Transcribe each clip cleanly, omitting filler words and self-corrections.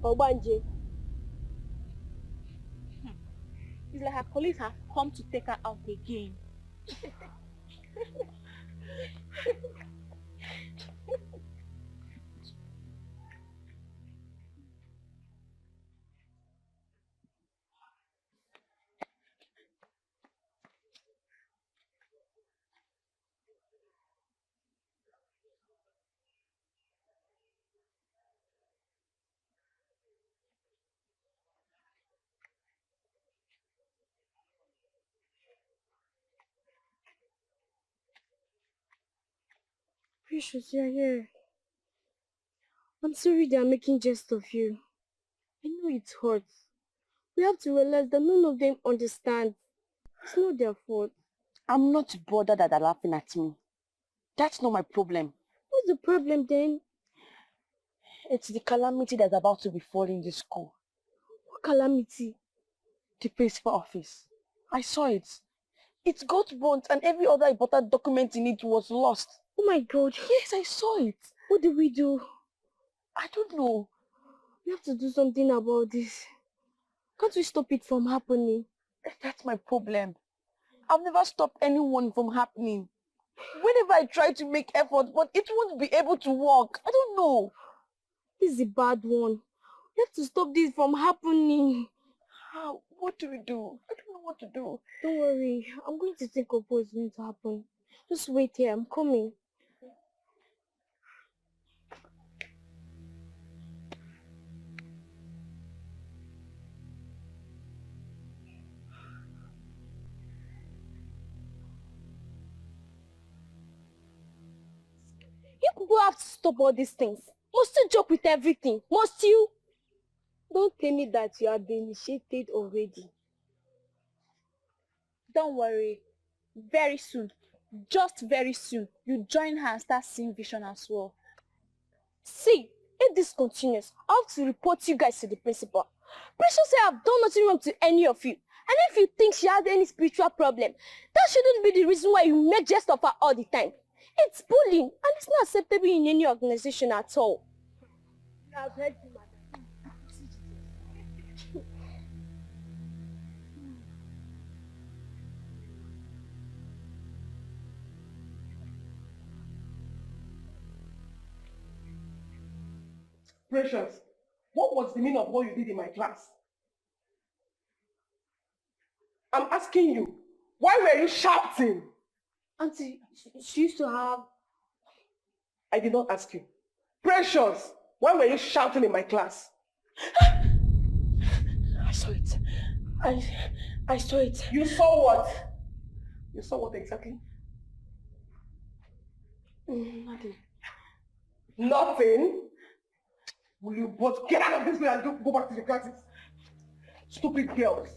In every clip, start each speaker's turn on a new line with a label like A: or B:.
A: Obanje. It's like her colleagues have come to take her out again.
B: Precious, you're here. I'm sorry they are making jest of you. I know it hurts. We have to realize that none of them understand. It's not their fault.
C: I'm not bothered that they're laughing at me. That's not my problem.
B: What's the problem then?
C: It's the calamity that's about to befall in this school.
B: What calamity?
C: The principal office. I saw it. It got burnt and every other important document in it was lost.
B: Oh my God.
C: Yes, I saw it.
B: What do we do?
C: I don't know.
B: We have to do something about this. Can't we stop it from happening?
C: That's my problem. I've never stopped anyone from happening. Whenever I try to make effort, but it won't be able to work. I don't know.
B: This is a bad one. We have to stop this from happening.
C: How? What do we do? I don't know what to do.
B: Don't worry. I'm going to think of what's going to happen. Just wait here. I'm coming. You people have to stop all these things. Must you joke with everything? Must you? Don't tell me that you have been initiated already.
A: Don't worry. Very soon, just very soon, you join her and start seeing vision as well.
B: See, if this continues, I have to report you guys to the principal. Precious say I've done nothing wrong to any of you. And if you think she had any spiritual problem, that shouldn't be the reason why you make jest of her all the time. It's bullying, and it's not acceptable in any organization at all. I've heard you, madam.
D: Precious, what was the meaning of what you did in my class? I'm asking you, why were you shouting?
B: Auntie, she used to have...
D: I did not ask you. Precious, why were you shouting in my class?
C: I saw it. I saw it.
D: You saw what? You saw what exactly?
B: Nothing.
D: Nothing? Will you both get out of this way and go back to the classes? Stupid girls.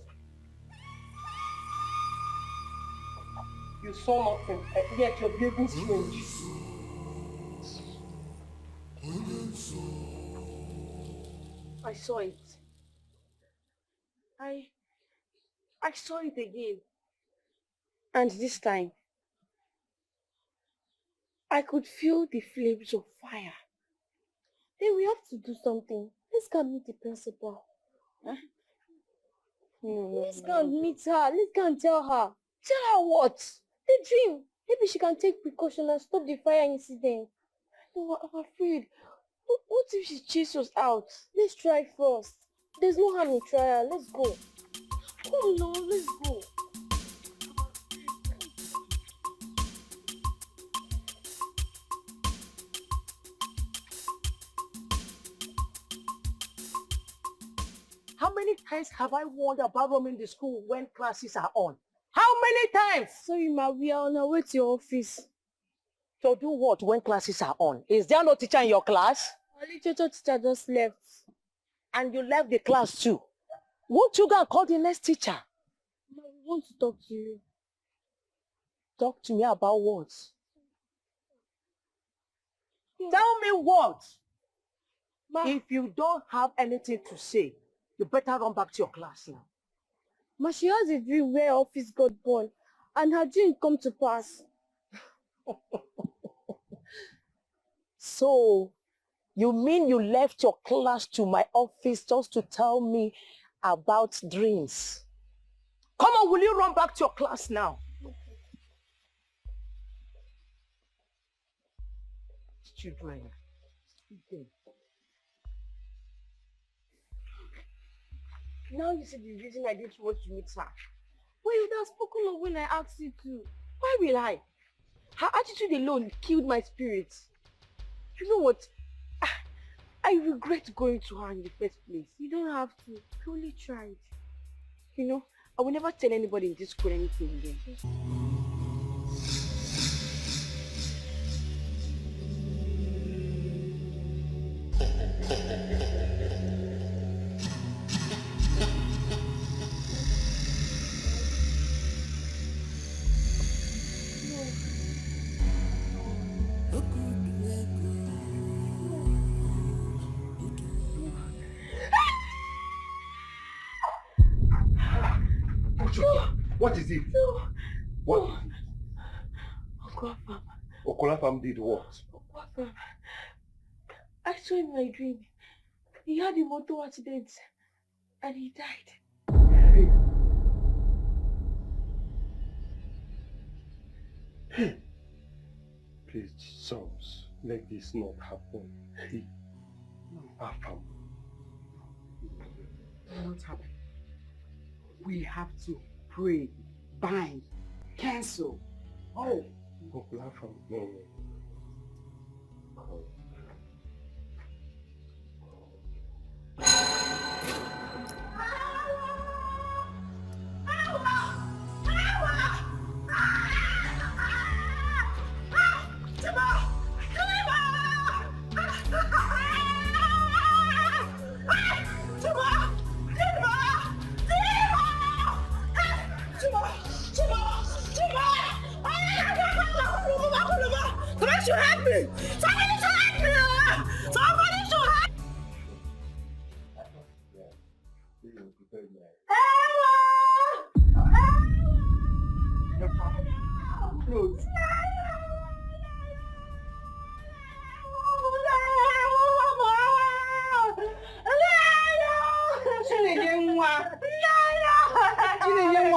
D: You saw nothing, and yet you're behaving strange.
B: I saw it. I saw it again.
C: And this time, I could feel the flames of fire.
B: Then we have to do something. Let's go and meet the principal.
C: Huh?
B: Let's go and meet her. Let's go and tell her.
C: Tell her what?
B: The dream. Maybe she can take precaution and stop the fire incident.
C: No, I'm afraid. What if she chases us out?
B: Let's try first. There's no harm in trial. Let's go.
C: Come now, let's go.
E: How many times have I warned about roaming the school when classes are on? How many times?
B: Sorry, ma, we are on our way to your office.
E: To do what when classes are on? Is there no teacher in your class?
B: Our literature teacher just left.
E: And you left the class too. Won't you go and call the next teacher?
B: Ma, we want to talk to you.
E: Talk to me about what?
B: Yeah.
E: Tell me what?
B: Ma,
E: If you don't have anything to say, you better run back to your class now.
B: Ma, she has a dream where her office got burned and her dream come to pass.
E: So, You mean you left your class to my office just to tell me about dreams? Come on, will you run back to your class now? Children.
C: Now you see the reason I didn't want to meet her.
B: Well, you would have spoken up when I asked you to.
C: Why will I? Her attitude alone killed my spirit. You know what? I regret going to her in the first place.
B: You don't have to. You only tried.
C: You know, I will never tell anybody in this school anything again.
D: What is it?
C: No.
D: What?
C: Uncle Afam.
D: Uncle Afam did what?
C: Uncle Afam. I saw in my dream. He had a motor accident and he died.
D: Hey. Please, sons, let this not happen. Hey. Afam.
F: Not happen. We have to pray, bind, cancel. Oh.
D: Uncle Afam, no.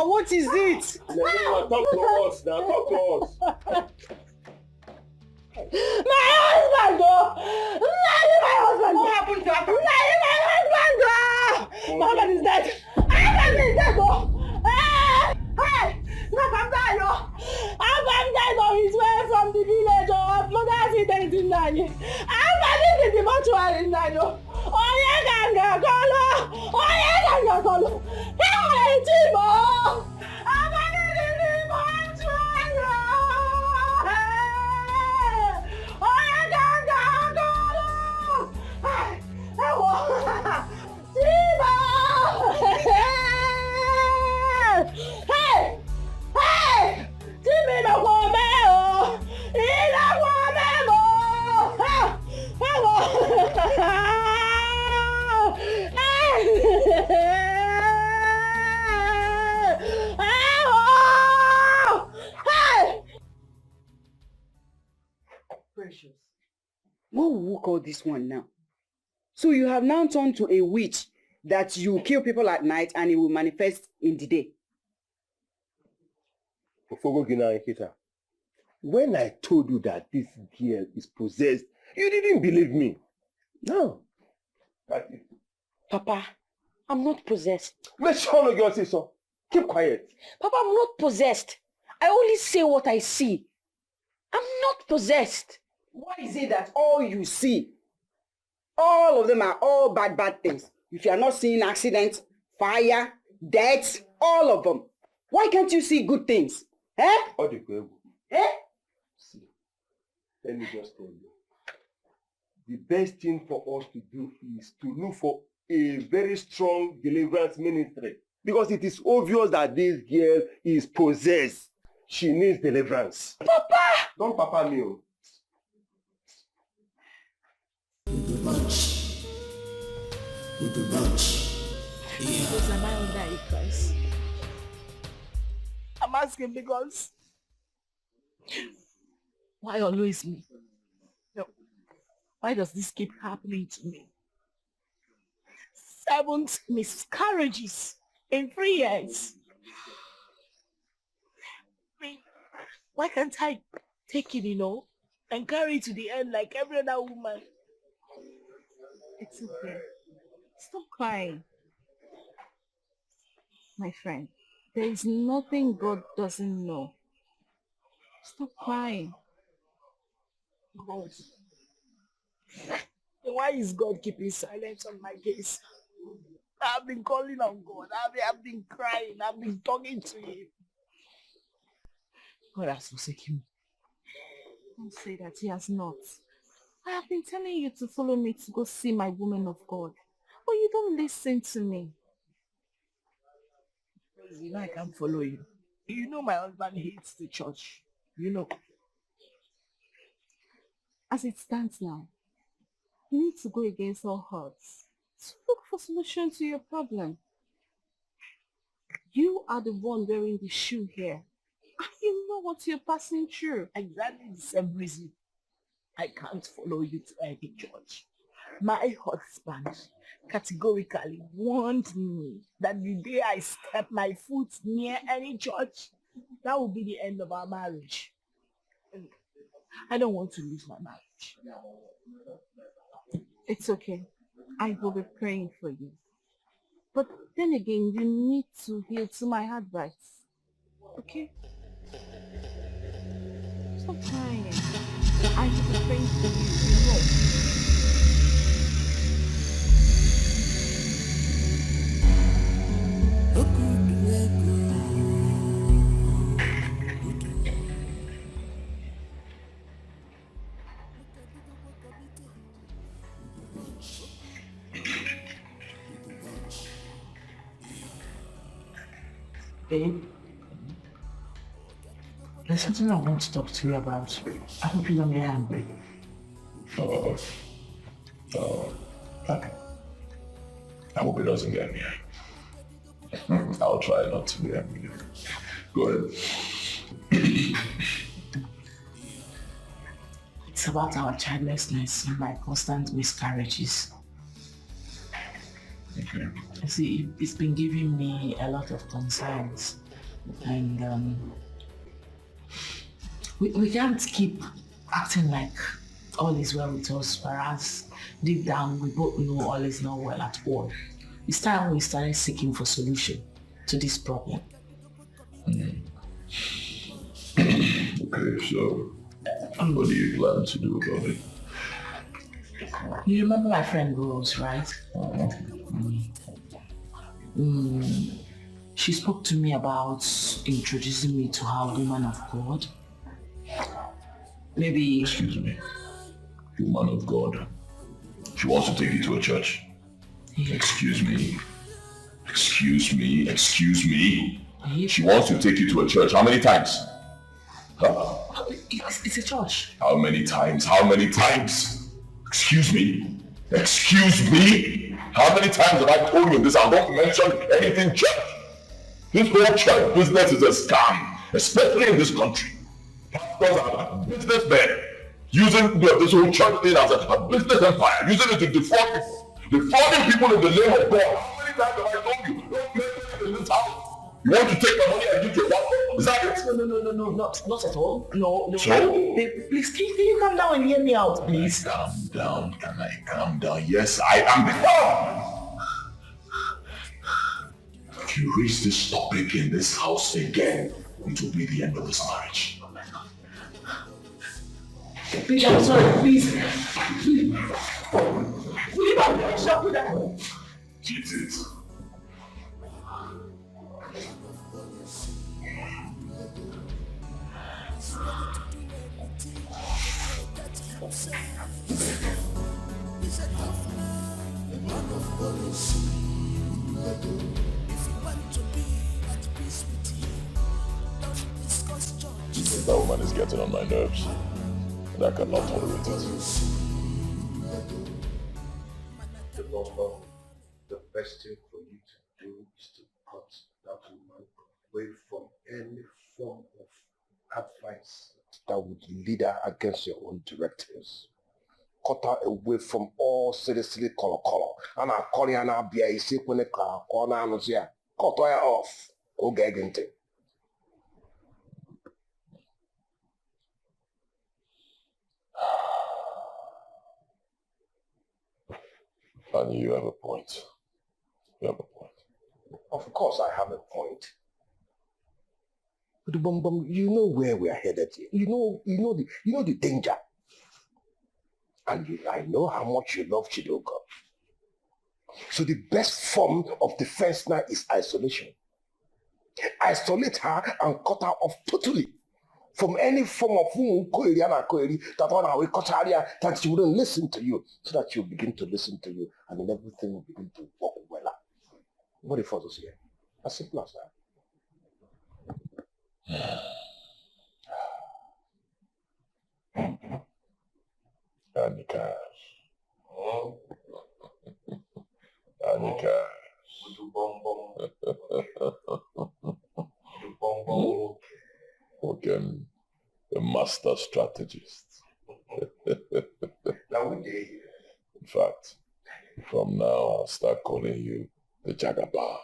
E: What is it?
D: Talk to us now, talk to us.
E: My husband, oh! My husband!
F: What happened to her?
E: My husband, oh! My husband is dead! My husband is dead, oh! Hey! My husband died, oh! My husband died on his way from the village, oh! Mother accident in Nani. My husband is in the mortuary in Nani, oh! Oye ganga kolo! Oye ganga kolo! Hey, Timo!
F: Precious. What will we call this one now? So you have now turned to a witch that you kill people at night and it will manifest in the day.
D: When I told you that this girl is possessed, you didn't believe me. No.
C: Papa, I'm not possessed.
D: Let's show no girl say so. Keep quiet.
C: Papa, I'm not possessed. I only say what I see. I'm not possessed.
F: Why is it that all you see, all of them are all bad things? If you are not seeing accidents, fire, death, all of them, why can't you see good things? Eh? Eh?
D: See, let me just tell you. The best thing for us to do is to look for a very strong deliverance ministry. Because it is obvious that this girl is possessed. She needs deliverance.
C: Papa!
D: Don't papa me.
B: Because am I under a curse?
E: I'm asking because why always me? No. Why does this keep happening to me? 7 miscarriages in 3 years. I mean, why can't I take it, and carry it to the end like every other woman?
C: It's okay. Stop crying. My friend, there is nothing God doesn't know. Stop crying.
E: God. Then why is God keeping silence on my case? I've been calling on God. I've been crying. I've been talking to him. God has forsaken me.
C: Don't say that he has not. I have been telling you to follow me to go see my woman of God. But you don't listen to me.
E: You know I can't follow you. You know my husband hates the church. You know.
C: As it stands now, you need to go against all odds to look for solution to your problem. You are the one wearing the shoe here. And you know what you're passing through.
E: Exactly the same reason I can't follow you to any church. My husband categorically warned me that the day I step my foot near any church, that will be the end of our marriage. And I don't want to lose my marriage.
C: It's okay. I will be praying for you. But then again, you need to heed to my advice. Okay? Stop crying. I will be praying for you.
E: Babe, there's something I want to talk to you about. I hope you don't get angry.
G: Okay. I hope it doesn't get me. I'll try not to be angry. Go ahead.
E: It's about our childlessness and my constant miscarriages.
G: Okay.
E: You see, it's been giving me a lot of concerns. And we can't keep acting like all is well with us, whereas deep down we both know all is not well at all. It's time we started seeking for solution to this problem.
G: Okay, so what do you plan to do about it?
E: You remember my friend Rose, right? She spoke to me about introducing me to her woman of God. Maybe...
G: Excuse me. Woman of God. She wants to take you to a church.
E: Yeah.
G: Excuse me. Excuse me. Excuse me.
E: Yeah.
G: She wants to take you to a church. How many times? Huh?
E: It's a church.
G: How many times? How many times? Excuse me? Excuse me? How many times have I told you this? I don't mention anything church. This whole church business is a scam, especially in this country. Pastors are businessmen using this whole church thing as a business empire, using it to defraud people. Defrauding people in the name of God. How many times have I told you? Don't mention it in this house. You want to take my money and give to a pastor? Is that it?
E: No, not at all. No.
G: So?
E: Babe, please, can you calm down and hear me out, please?
G: Calm down. Can I calm down? Yes, I am calm. If you raise this topic in this house again, it will be the end of this marriage.
E: Please, I'm sorry, please. Will you not be shocked with that?
G: Keep it. That woman is getting on my nerves, and I cannot tolerate it.
D: The best thing for you to do is to cut that woman away from any form of advice that would lead her against your own directives. cut her away from all silly color. And I call you and I'll be a sick when corner and cut her off. Okay, again.
G: And you have a point. You have a point.
D: Of course I have a point. But you know where we are headed here. You know the danger. And I know how much you love Chidoka. So the best form of defense now is isolation. Isolate her and cut her off totally from any form of that she wouldn't listen to you, so that she'll begin to listen to you, and then everything will begin to work well out. What if us here? As simple as that.
G: Anika. Anika. Okay, the master strategist.
D: Now we dare here.
G: In fact, from now I'll start calling you the Jagaban.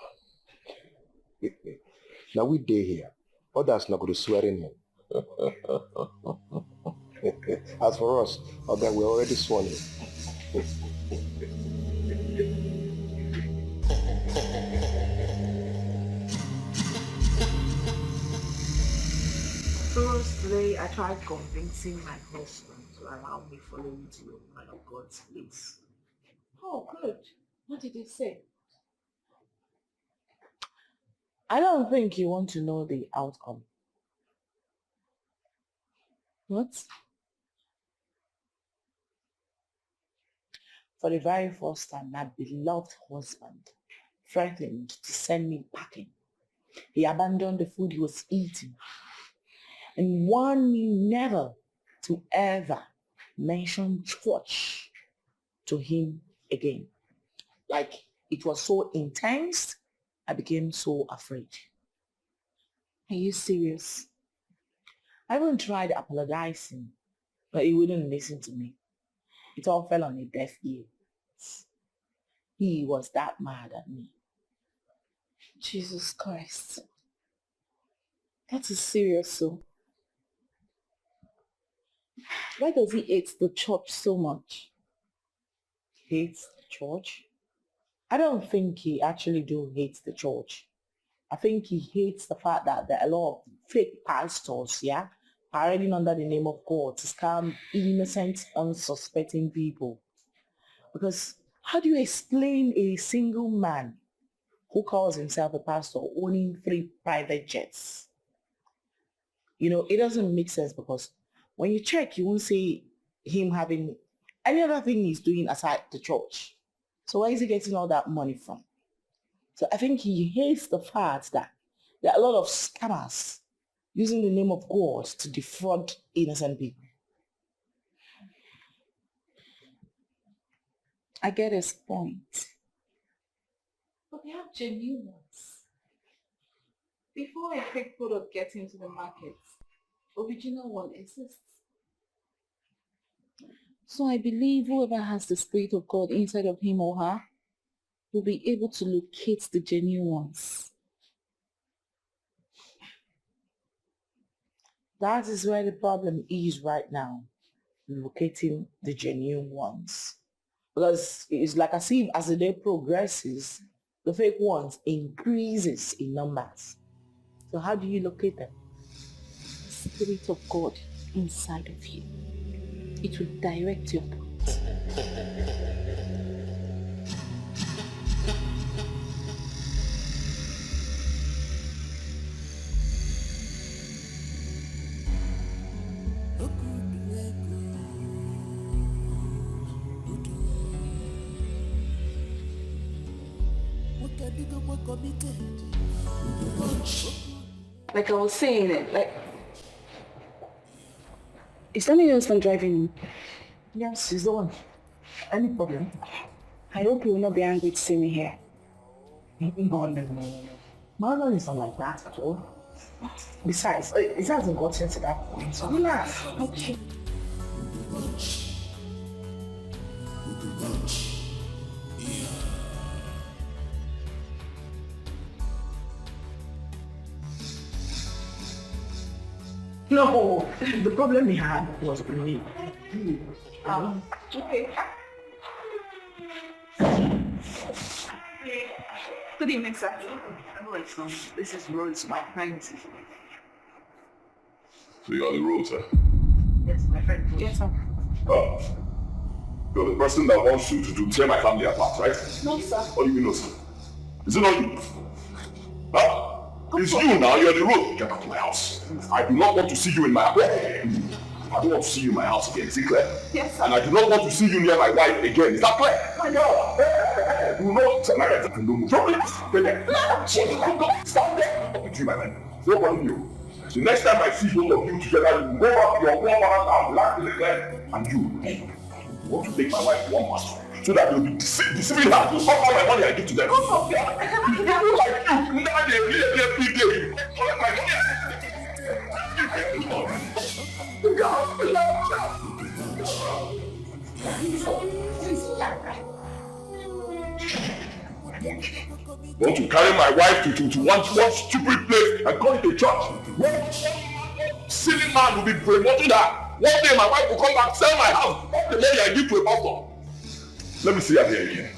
D: Now we dare here. Others not going to swear in him. As for us, okay, we're already sworn in.
E: Firstly, I tried convincing my husband to allow me following to a man of God's place.
A: Oh, good. What did he say?
E: I don't think you want to know the outcome. What? For the very first time, my beloved husband threatened to send me packing. He abandoned the food he was eating and warned me never to ever mention church to him again. Like, it was so intense, I became so afraid.
A: Are you serious?
E: I even tried apologizing, but he wouldn't listen to me. It all fell on a deaf ear. He was that mad at me.
A: Jesus Christ. That is serious, so. Why does he hate the church so much?
E: Hates the church? I don't think he actually do hate the church. I think he hates the fact that there are a lot of fake pastors, parading under the name of God to scam innocent, unsuspecting people. Because how do you explain a single man who calls himself a pastor owning 3 private jets? It doesn't make sense, because when you check, you won't see him having any other thing he's doing aside the church. So where is he getting all that money from? So I think he hates the fact that there are a lot of scammers using the name of God to defraud innocent people.
A: I get his point. But they have genuine ones. Before a fake product gets into the market, original one exists. So I believe whoever has the Spirit of God inside of him or her will be able to locate the genuine ones.
E: That is where the problem is right now, locating the genuine ones. Because it's like as if as the day progresses, the fake ones increases in numbers. So how do you locate them?
A: The Spirit of God inside of you. It will direct your path. Like I was saying it, is that your husband driving?
E: Yes, he's the one. Any problem?
A: I hope you will not be angry to see me here.
E: No. Marital is not like that at all. Besides, it hasn't gotten to that point, so relax.
A: Okay.
E: No, the problem he had was with me.
A: Okay. Good evening, sir.
E: Hello, this is Rose, my friend.
G: So you are the Rose, huh?
E: Yes, my friend.
A: Yes, sir.
G: Oh. You're the person that wants you to tear my family apart, right?
A: No, sir.
G: What do you mean, no, sir? Is it not you? Huh? It's you now, you're the Rose. Get back to my house. I do not want to see you in my house. I don't want to see you in my house again, is it clear?
A: Yes, sir.
G: And I do not want to see you near my wife again, is that clear? My girl! Do not tell my wife. Don't move. Stay there. Stand there. Talking to you, my man. No problem, you. The next time I see both of you together, you go back to your grandmother's house, black, is it clear? And you want to take my wife one master so that you'll be deceiving her to suck all my money I give to them. People like you, never they really every day. Collect my money. Want to carry my wife to one stupid place and call it a church? One silly man will be brainwashing her. One day my wife will come back, sell my house, all the money I give to a pastor. Let me see her here again.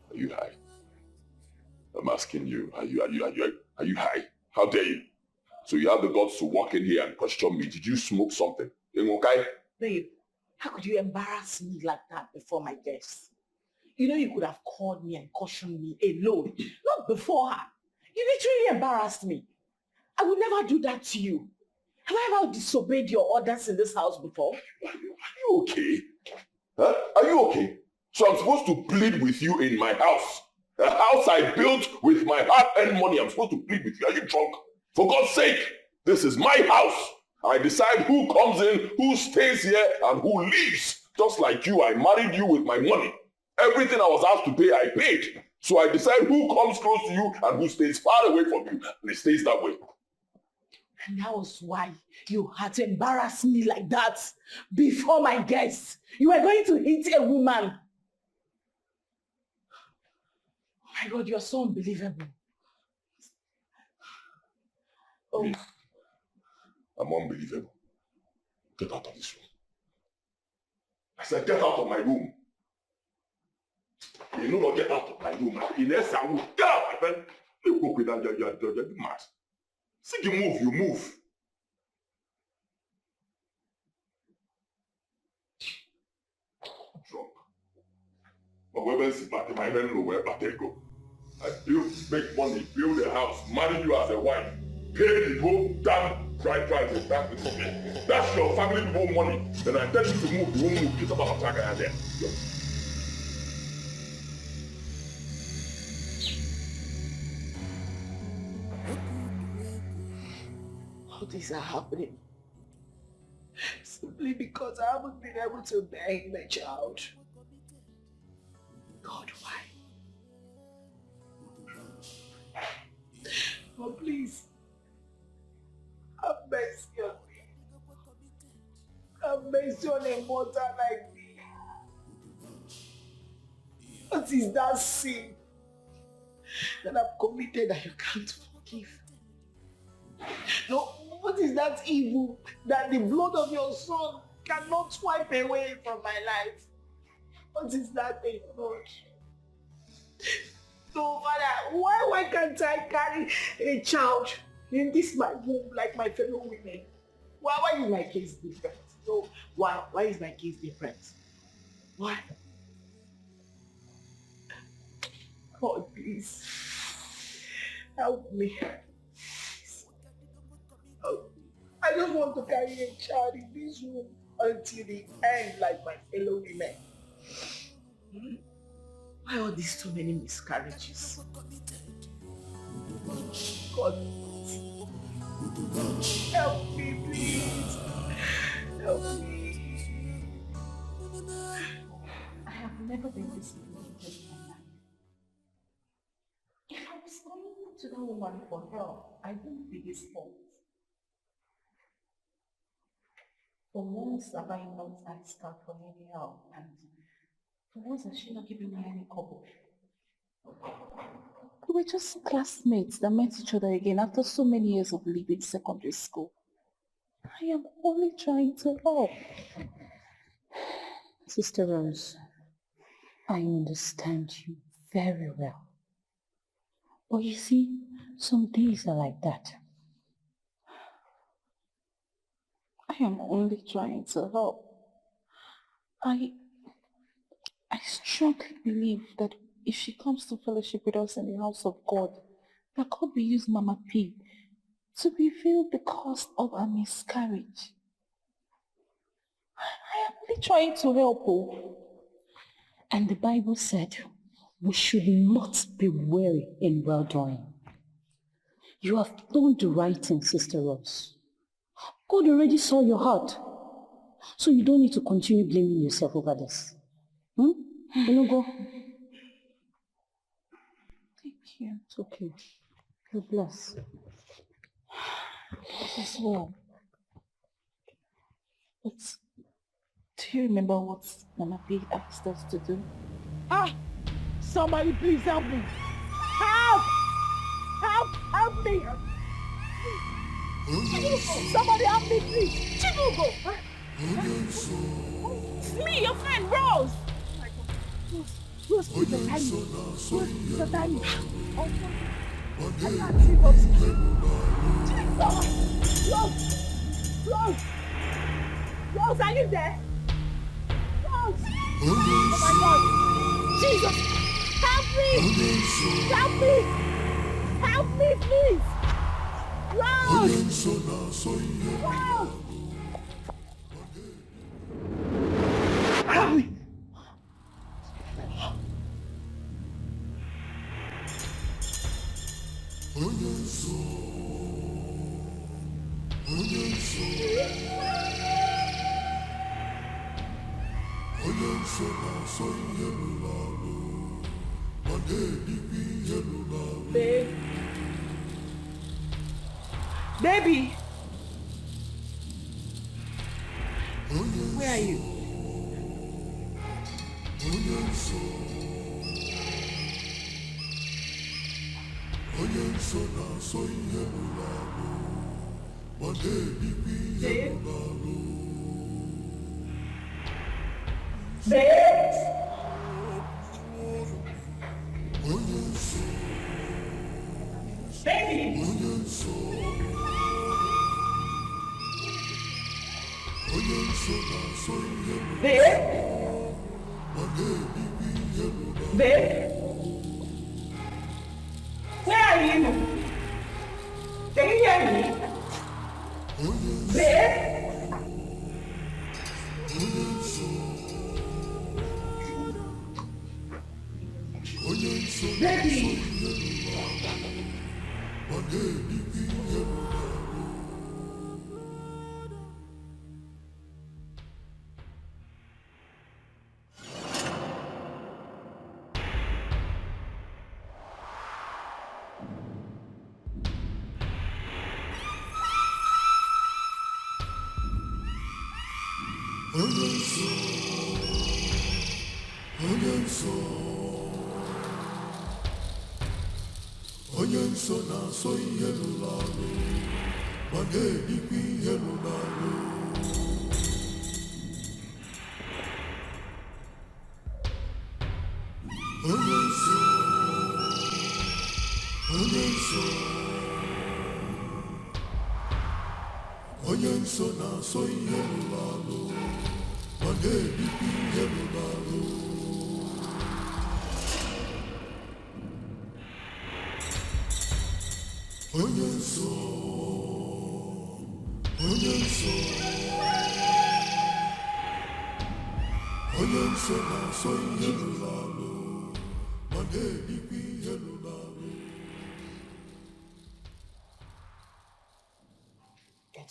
G: Are you high? I'm asking you, are you high? How dare you? So you have the guts to walk in here and question me. Did you smoke something? Okay?
E: Babe, how could you embarrass me like that before my guests? You know you could have called me and cautioned me alone, not before her. You literally embarrassed me. I would never do that to you. Have I ever disobeyed your orders in this house before?
G: Are you okay? Huh? Are you okay? So I'm supposed to plead with you in my house. A house I built with my hard-earned money. I'm supposed to plead with you. Are you drunk? For God's sake, this is my house. I decide who comes in, who stays here, and who leaves. Just like you, I married you with my money. Everything I was asked to pay, I paid. So I decide who comes close to you and who stays far away from you. And it stays that way.
E: And that was why you had to embarrass me like that before my guests. You were going to hit a woman. Oh my God, you're so unbelievable. Oh.
G: Me? I'm unbelievable. Get out of this room. I said, get out of my room. You know not get out of my room. In essence, I will get out, my friend. You go with that, you're mad. See you move, you move. Drunk. But weapons is back in my friend know where they go. I build, make money, build a house, marry you as a wife, pay the whole damn bride price and back the money. That's your family whole money. Then I tell you to move, you won't move. Get up on the track there.
E: All these are happening simply because I haven't been able to bear my child. God, why? But please, have mercy on me. Have mercy on a mother like me. What is that sin that I've committed that you can't forgive? No, what is that evil that the blood of your son cannot wipe away from my life? What is that thing, Lord? No, Father, why can't I carry a child in this my womb like my fellow women? Why is my case different? No, why is my case different? Why? God, please, help me. I don't want to carry a child in this room until the end like my fellow women.
A: Why are these so many miscarriages? God, help me, please. Help me. I have never been this humiliated in my life. If I was coming to that woman for help, I wouldn't be his fault. For once have I not asked her for any help, and for once has she not given me any couple. We were just classmates that met each other again after so many years of leaving secondary school. I am only trying to help.
F: Sister Rose, I understand you very well. But you see, some days are like that.
A: I am only trying to help. I strongly believe that if she comes to fellowship with us in the house of God, that God will use Mama P to reveal the cause of her miscarriage. I am only trying to help her.
F: And the Bible said, we should not be weary in well-doing. You have done the right thing, Sister Rose. God already saw your heart. So you don't need to continue blaming yourself over this. You know, go.
A: Thank you.
F: It's okay. You're blessed.
A: As well. But do you remember what Mama P asked us to do?
E: Somebody please help me. Help! Help me! Somebody help me, please. Chibugo! It's me, your friend, Rose! Rose, please, the time. Rose, the time. I can't see what's Rose, are you there? Rose! Oh my God! Jesus! Help me! Help me! Help me, please! Rose! Rose! Help me! Babe. Baby. Where are you? Babe. Babe. Baby! Babe? Babe? Where are you? Can you hear me? Babe? Baby!
G: What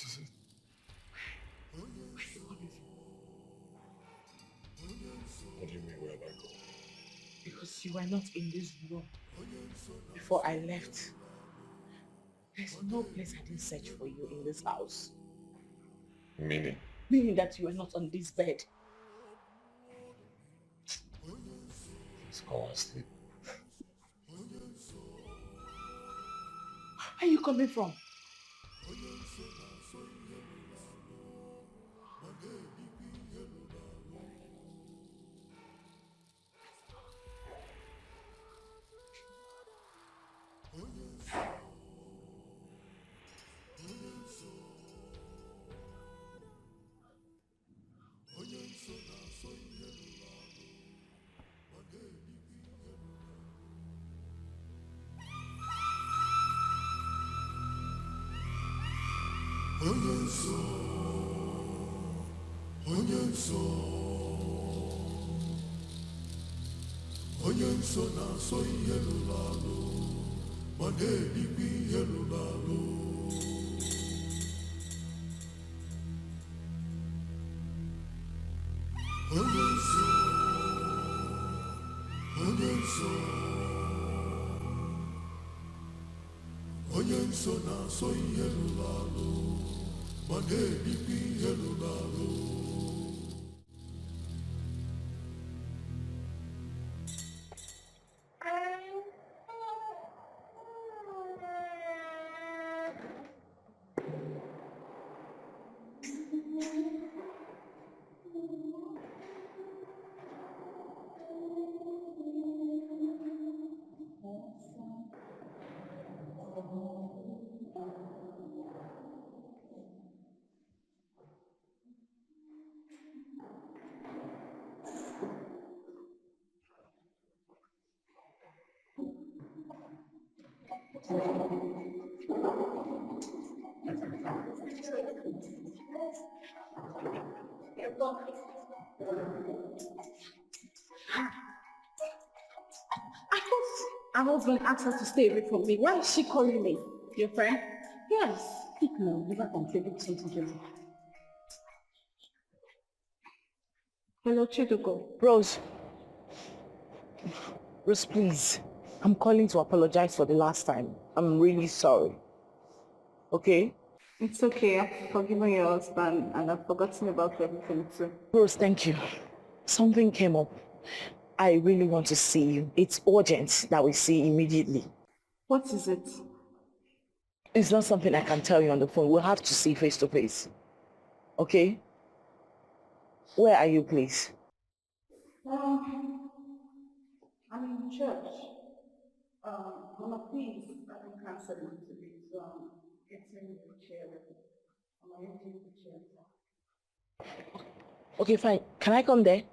G: is it? What do you mean, where have I gone?
A: Because you were not in this room before I left. There's no place I didn't search for you in this house.
G: Meaning?
A: Meaning that you were not on this bed.
G: Please go and sleep.
A: Where are you coming from? Her husband asked her to stay away from me. Why is she calling me? Your friend? Yes. Speak now. Never contribute something to me. Hello, Chiduko.
C: Rose. Rose, please. I'm calling to apologize for the last time. I'm really sorry. Okay?
A: It's okay. I've forgiven your husband and I've forgotten about everything too.
C: Rose, thank you. Something came up. I really want to see you. It's urgent that we see immediately.
A: What is it?
C: It's not something I can tell you on the phone. We'll have to see face to face. Okay? Where are you, please?
A: I'm in church. Mama, please, I've been canceling today, so I'm getting the chair. I'm emptying the chair.
C: Okay, fine. Can I come there?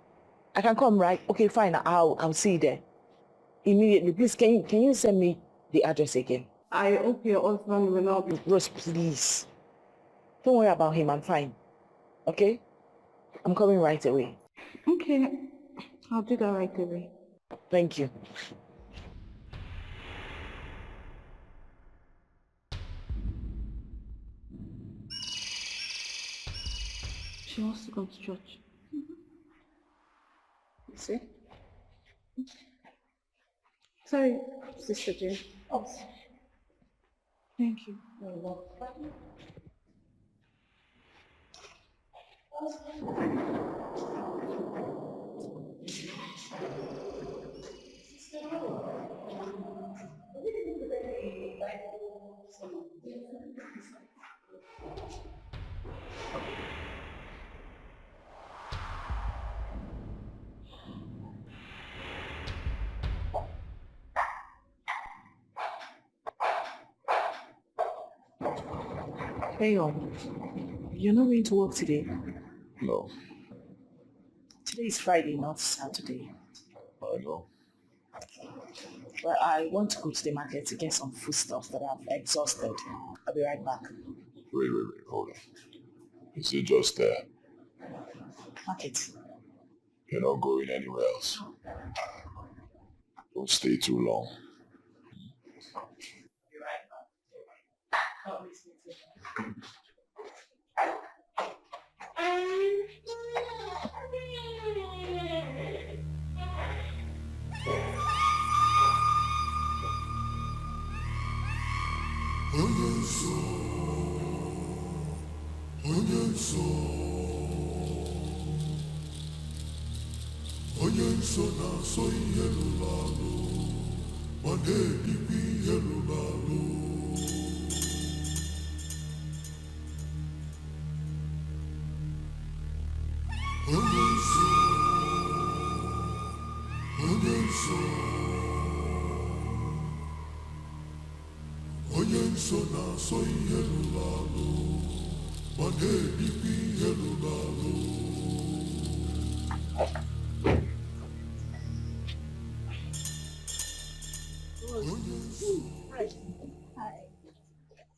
C: I can come, right? Okay, fine. I'll see you there. Immediately. Please, can you send me the address again?
A: I hope your husband will not be...
C: Rose, please. Don't worry about him. I'm fine. Okay? I'm coming right away.
A: Okay. I'll do that right away.
C: Thank you.
A: She wants to go to church. See? Sorry, Sister Jane. Oh. Thank you. You're welcome.
C: Hey, you're not going to work today?
G: No,
C: Today is Friday, not Saturday.
G: I know.
C: Well, I want to go to the market to get some food stuff that I've exhausted. I'll be right back.
G: Wait, hold on. Is it just there?
C: Market.
G: You're not going anywhere else? Don't stay too long.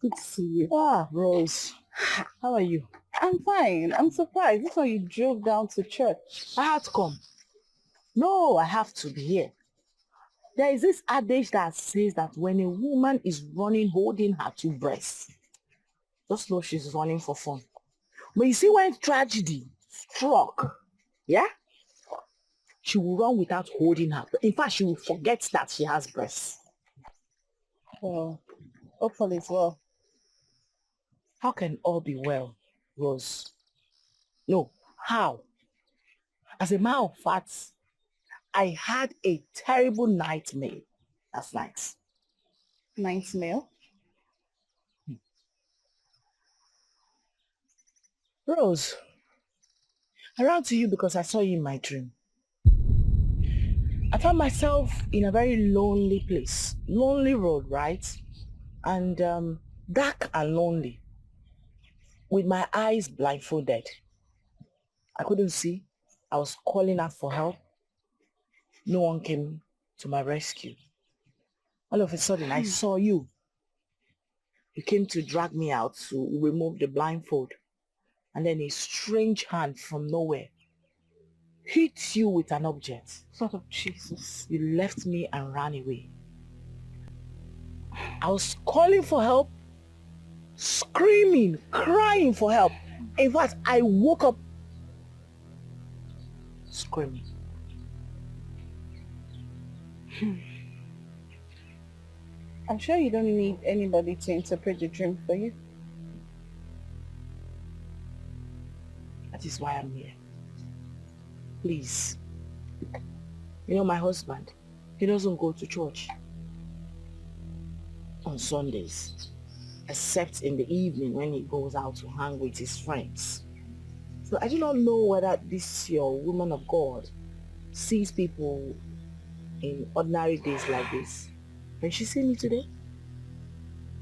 E: Good to see you.
C: Ah, Rose. How are you?
E: I'm fine. I'm surprised. This one you drove down to church.
C: I had to come. No, I have to be here. There is this adage that says that when a woman is running holding her two breasts, just know she's running for fun. But you see, when tragedy struck, yeah, she will run without holding her. In fact, she will forget that she has breasts.
E: Well, hopefully it's well.
C: How can all be well, Rose? No, how? As a matter of fact, I had a terrible nightmare last night.
E: Nightmare?
C: Rose, I ran to you because I saw you in my dream. I found myself in a very lonely place. Lonely road, right? And dark and lonely. With my eyes blindfolded. I couldn't see. I was calling out for help. No one came to my rescue. All of a sudden, I saw you. You came to drag me out to remove the blindfold. And then a strange hand from nowhere hit you with an object.
E: Sort of Jesus.
C: You left me and ran away. I was calling for help, screaming, crying for help. In fact, I woke up screaming.
E: I'm sure you don't need anybody to interpret the dream for you.
C: That is why I'm here. Please. You know my husband, he doesn't go to church on Sundays, except in the evening when he goes out to hang with his friends. So I do not know whether this your woman of God sees people in ordinary days like this. Can she see me today?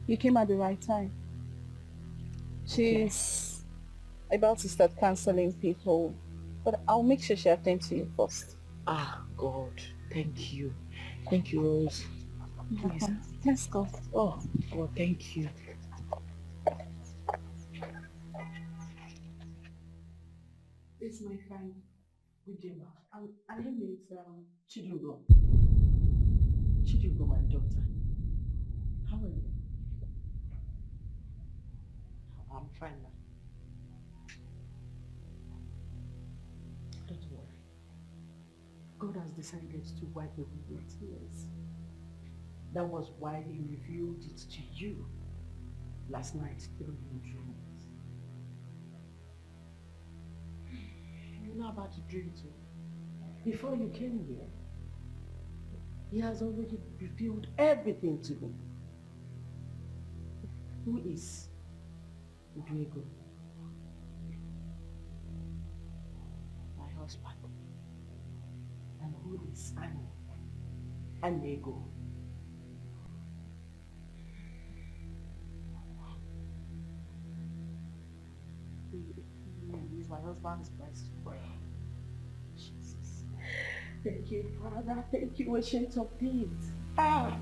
E: You came at the right time. She's about to start counseling people, but I'll make sure she attends to you first.
C: Ah, God, thank you. Thank you, Rose. Please.
E: Let's go.
C: Oh, God, thank you.
A: It's my friend, Ujima. Her name is Chidugo.
C: Chidugo, my daughter. How are you? I'm fine now. Don't worry. God has decided to wipe away your tears. That was why he revealed it to you last night through your dreams. You know about the dream too. Before you came here, he has already revealed everything to me. Who is Diego? My husband. And who is Anego? He is my husband's best friend. Jesus. Thank you, Father. Thank you, Ancient of Days. Ah!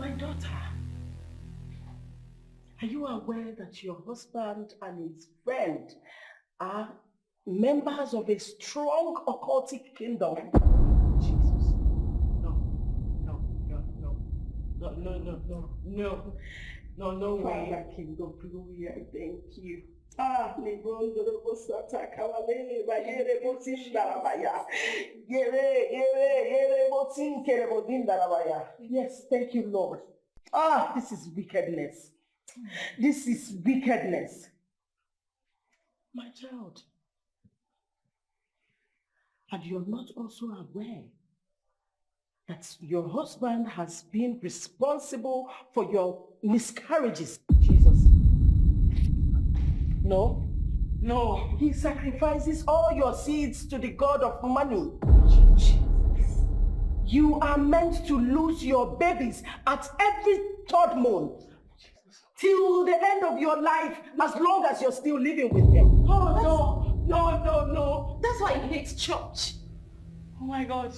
C: My daughter, are you aware that your husband and his friend are members of a strong occultic kingdom? Jesus. No, no, no, no, no, no, no, no, no, no, no way. Father, King of Glory, I thank you. Ah, yes, thank you, Lord. Ah, this is wickedness. This is wickedness. My child, and you're not also aware that your husband has been responsible for your miscarriages. Jesus. No, no. He sacrifices all your seeds to the God of money. Jesus. You are meant to lose your babies at every third month. Till the end of your life, as long as you're still living with him. Oh, no, no, no, no.
A: That's why he hates church.
C: Oh my God.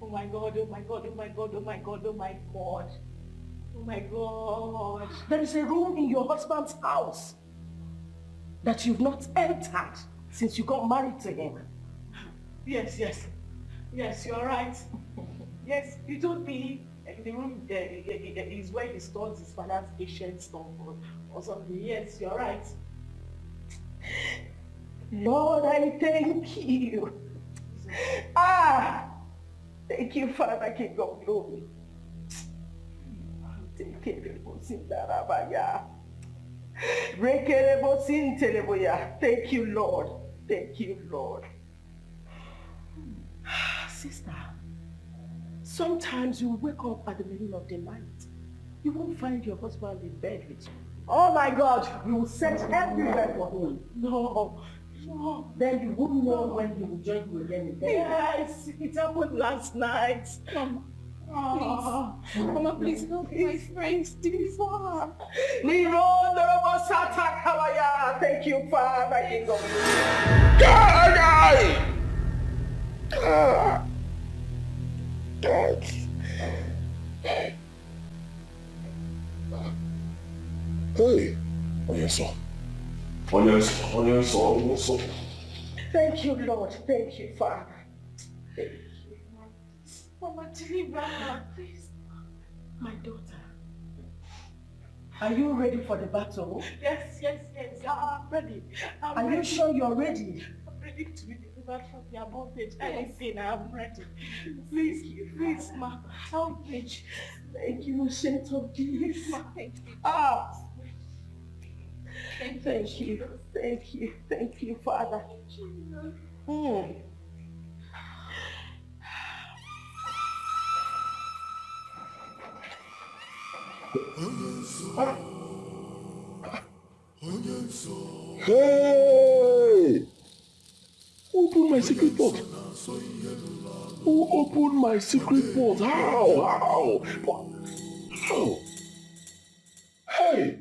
C: Oh my God, oh my God, oh my God, oh my God, oh my God. Oh my God. There is a room in your husband's house that you've not entered since you got married to him. Yes, yes. Yes, you're right. Yes, you told me the room is where he stores his father's ancient stuff or something. Yes, you're right. Lord, I thank you. Ah! Thank you, Father, King of Glory. Thank you, Lord. Thank you, Lord. Sister, sometimes you wake up at the middle of the night. You won't find your husband in bed with you. Oh my God, you will search everywhere for him. No, no. Then you won't know when he will join you again in bed. Yes, it happened last night.
A: Mama, please. Mama, please help my friends.
C: Thank you, Father, King of
G: Hey, Onyenso.
C: Thank you, Lord. Thank you, Father. Thank you.
A: Mama, deliver her, please.
C: My daughter, are you ready for the battle?
A: Yes, yes, yes. I'm ready.
C: Are you sure you're ready?
A: I'm ready to be delivered from their bondage. Anything, I'm ready. Please, ma, help me.
C: Thank you, Saint of Peace.
A: Thank you.
C: Ah!
A: Thank you.
C: Thank you, Father.
G: Hey! Who opened my secret port? Who opened my secret port? How? How? Hey!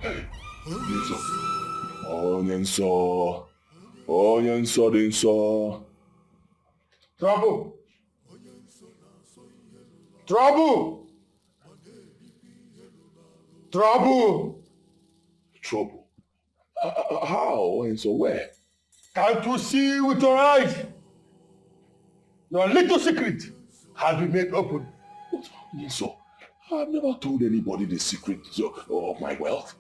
G: Hey! Onyenso.
D: Trouble! Trouble! Trouble!
G: Trouble? How? And so where?
D: Can't you see with your eyes? Your little secret has been made open.
G: What? So, I've never told anybody the secret of my wealth.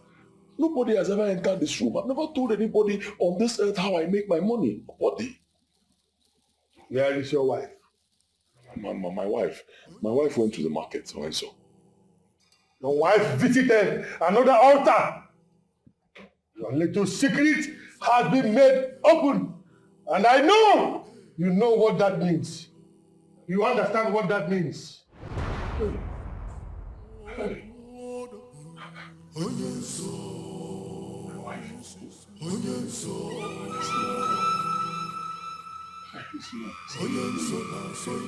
G: Nobody has ever entered this room. I've never told anybody on this earth how I make my money. Nobody.
D: Where is your wife?
G: My wife. My wife went to the market, so.
D: Your wife visited another altar. Your little secret has been made open. And I know you know what that means. You understand what that means.
G: Hey. My wife.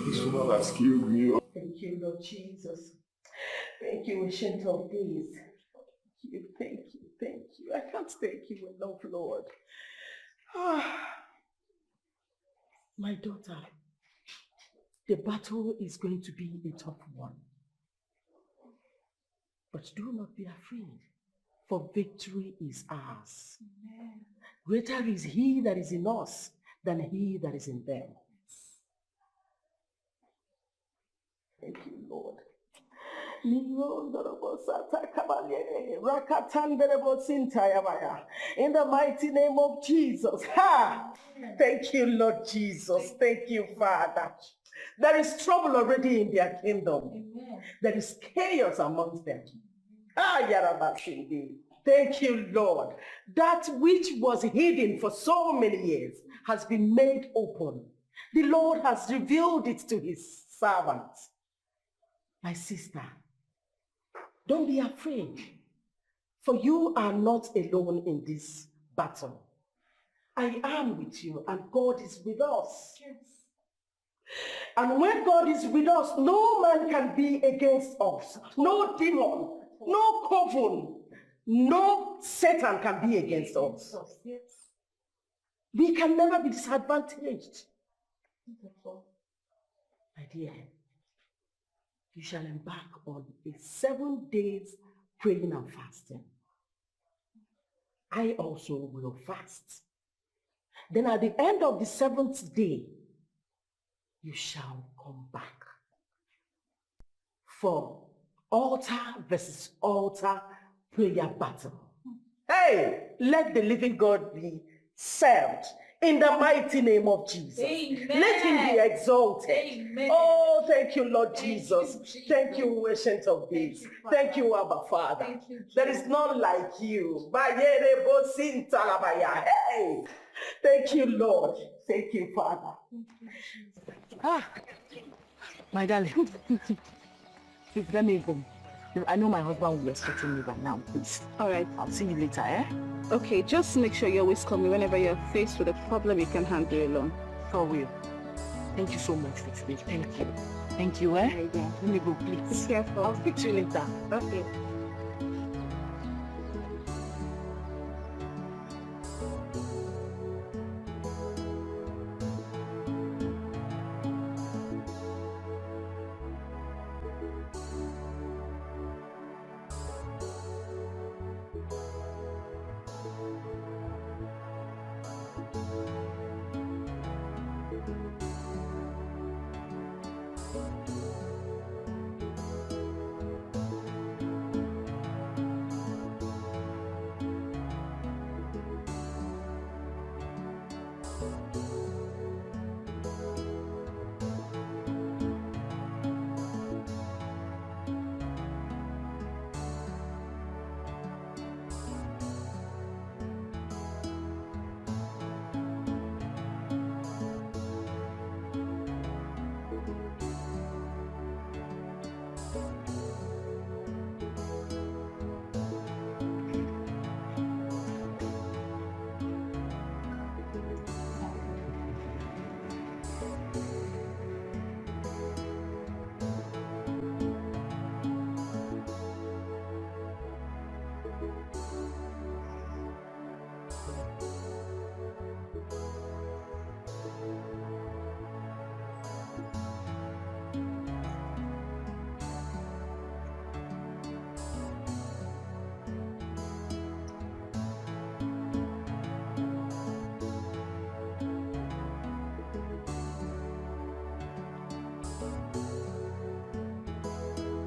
G: This woman has killed me.
C: Thank you, Lord Jesus. Thank you, Ancient of Days. Thank you. I can't thank you enough, Lord. My daughter,
E: The battle is going to be a tough one. But do not be afraid, for victory is ours.
A: Amen.
E: Greater is he that is in us than he that is in them. Thank you, Lord. In the mighty name of Jesus. Ha! Thank you, Lord Jesus. Thank you, Father. There is trouble already in their kingdom.
A: Amen.
E: There is chaos amongst them. Thank you, Lord. That which was hidden for so many years has been made open. The Lord has revealed it to his servants. My sister, don't be afraid, for you are not alone in this battle. I am with you, and God is with us.
A: Yes.
E: And when God is with us, no man can be against us. No demon, no coven, no Satan can be against us.
A: Yes.
E: We can never be disadvantaged. My dear, you shall embark on a 7 days praying and fasting. I also will fast. Then at the end of the 7th day, you shall come back for altar versus altar prayer battle. Hey, let the living God be served in the mighty name of Jesus.
A: Amen.
E: Let him be exalted.
A: Amen.
E: Oh, thank you, Lord
A: Thank
E: Jesus.
A: you, Jesus.
E: Thank you, Ancient of Days. Thank you, Abba Father.
A: Thank you,
E: There
A: Jesus.
E: is none like you. Hey, thank you, Lord. Thank you, Father.
C: My darling. Please let me go. I know my husband will be expecting me by now, please.
H: All right.
C: I'll see you later, eh?
H: Okay, just make sure you always call me whenever you're faced with a problem you can handle alone.
C: For real. Thank you so much for today. Thank you. Thank you, eh?
H: There you go.
C: Let me go, please.
H: Be careful.
C: I'll speak to you later.
H: Okay.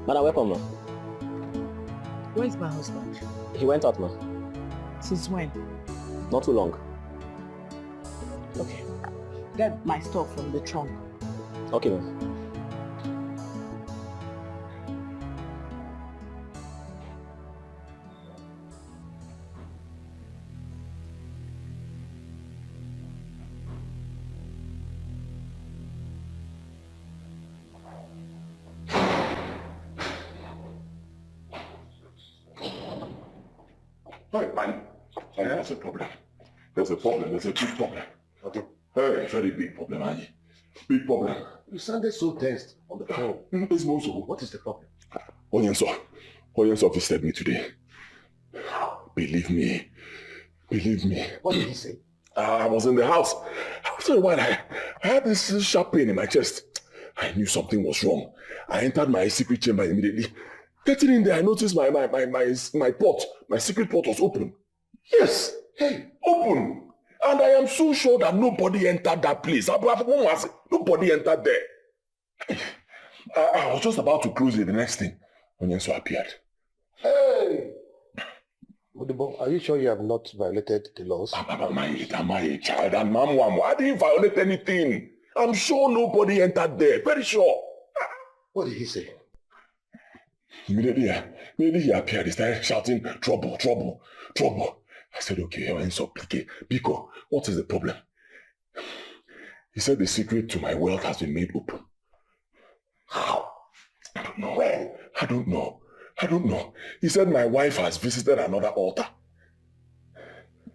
I: Madam, welcome, ma.
C: Where's my husband?
I: He went out, ma.
C: Since when?
I: Not too long.
C: Okay. Get my stuff from the trunk.
I: Okay, ma.
G: Hey, man. There's a problem. There's a problem. There's a big problem. Okay. Hey, very big problem, Annie. Big problem.
J: You sounded so tense on the phone.
G: It's Mozo.
J: What is the problem?
G: Onyenso visited me today. Believe me. Believe me.
J: What did he say?
G: I was in the house. After a while, I had this sharp pain in my chest. I knew something was wrong. I entered my secret chamber immediately. Getting in there, I noticed my port, my secret port was open. Yes, hey, open. And I am so sure that nobody entered that place. Nobody entered there. I was just about to close it, the next thing, when Yenso appeared.
J: Hey! Odibo, are you sure you have not violated the laws?
G: Am I a child? And Mom, I didn't violate anything. I'm sure nobody entered there. Very sure.
J: What did he say?
G: Immediately he appeared. He started shouting, trouble, trouble, trouble. I said, okay, Yenso, Biko, what is the problem? He said the secret to my wealth has been made open.
J: How?
G: I don't know. When? I don't know. He said my wife has visited another altar.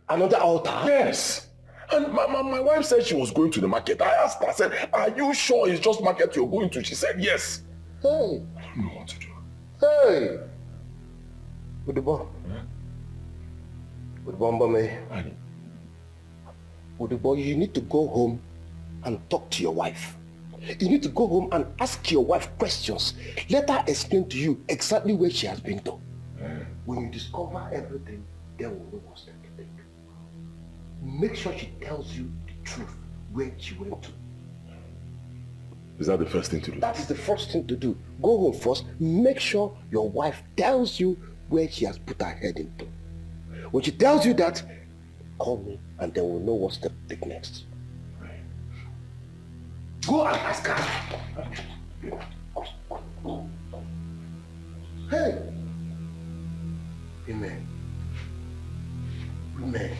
J: Another altar?
G: Yes. And my wife said she was going to the market. I asked her, I said, are you sure it's just market you're going to? She said, yes.
J: Hey.
G: I don't know what to do.
J: Hey. Udibo. Udibo, you need to go home and talk to your wife. You need to go home and ask your wife questions. Let her explain to you exactly where she has been to. When you discover everything, then we'll know what's to take. Make sure she tells you the truth, where she went to.
G: Is that the first thing to do?
J: That is the first thing to do. Go home first. Make sure your wife tells you where she has put her head into. When she tells you that, call me and then we'll know what step to take next. Go and ask her. Hey. Amen. Amen.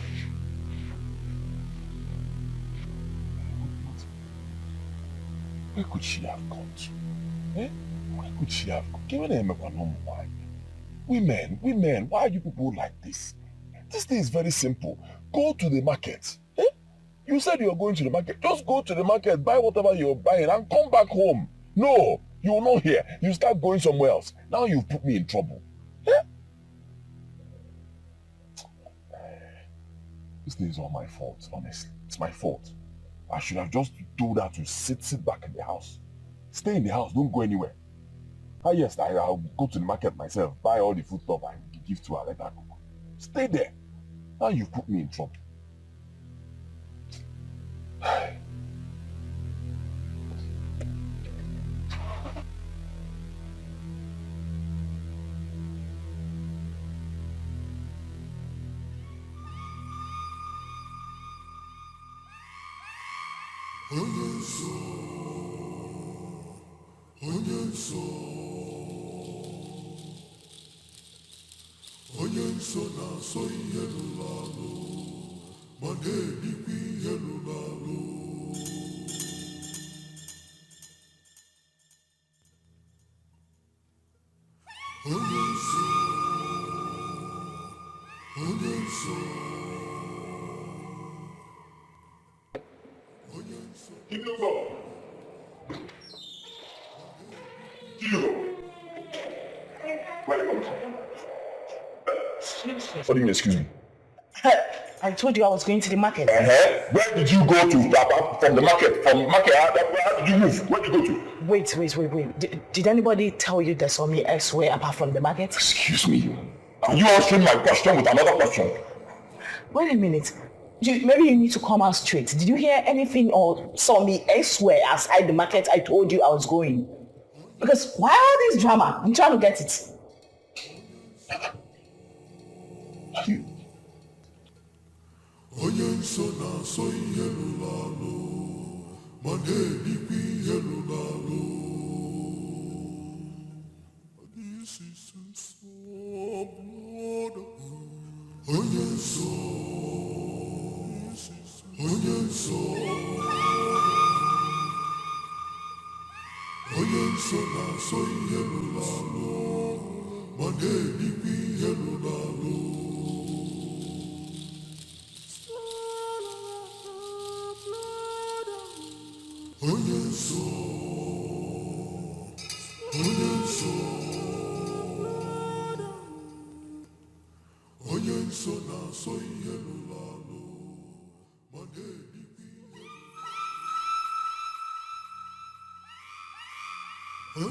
G: Where could she have gone to? Eh? Where could she have gone? Women, why are you people like this? This thing is very simple. Go to the market. Eh? You said you were going to the market. Just go to the market, buy whatever you're buying and come back home. No, you will not hear. You start going somewhere else. Now you've put me in trouble. Eh? This thing is all my fault, honestly. It's my fault. I should have just told her to sit back in the house. Stay in the house, don't go anywhere. Yes, I'll go to the market myself, buy all the food stuff and give to her, let her cook. Stay there. Now you've put me in trouble. What do you mean, excuse me?
C: I told you I was going to the market.
G: Where did you go to? From the market? How did you move? Where did you go to?
C: Wait. Did anybody tell you they saw me elsewhere apart from the market?
G: Excuse me. Are you answering my question with another question?
C: Wait a minute. Maybe you need to come out straight. Did you hear anything or saw me elsewhere outside the market I told you I was going? Because why all this drama? I'm trying to get it.
G: You...
J: Well,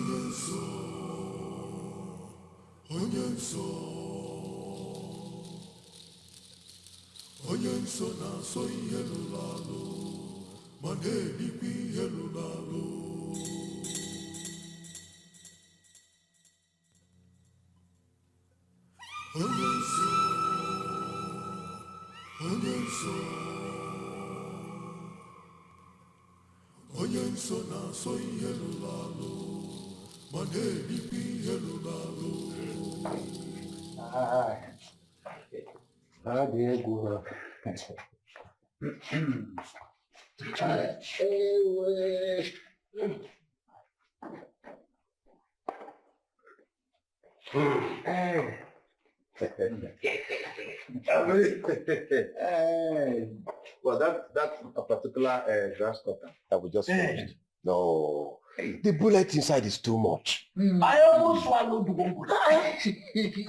J: that's a particular grass cutter that we just finished. No, the bullet inside is too much.
E: I almost swallowed one bullet.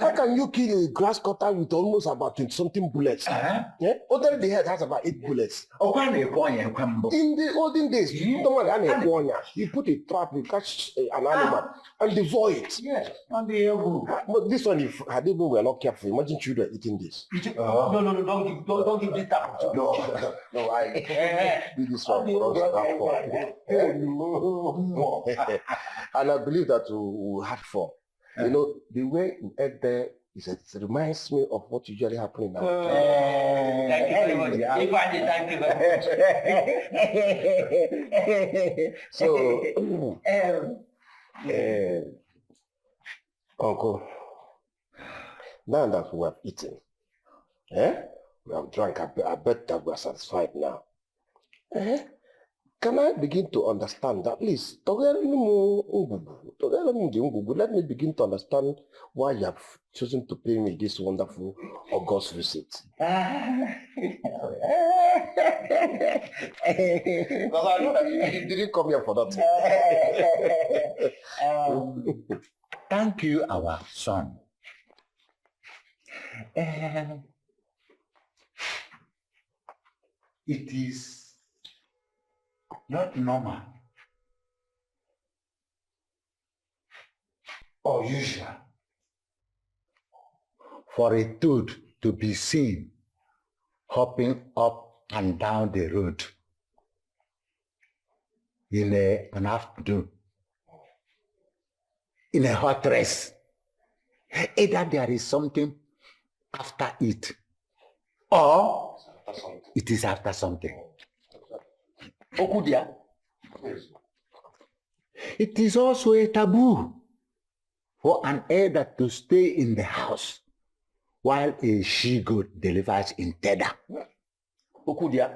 J: How can you kill a grass cutter with almost about 20-something bullets? Yeah? Other the head has about 8 bullets. In the olden days, you put a trap, you catch an animal, and devour it.
E: Yes,
J: But this one, if we were not careful, imagine children eating this.
E: No, don't give this tap.
J: No, I do this one for us to have fun. And I believe that we had fun. You know, the way you ate there it reminds me of what usually happens in our
E: Thank you very much. Thank you very much.
J: So, Uncle, now that we have eaten, we have drunk, I bet that we are satisfied now. Can I begin to understand that? Please, let me begin to understand why you have chosen to pay me this wonderful August visit. Because I know that you didn't come here for that.
K: Thank you, our son. It is not normal or usual for a dude to be seen hopping up and down the road in an afternoon in a hot dress. Either there is something after it or it is after something. Okudia. It is also a taboo for an elder to stay in the house while a she-goat delivers in tether. Okudia.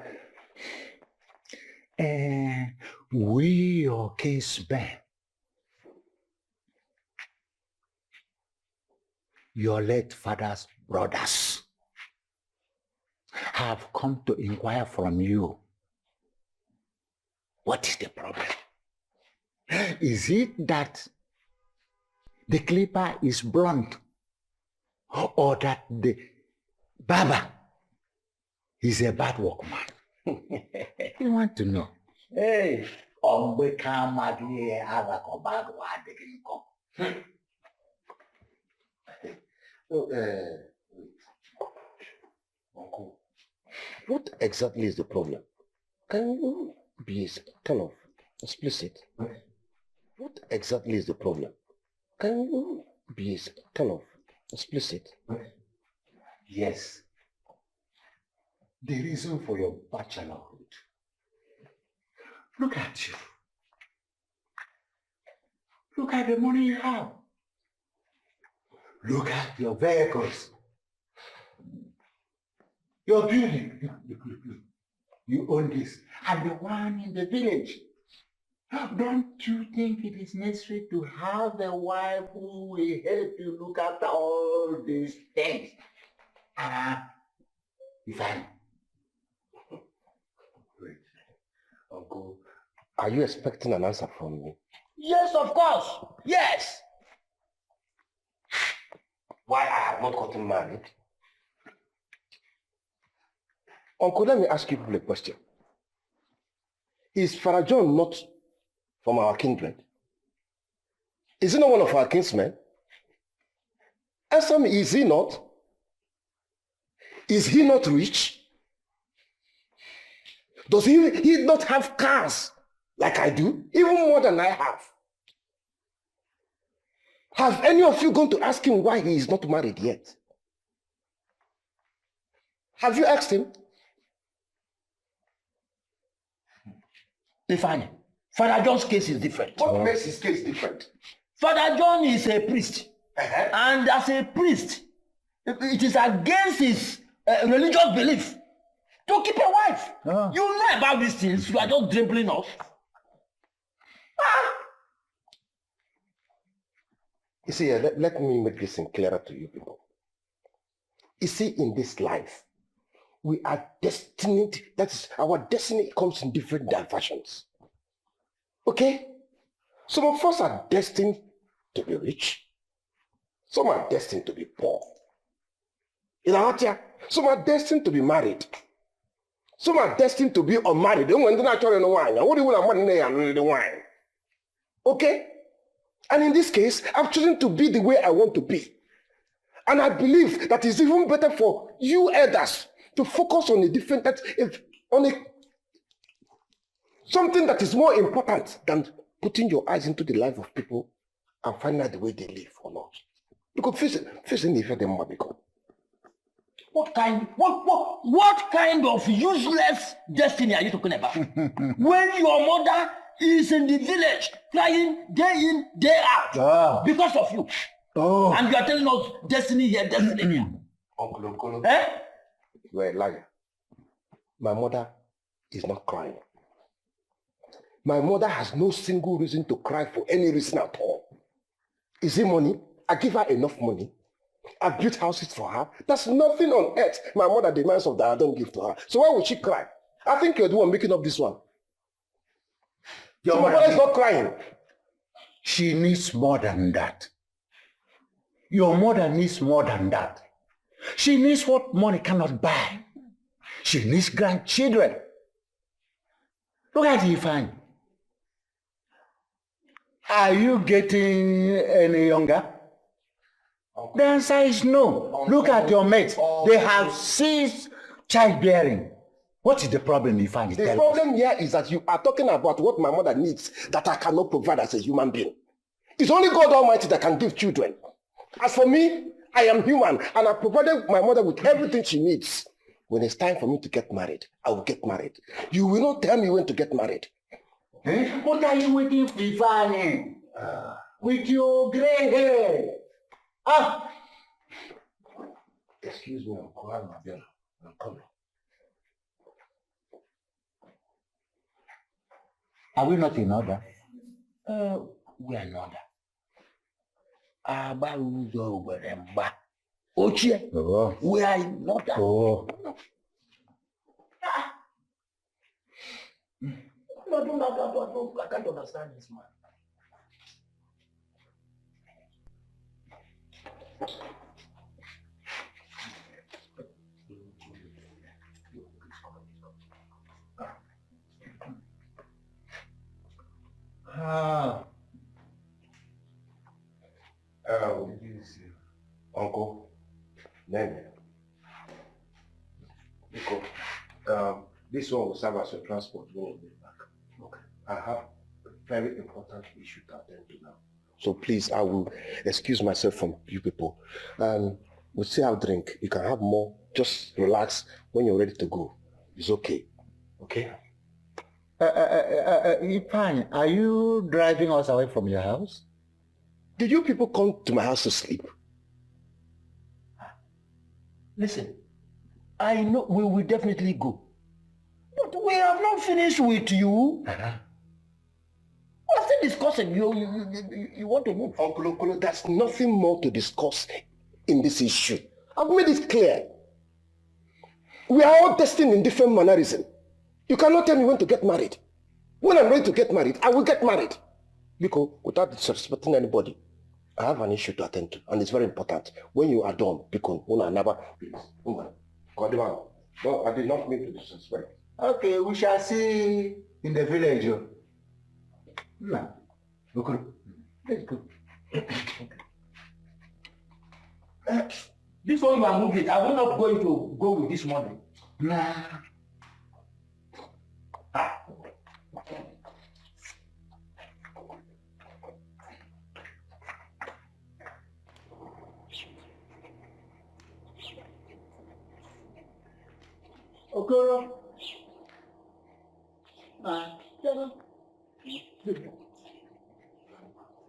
K: We, your case man, your late father's brothers, have come to inquire from you. What is the problem? Is it that the clipper is blunt, or that the barber is a bad workman? You want to know? Hey, Uncle,
J: what exactly is the problem? Can you be kind of explicit? What exactly is the problem? Can you be kind of explicit?
K: Yes. The reason for your bachelorhood. Look at you. Look at the money you have. Look at your vehicles. Your building. Look. You own this. And the one in the village. Don't you think it is necessary to have a wife who will help you look after all these things? Wait.
J: Uncle, are you expecting an answer from me?
E: Yes, of course. Yes.
J: Why I have not gotten married? Uncle, let me ask you a question. Is Father John not from our kindred? Is he not one of our kinsmen? Answer me, is he not? Is he not rich? Does he not have cars like I do? Even more than I have. Have any of you gone to ask him why he is not married yet? Have you asked him?
L: Ifeanyi, Father John's case is different.
J: What makes his case different?
L: Father John is a priest. And as a priest, it is against his religious belief to keep a wife. You know about these things. You are just dribbling off.
J: You see, let me make this thing clearer to you people. You see, in this life, we are destined, that is, our destiny comes in different diversions. Okay? Some of us are destined to be rich. Some are destined to be poor. Some are destined to be married. Some are destined to be unmarried. Okay? And in this case, I've chosen to be the way I want to be. And I believe that it's even better for you elders to focus on a different, something that is more important than putting your eyes into the life of people and finding out the way they live or not. Because facing the them might become.
L: What kind of useless destiny are you talking about? When your mother is in the village crying day in, day out because of you. And you are telling us destiny here, destiny here.
J: Uncle Okolo, you are a liar. My mother is not crying. My mother has no single reason to cry for any reason at all. Is it money? I give her enough money. I built houses for her. There's nothing on earth my mother demands of that I don't give to her. So why would she cry? I think you're the one making up this one. Your mother is not crying.
K: She needs more than that. Your mother needs more than that. She needs what money cannot buy. She needs grandchildren. Look at Ifeanyi. Are you getting any younger? The answer is no. Look at your mates. They have ceased childbearing. What is the problem, Ifeanyi?
J: The problem here is that you are talking about what my mother needs that I cannot provide as a human being. It's only God Almighty that can give children. As for me, I am human and I provided my mother with everything she needs. When it's time for me to get married, I will get married. You will not tell me when to get married.
K: What are you waiting for, Ifeanyi? With your gray hair.
J: Excuse me, I'm coming.
K: Are we not in order?
L: We are in order. We are in order. I can't understand this, man.
J: Uncle, Nene. This one will serve as a transport when we get back. Okay. I have a very important issue to attend to now. So please, I will excuse myself from you people. And we'll see how drink. You can have more. Just relax when you're ready to go. It's okay. Okay?
K: Ifeanyi, are you driving us away from your house?
J: Did you people come to my house to sleep?
L: Listen, I know we will definitely go. But we have not finished with you. We're still discussing. You want to move.
J: Uncle Okolo, there's nothing more to discuss in this issue. I've made it clear. We are all destined in different mannerism. You cannot tell me when to get married. When I'm ready to get married, I will get married. Because without disrespecting anybody, I have an issue to attend to, and it's very important. When you are done, because I never, please, no, I did not mean to disrespect.
K: Okay, we shall see in the village. No.
J: Look, let's go.
L: This one you are moving. Are we not going to go with this money?
K: Nah.
L: Okoro.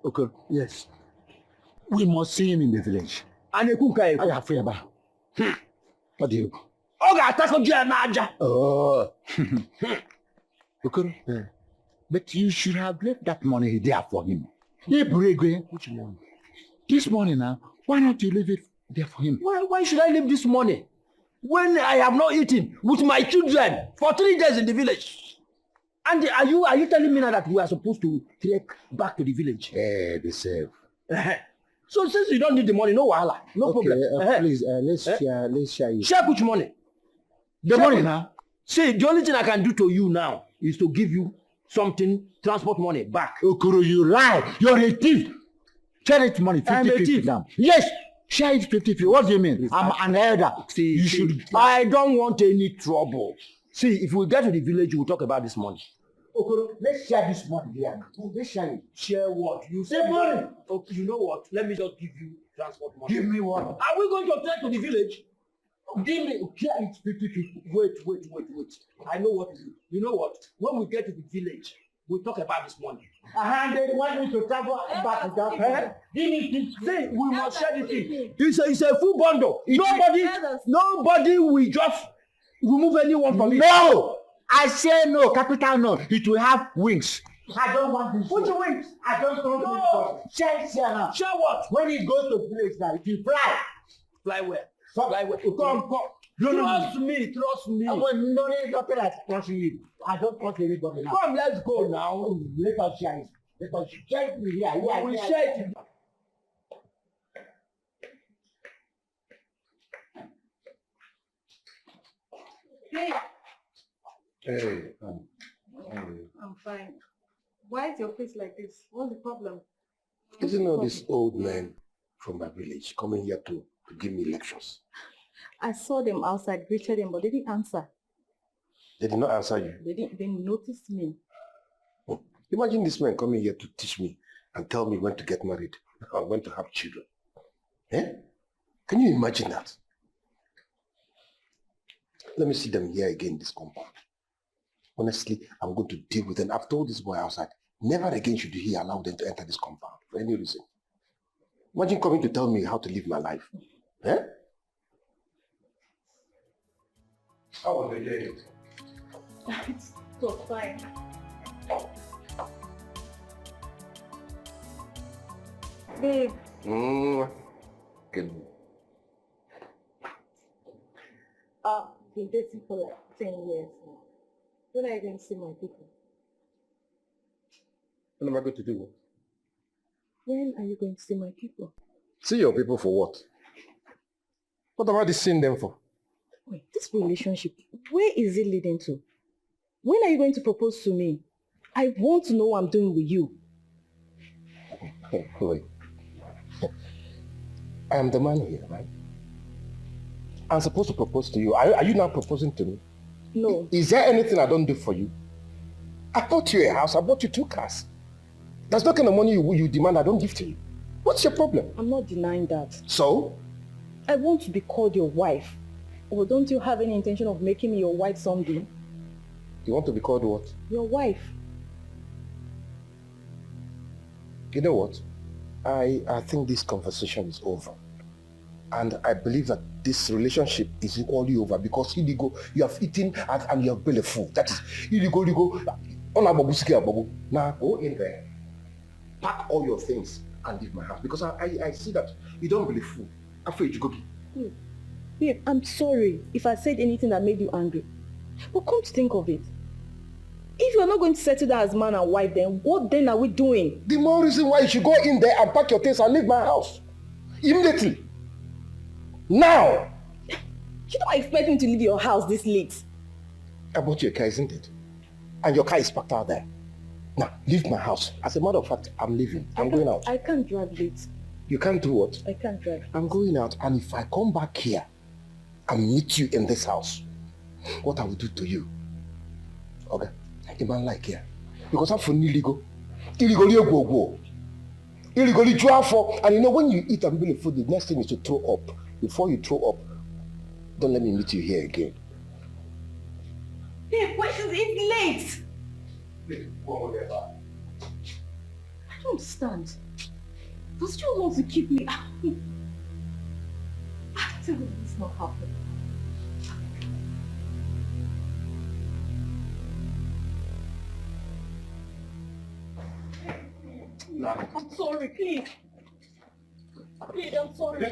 K: Okay, yes. We must see him in the village.
L: And a cook.
K: I have fever. What do you?
L: Oh, I tackle you and Naja.
K: Oh. Okay. Yeah. But you should have left that money there for him. Hey, Bregwe.
L: Which money?
K: This money now, why not you leave it there for him?
L: Why should I leave this money? When I have not eaten with my children for 3 days in the village. And are you telling me now that we are supposed to trek back to the village?
K: Yeah, they save.
L: So since you don't need the money, no wahala, no problem.
K: Please, let's share it.
L: Share which money?
K: The money now?
L: See, the only thing I can do to you now is to give you something, transport money back.
K: Okoro, you lie. You're a thief. Share it money, 50-50 now. Yes, share it 50-50. What do you mean? I'm an elder.
L: See,
K: you should.
L: I don't want any trouble. See, if we get to the village, we'll talk about this money.
K: Okoro, let's share this money here. Let's share it.
L: Share what? You say money. Okay, you know what? Let me just give you transport money.
K: Give me what?
L: Are we going to trek to the village?
K: Give me. Share it 50-50.
L: Wait. I know what to do. You know what? When we get to the village, we'll talk about this money.
K: They want me to travel back and down.
L: Give me this. Say, we must share this thing. It's a full bundle. Nobody will just remove anyone from it.
K: No! I say no, capital no. It will have wings. I don't want this.
L: Which wings?
K: I don't want this. Share now.
L: Share what?
K: When it goes to village now, it will fly.
L: Fly where?
K: So,
L: fly where? Come. Trust me.
K: No, nothing like trusting you. I don't trust anybody now.
L: Come, let's go now.
K: Let us share it. Let us share it here.
L: We share it.
A: Hey. I'm fine. Why is your face like this? What's the problem?
J: Isn't all this old man from my village coming here to give me lectures?
A: I saw them outside, greeted them, but they didn't answer.
J: They did not answer you?
A: They didn't notice me.
J: Oh, imagine this man coming here to teach me and tell me when to get married and when to have children. Eh? Can you imagine that? Let me see them here again in this compound. Honestly, I'm going to deal with them. I've told this boy outside, never again should he allow them to enter this compound for any reason. Imagine coming to tell me how to live my life. Eh? How was the day?
A: It's so fine. Babe.
J: Good.
A: Been dating for like 10 years now. When are you going to see my people?
J: When am I going to do what?
A: When are you going to see my people?
J: See your people for what? What about this seeing them for?
A: Wait, this relationship, where is it leading to? When are you going to propose to me? I want to know what I'm doing with you.
J: Wait. I am the man here, right? I'm supposed to propose to you. Are you now proposing to me?
A: No.
J: Is there anything I don't do for you? I bought you a house. I bought you 2 cars. There's no kind of money you demand I don't give to you. What's your problem?
A: I'm not denying that.
J: So?
A: I want to be called your wife. Or don't you have any intention of making me your wife someday?
J: You want to be called what?
A: Your wife.
J: You know what? I think this conversation is over. And I believe that this relationship is equally over because you have eaten and you have built a fool. That is, you go. Now go in there, pack all your things and leave my house because I see that you don't believe food. Afraid you go.
A: Babe, I'm sorry if I said anything that made you angry. But come to think of it, if you're not going to settle down as man and wife, then what then are we doing?
J: The more reason why you should go in there and pack your things and leave my house. Immediately. Now!
A: You don't expect me to leave your house this late.
J: I bought you a car, isn't it? And your car is parked out there. Now, leave my house. As a matter of fact, I'm leaving. I'm going out.
E: I can't drive late.
J: You can't do what?
E: I can't drive.
J: I'm going out, and if I come back here and meet you in this house, what I will do to you? Okay? A man like here. Because I'm for illegal. Illegally go. Illegally draw for. And you know, when you eat unbelievable food, the next thing is to throw up. Before you throw up, don't let me meet you here again.
E: Hey, wait, it's late.
J: Please, go there.
E: I don't understand. Does you want to keep me out? I tell you this not happening.
J: No.
E: I'm sorry, please. Please, I'm sorry.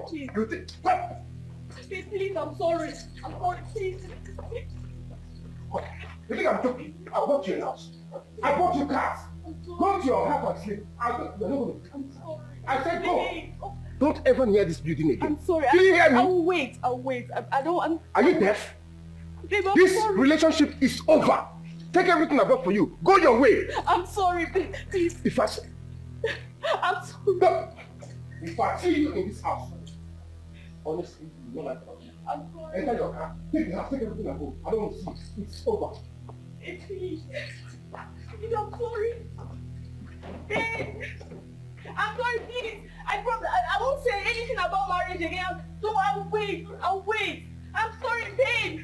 E: Please. Please, I'm sorry. I'm sorry, please.
J: You think I'm joking? I bought you a house. I bought you cars. Go to your house and sleep.
E: I'm sorry.
J: I said go.
E: Please.
J: Don't ever near this building again.
E: I'm sorry.
J: Do you hear me?
E: I'll wait. I don't.
J: Are you deaf?
E: Babe, I'm
J: This
E: sorry.
J: relationship is over. Take everything I bought for you. Go your way.
E: I'm sorry, please.
J: If I
E: I'm sorry.
J: no. If I see you in this house, honestly, you don't like it.
E: I'm sorry.
J: Enter your car. Take the house. Take everything I bought. I don't want to see it. It's over.
E: Please. Please, I'm sorry. Babe. I'm sorry, please. I promise I won't say anything about marriage again. So I'll wait. I'm sorry, babe.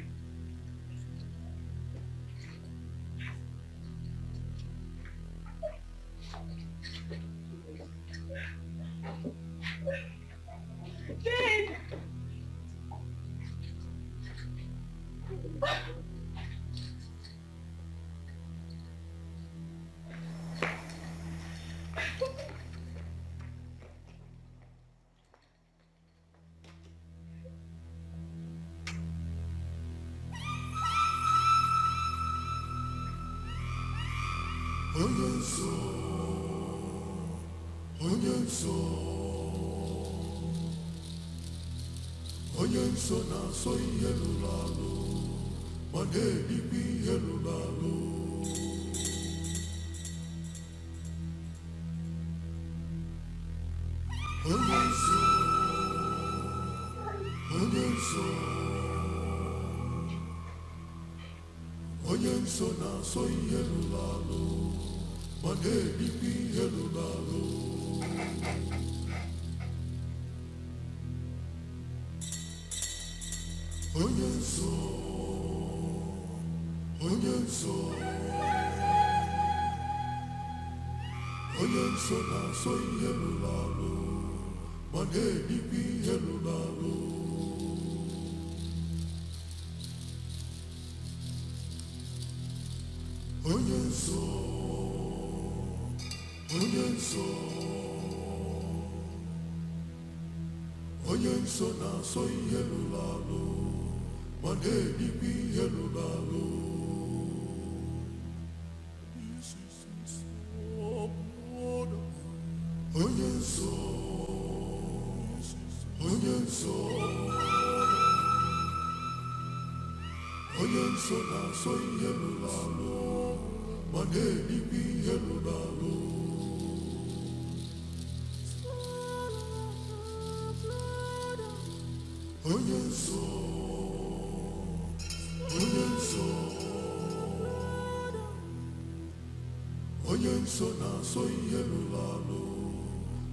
E: Babe.
M: Onye nso na-asọ ihe lụrụ alụ ma na-erikwa ihe lụrụ alụ. Onye nso na-asọ ihe lụrụ alụ ma na-erikwa ihe lụrụ alụ. Onye nso na-asọ ihe lụrụ alụ ma na-erikwa ihe lụrụ alụ. Onye nso na-asọ ihe lụrụ alụ ma na-erikwa ihe lụrụ alụ. Onye nso na-asọ ihe lụrụ alụ ma na-erikwa ihe lụrụ alụ. Onye nso na-asọ ihe lụrụ alụ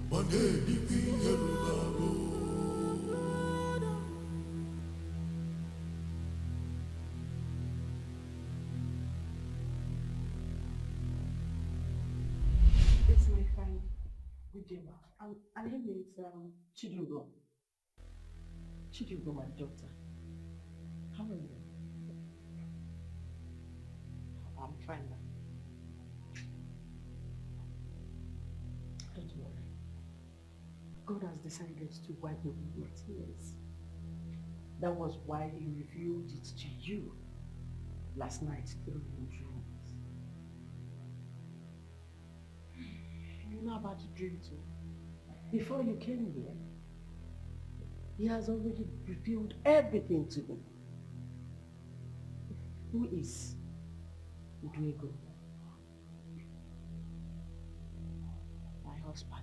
M: ma na-erikwa ihe lụrụ alụ.
E: It's my friend, Ujema. And her name is Chidugo. Chidugo, my daughter. How are you? I'm fine now. Don't worry. God has decided to wipe away your tears. That was why he revealed it to you last night through your dreams. You know about the dream too. Before you came here, he has already revealed everything to me. Who is Udwego?
C: husband?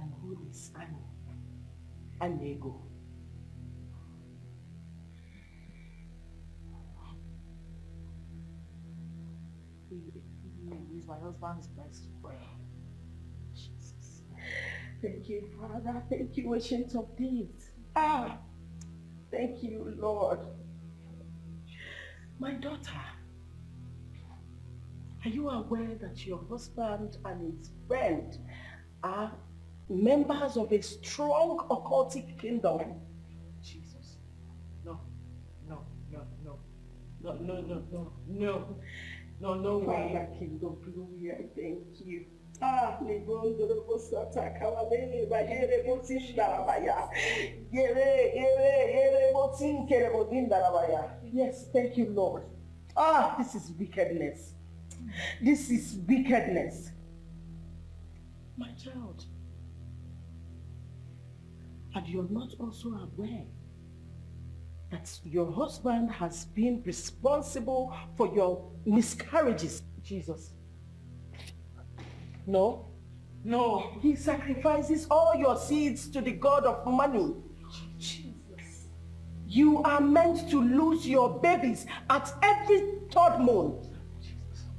C: And who is Ini Edo? He is my husband's best friend. Jesus. Thank you, Father. Thank you, Ancient of Days. Thank you, Lord. My daughter, are you aware that your husband and his friend are members of a strong occultic kingdom? Jesus. No way. Kingdom glory, I thank you. Yes, thank you, Lord. This is wickedness. This is wickedness. My child, and you're not also aware that your husband has been responsible for your miscarriages, Jesus. No. He sacrifices all your seeds to the god of money. Jesus. You are meant to lose your babies at every third month.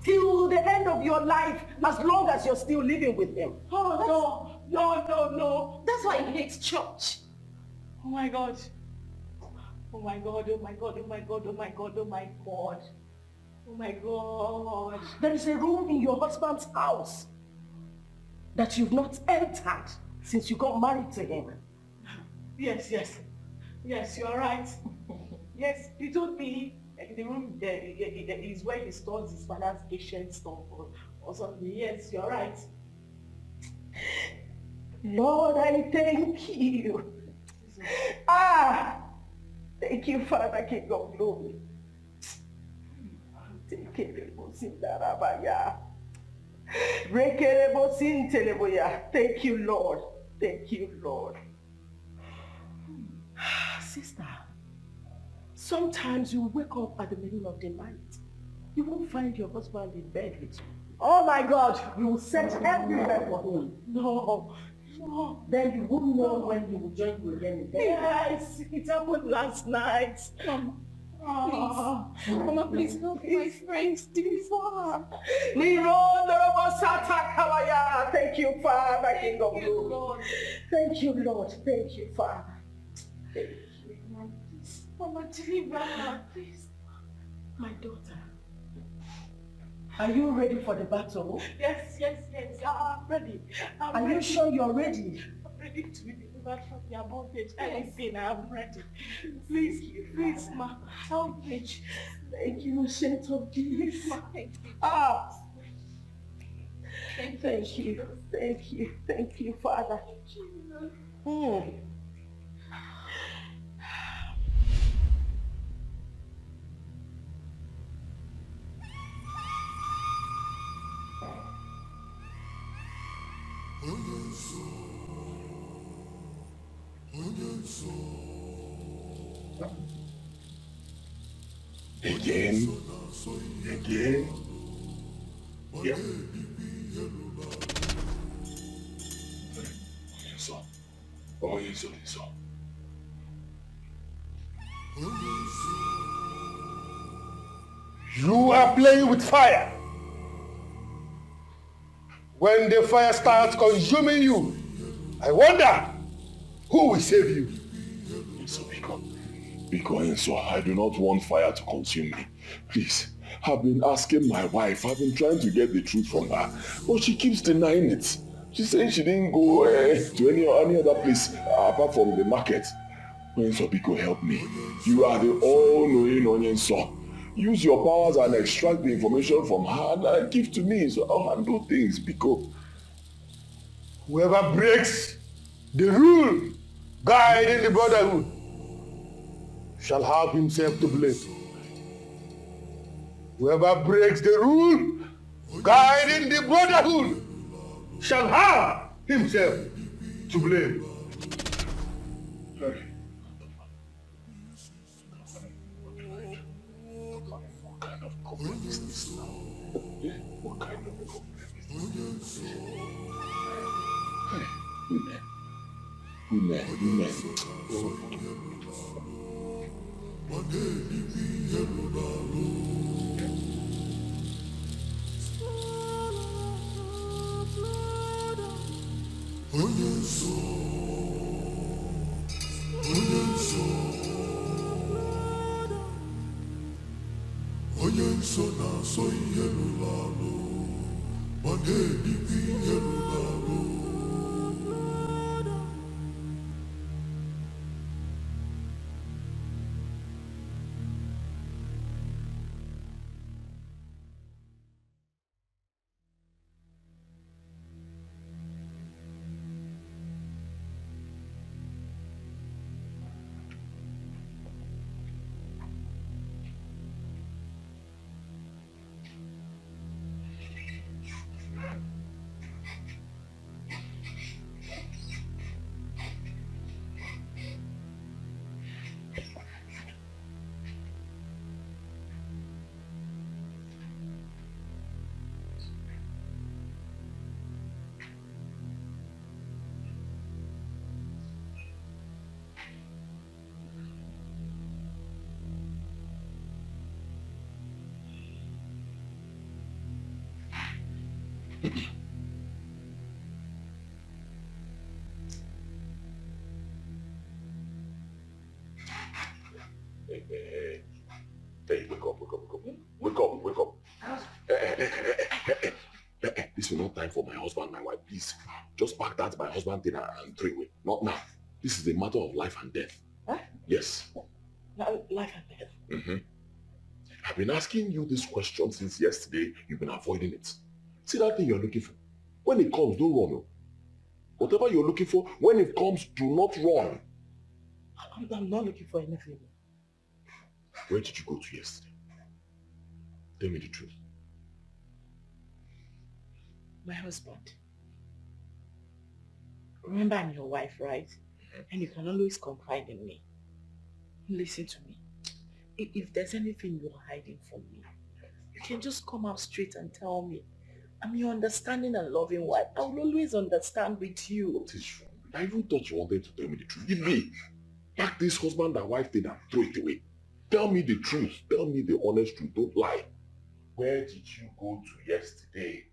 C: Till the end of your life, as long as you're still living with him. No. That's why he hates church. Oh my God. There is a room in your husband's house that you've not entered since you got married to him. Yes, you're right. Yes, he told me the room is where he stores his father's ancient stuff or something. Yes, you're right. Lord, I thank you. Thank you, Father, King of Glory. Thank you, Lord. Thank you, Lord. Sister, sometimes you wake up at the middle of the night. You won't find your husband in bed with you. Oh my God, you will search everywhere for him. No. Then you won't know when he will join you again in bed. Yes, it happened last night.
A: Mama, please help my friends.
C: Thank you, Father, King of Glory. Thank you, Lord. Thank you, Father. Thank you.
A: Mama, deliver her, please.
C: My daughter, are you ready for the battle?
A: Yes. I'm ready.
C: Are you sure you're ready?
A: I'm ready to be delivered from your bondage. Anything, I'm ready. Please, Ma, help me.
C: Thank you, Saint of Peace.
A: Thank
C: you, Father.
G: Again. Yeah. So.
J: You are playing with fire. When the fire starts consuming you, I wonder who will save you.
G: Because I do not want fire to consume me. Please, I've been asking my wife, I've been trying to get the truth from her, but she keeps denying it. She's saying she didn't go to any other place apart from the market. Onyenso, Biko, help me. You are the all-knowing Onyenso. Use your powers and extract the information from her and give to me so I'll handle things, Biko.
J: Whoever breaks the rule guiding the brotherhood shall have himself to blame. Whoever breaks the rule guiding the brotherhood shall have himself to blame.
G: What kind of problem is this? Women.
M: Onye nsọ na-asọ ihe rụrụ arụ ma na-ebikwa ihe rụrụ arụ.
G: Hey, wake up. This is not time for my husband, my wife. Please, just pack that my husband dinner and throw away. Not now. This is a matter of life and death.
C: Huh?
G: Yes.
C: Life and death?
G: Mm-hmm. I've been asking you this question since yesterday. You've been avoiding it. See that thing you're looking for? When it comes, don't run. Whatever you're looking for, when it comes, do not run.
C: I'm not looking for anything.
G: Where did you go to yesterday? Tell me the truth.
C: My husband. Remember, I'm your wife, right? And you can always confide in me. Listen to me. If there's anything you're hiding from me, you can just come out straight and tell me. I'm your understanding and loving wife. I will always understand with you.
G: What is wrong? I even thought you wanted to tell me the truth. Give me. Pack this husband and wife thing and throw it away. Tell me the truth. Tell me the honest truth. Don't lie. Where did you go to yesterday?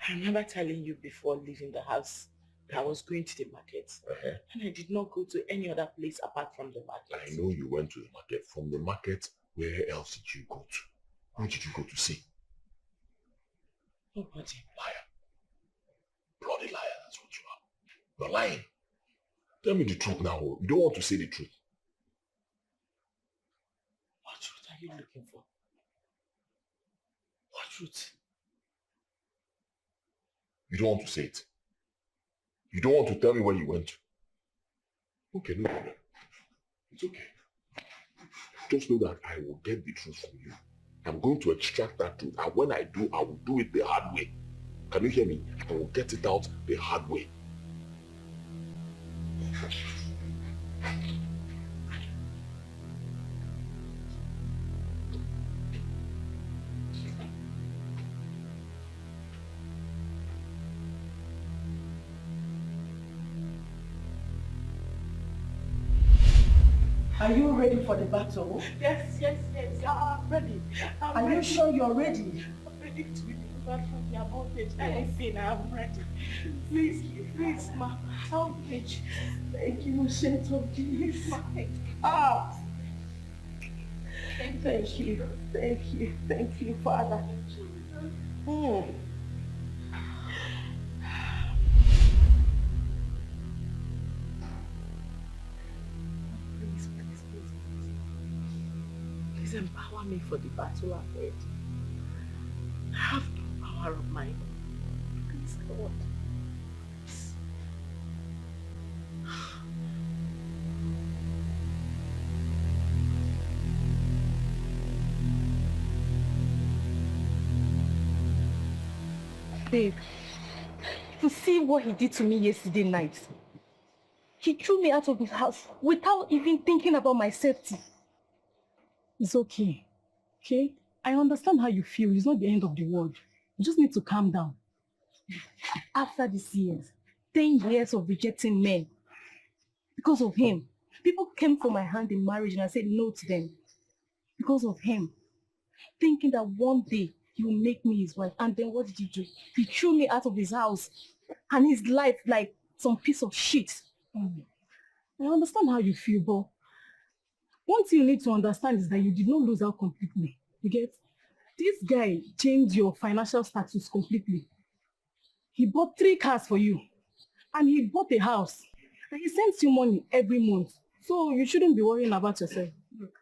C: I remember telling you before leaving the house that I was going to the market. And I did not go to any other place apart from the market.
G: I know you went to the market. From the market, where else did you go to? Who did you go to see?
C: Nobody.
G: Liar. Bloody liar, that's what you are. You're lying. Tell me the truth now. You don't want to say the truth.
C: What truth are you looking for? What truth?
G: You don't want to say it. You don't want to tell me where you went to. Okay, no problem. It's okay. Just know that I will get the truth from you. I'm going to extract that truth. And when I do, I will do it the hard way. Can you hear me? I will get it out the hard way.
E: Are you ready for the battle?
A: Yes, I'm ready.
E: Are you sure you're ready?
A: I'm ready to be delivered from the bondage. Anything, I'm ready. Please, ma, help me.
E: Thank you, Saint of Jesus. Thank you, Father.
C: Please empower me for the battle ahead. I have no power of my own. Please, God.
A: Babe, to see what he did to me yesterday night. He threw me out of his house without even thinking about my safety.
E: It's okay. Okay? I understand how you feel. It's not the end of the world. You just need to calm down.
A: After these years, 10 years of rejecting men because of him. People came for my hand in marriage and I said no to them because of him. Thinking that one day he will make me his wife. And then what did he do? He threw me out of his house and his life like some piece of shit. I understand how you feel, but one thing you need to understand is that you did not lose out completely. You get? This guy changed your financial status completely. He bought 3 cars for you and he bought a house and he sends you money every month. So you shouldn't be worrying about yourself. Look,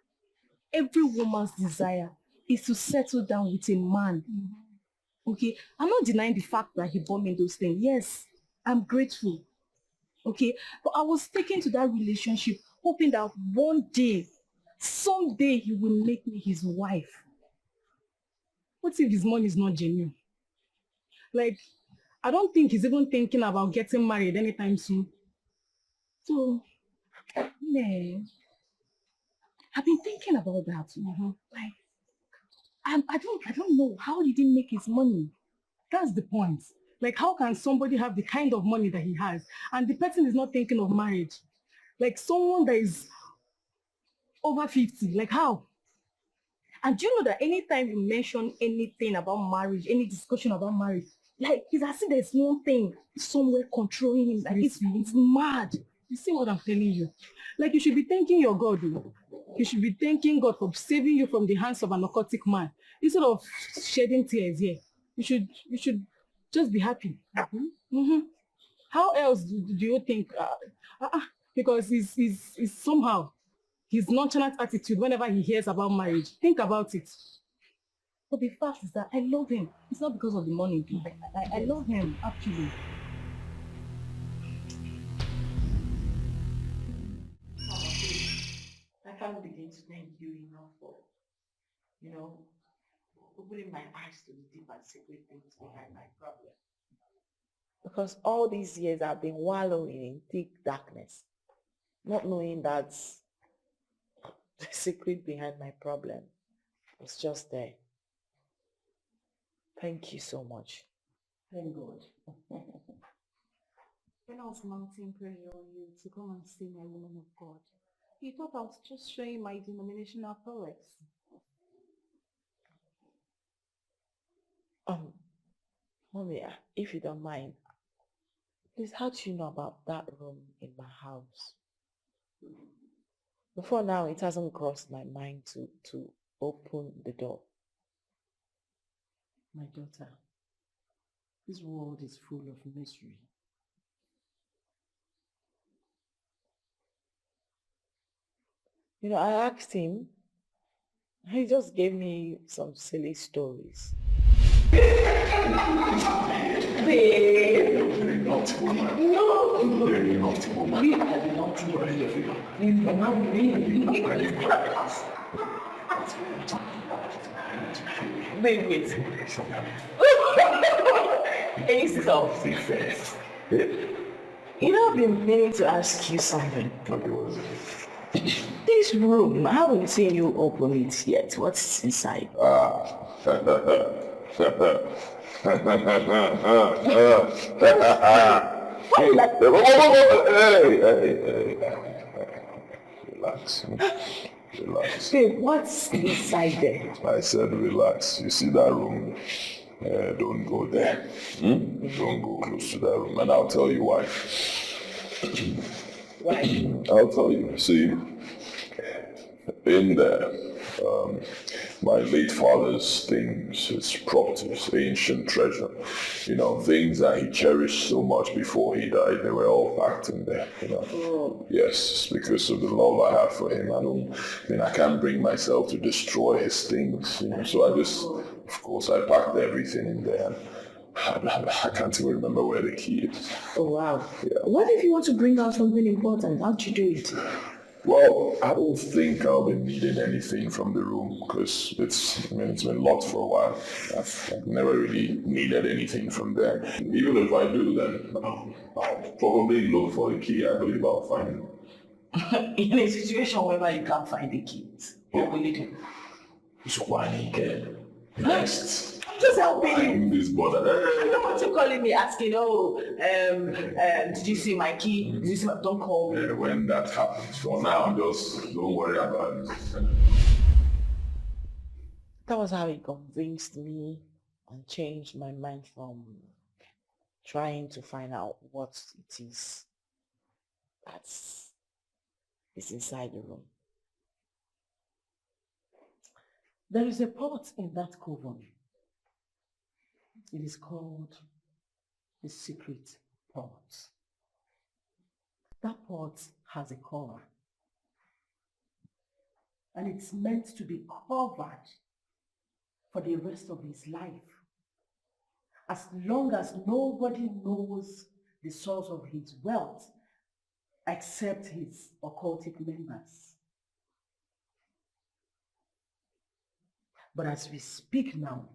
A: every woman's desire is to settle down with a man. Okay, I'm not denying the fact that he bought me those things. Yes, I'm grateful. Okay, but I was taken to that relationship hoping that one day, someday he will make me his wife. What if his money is not genuine? Like, I don't think he's even thinking about getting married anytime soon. So, man, I've been thinking about that. Like, I don't know, how did he make his money? That's the point. Like, how can somebody have the kind of money that he has and the person is not thinking of marriage? Like someone that is over 50, like how? And do you know that anytime you mention anything about marriage, any discussion about marriage, like it's as if there's one thing somewhere controlling him. Like it's mad. You see what I'm telling you? Like you should be thanking your God. You should be thanking God for saving you from the hands of an narcotic man instead of shedding tears here. You should just be happy. How else do you think? Because he's somehow his nonchalant attitude whenever he hears about marriage. Think about it. But the fact is that I love him. It's not because of the money. I love him, actually.
C: I can't begin to thank you enough for, opening my eyes to the deep and secret things behind my problem. Because all these years I've been wallowing in thick darkness, not knowing that the secret behind my problem was just there. Thank you so much. Thank God.
A: When I was mounting prayer on you to come and see my woman of God, you thought I was just showing my denominational prowess.
C: Mommy, if you don't mind, please, how do you know about that room in my house? Before now, it hasn't crossed my mind to open the door.
N: My daughter, this world is full of misery.
C: I asked him. He just gave me some silly stories. Babe, wait. Hey, stop. I've been meaning to ask you something. This room, I haven't seen you open it yet. What's inside?
G: Relax. Relax.
C: Babe, what's inside there?
G: I said relax. You see that room? Don't go there. Don't go close to that room, and I'll tell you why.
C: Why?
G: I'll tell you. See, in there, my late father's things, his properties, ancient treasure, things that he cherished so much before he died, they were all packed in there, Yes, because of the love I have for him. I can't bring myself to destroy his things, So of course, I packed everything in there. I can't even remember where the key is.
C: Oh, wow.
G: Yeah.
C: What if you want to bring out something important? How'd you do it?
G: Well, I don't think I'll be needing anything from the room because it's been locked for a while. I've never really needed anything from there. Even if I do, then I'll probably look for the key. I believe I'll find it.
C: In a situation where you can't find the keys, what will you do?
G: So why Dikeh? Next.
C: Just help me.
G: I'm this bothered.
C: I don't want you calling me asking, did you see my key? Did you see my... Don't call me.
G: When that happens, for now, just don't worry about it.
C: That was how he convinced me and changed my mind from trying to find out what it is that's inside the room. There is a pot in that coven. It is called the secret pot. That pot has a cover. And it's meant to be covered for the rest of his life. As long as nobody knows the source of his wealth except his occultic members. But as we speak now,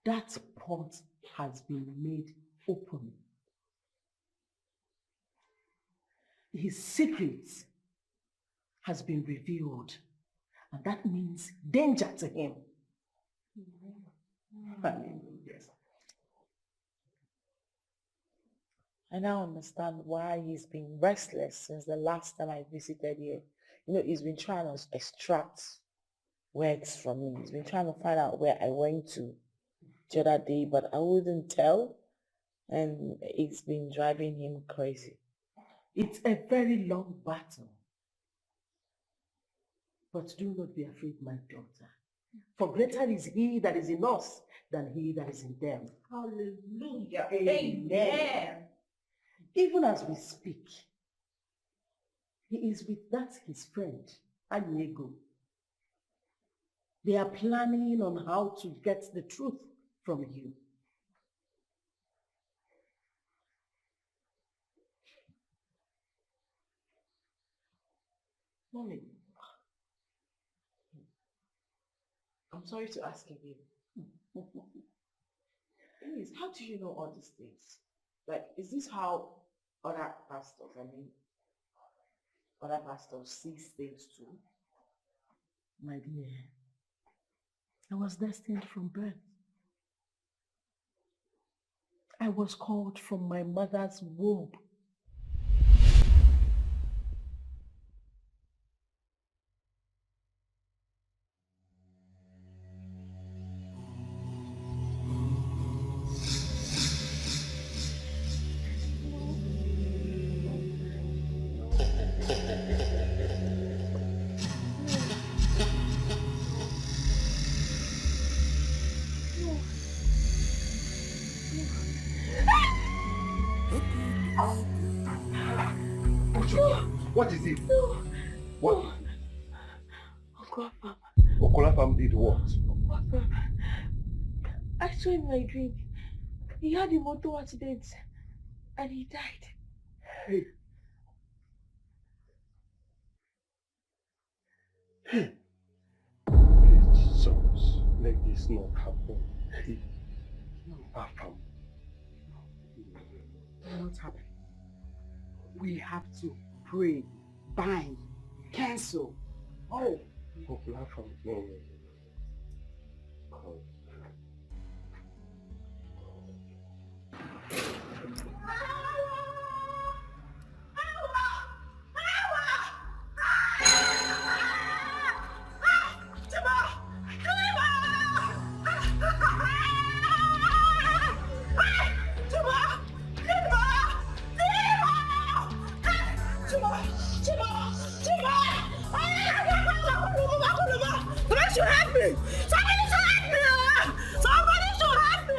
C: that pot has been made open. His secret has been revealed, and that means danger to him. Yes. I now understand why he's been restless since the last time I visited here. He's been trying to extract words from me. He's been trying to find out where I went to the other day, but I wouldn't tell, and it's been driving him crazy. It's a very long battle. But do not be afraid, my daughter. For greater is he that is in us than he that is in them.
E: Hallelujah.
C: Amen. Even as we speak, he is with his friend, Ini Edo. They are planning on how to get the truth from you. Mommy, I'm sorry to ask again. Please, how do you know all these things? Like, is this how other pastors see things too? My dear, I was destined from birth. I was called from my mother's womb.
D: What is it?
B: No.
D: What?
B: Uncle Papa.
D: Okolafam did what?
B: Papa, I saw in my dream. He had a motor accident and he died.
D: Hey. Hey. Please, Jesus, let this not happen. Hey. Papa.
F: Not happen. We have to pray, bind, cancel. Oh.
D: Okolafam, no.
E: Somebody should help me! Somebody should help me! Somebody should help me!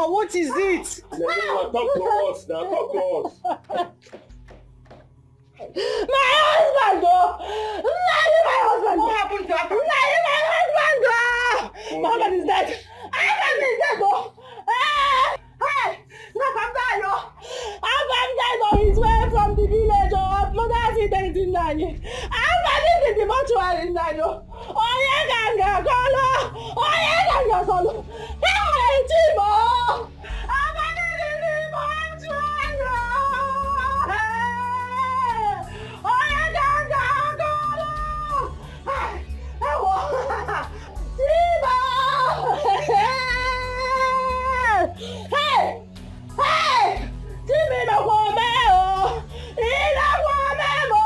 F: What is it?
D: Talk to us now, talk to us.
E: My husband, though! My husband!
F: What happened to that?
E: My husband, though! My husband is dead! My husband is dead, though! Hey! No, I'm dying, though! I'm dying on his way from the village, oh! Mother accident in Nani! the mortuary now. Onye ganga kolo. Onye ganga kolo. Hey, Timo. I'm in the mortuary. Onye ganga kolo. Hey, Timo. Hey, hey, Timo no come o. Ina come mo.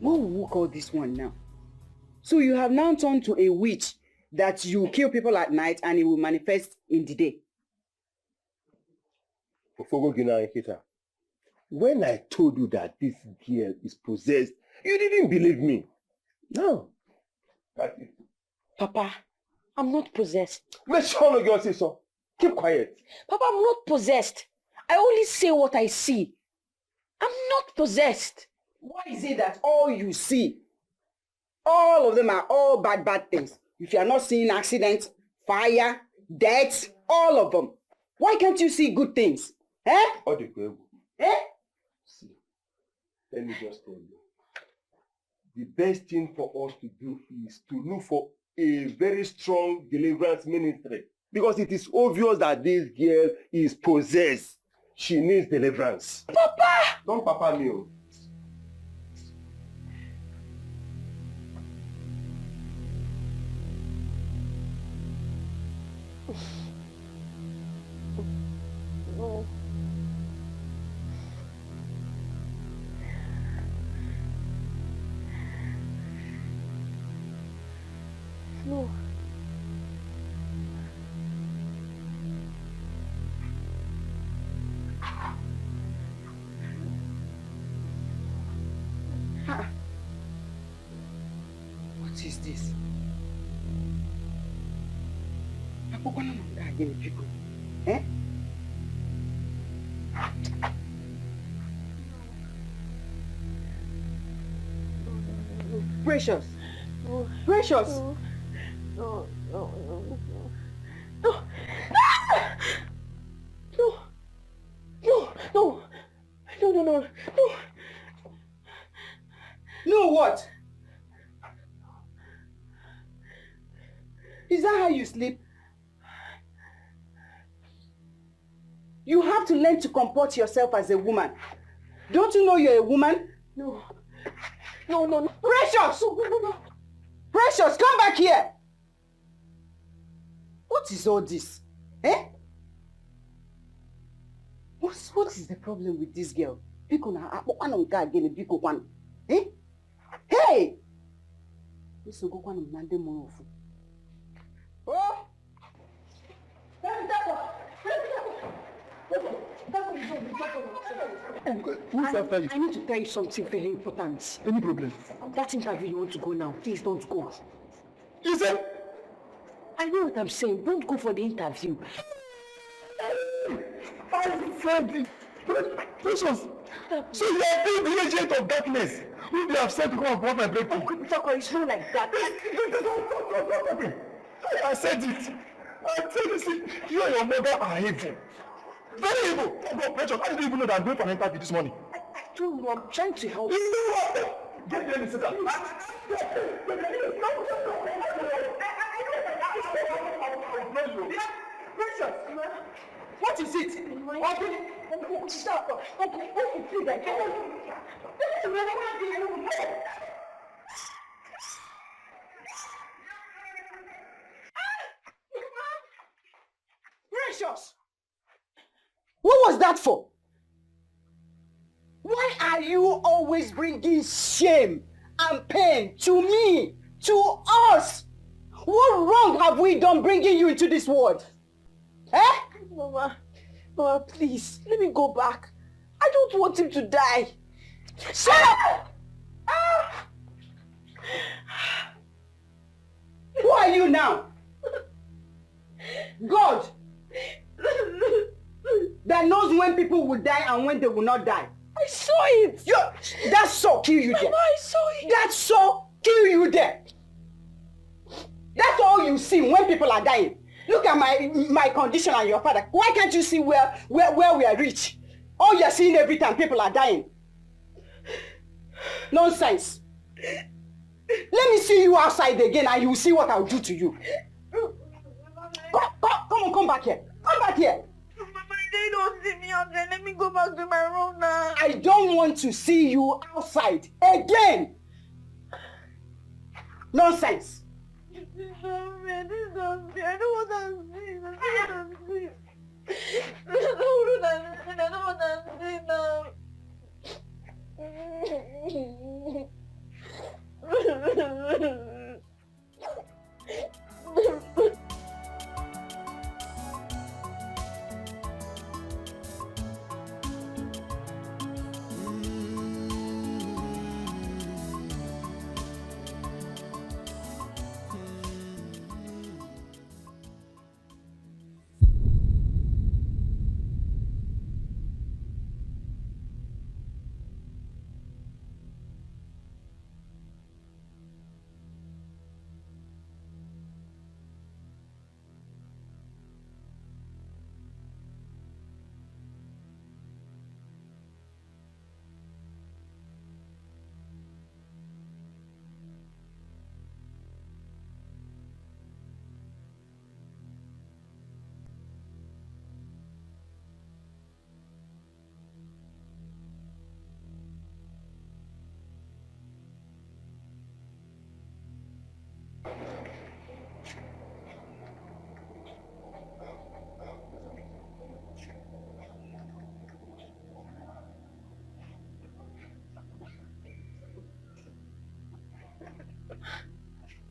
F: What will we call this one now? So you have now turned to a witch that you kill people at night and it will manifest in the day.
D: When I told you that this girl is possessed, you didn't believe me. No.
C: Papa, I'm not possessed.
D: Let's show girl say so. Keep quiet.
C: Papa, I'm not possessed. I only say what I see. I'm not possessed.
F: Why is it that all you see, all of them are all bad things? If you are not seeing accidents, fire, death, all of them. Why can't you see good things? Eh? Eh?
D: See, let me just tell you. The best thing for us to do is to look for a very strong deliverance ministry. Because it is obvious that this girl is possessed. She needs deliverance.
C: Papa!
D: Don't papa me.
B: No. No.
F: What is this? Eh? Precious.
B: No.
F: Precious.
B: No. No. No. No. No. No. No. No. No. No. No. No.
F: No what? Is that how you sleep? You have to learn to comport yourself as a woman. Don't you know you're a woman?
B: No. No, no, no.
F: Precious!
B: No, no, no.
F: Precious, come back here! What is all this? Eh? What is the problem with this girl? Eh? Hey! Oh!
E: I need to tell you something very important.
J: Any problem?
E: That interview you want to go now, please don't go.
J: Listen!
E: I know what I'm saying. Don't go for the interview.
J: My friend, Precious, so you are being the agent of darkness who they have sent to come and block my breakthrough.
E: It's not like that.
J: I said it. I tell you, see, you and your mother are evil. Very evil. Oh God, Precious, I didn't even know that I'm going for an interview this morning.
E: I don't know. I'm trying to help.
J: You know what? Get there and sit down.
E: Precious, what is it? Stop.
F: Precious! What was that for? Why are you always bringing shame and pain to me, to us? What wrong have we done bringing you into this world? Eh?
B: Mama, please, let me go back. I don't want him to die.
F: Shut up! Who are you now? God that knows when people will die and when they will not die.
B: I saw it.
F: That saw kill you there.
B: Mama, I saw it.
F: That saw kill you there. That's all you see when people are dying. Look at my condition and your father. Why can't you see where we are rich? All you're seeing every time people are dying. Nonsense. Let me see you outside again and you will see what I'll do to you. Come on, come back here. Come back here.
E: They don't see me outside. Let me go back to my room now.
F: I don't want to see you outside again. Nonsense.
E: I don't want to see. I don't want to see now. I don't want to see now.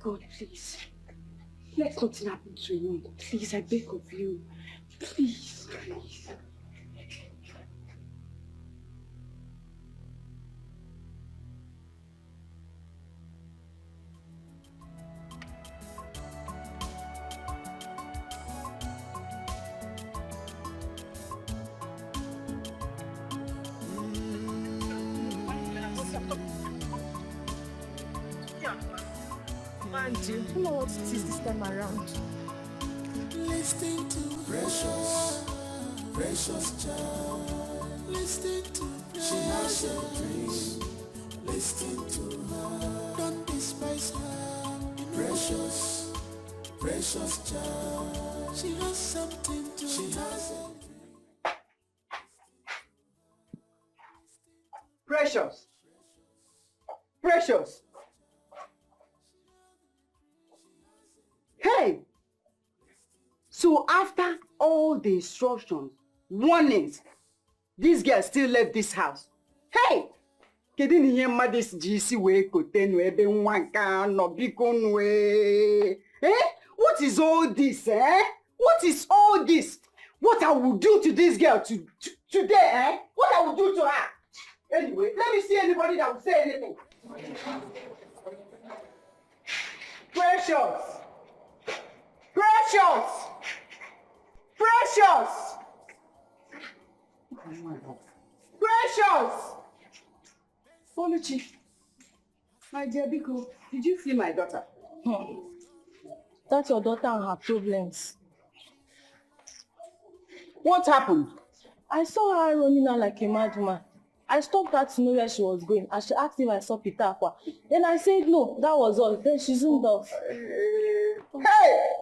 N: God, please. Let nothing happen to him. Please, I beg of you. Please, please.
B: Do you know what it is this time around?
M: Listen to precious, precious child. Listen to precious. She has a dream. Listen to her. Don't despise her. Precious, precious child. She has something to. She has a dream.
F: Precious. Precious. Hey! So after all the instructions, warnings, this girl still left this house. Hey! Kedu ihe mmadụ ji isi wee kote nu ebe nwa nke anọ biko nu What is all this, eh? What is all this? What I will do to this girl today, eh? What I will do to her? Anyway, let me see anybody that will say anything. Precious! Precious! Precious! Precious! Oluchi, my dear Biko, did you see my daughter?
A: That's your daughter and her problems.
F: What happened?
A: I saw her running out like a madwoman. I stopped her to know where she was going and she asked if I saw Peter Aqua. Then I said no, that was all. Then she zoomed off.
F: Hey!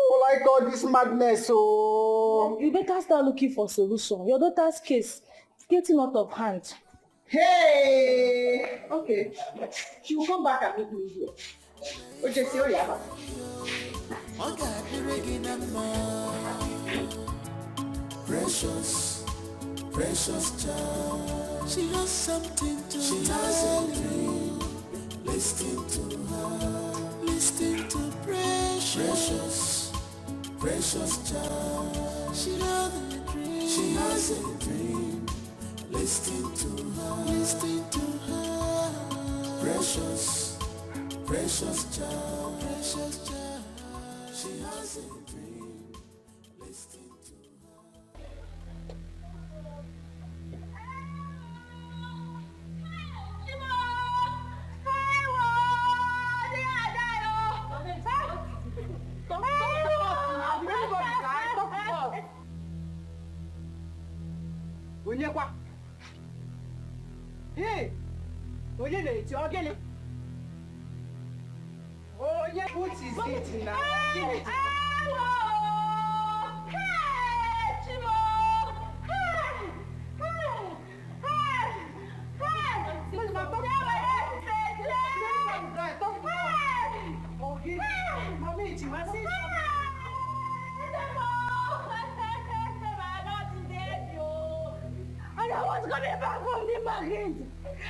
F: Oh, I call this madness, oh.
A: You better start looking for solution. Your daughter's case is getting out of hand.
F: Hey! Okay. She will come back and meet me here. Okay, see you, Yaba.
M: Precious, precious child. She has something to. She has a dream. Listen to her. Listen to precious, precious child. She has a dream. She has a dream. Listen to her. Listen to her. Precious, precious child. Precious child. She has a dream. Listen to her.
E: Hey, what is it now?
B: And I was coming back from the market.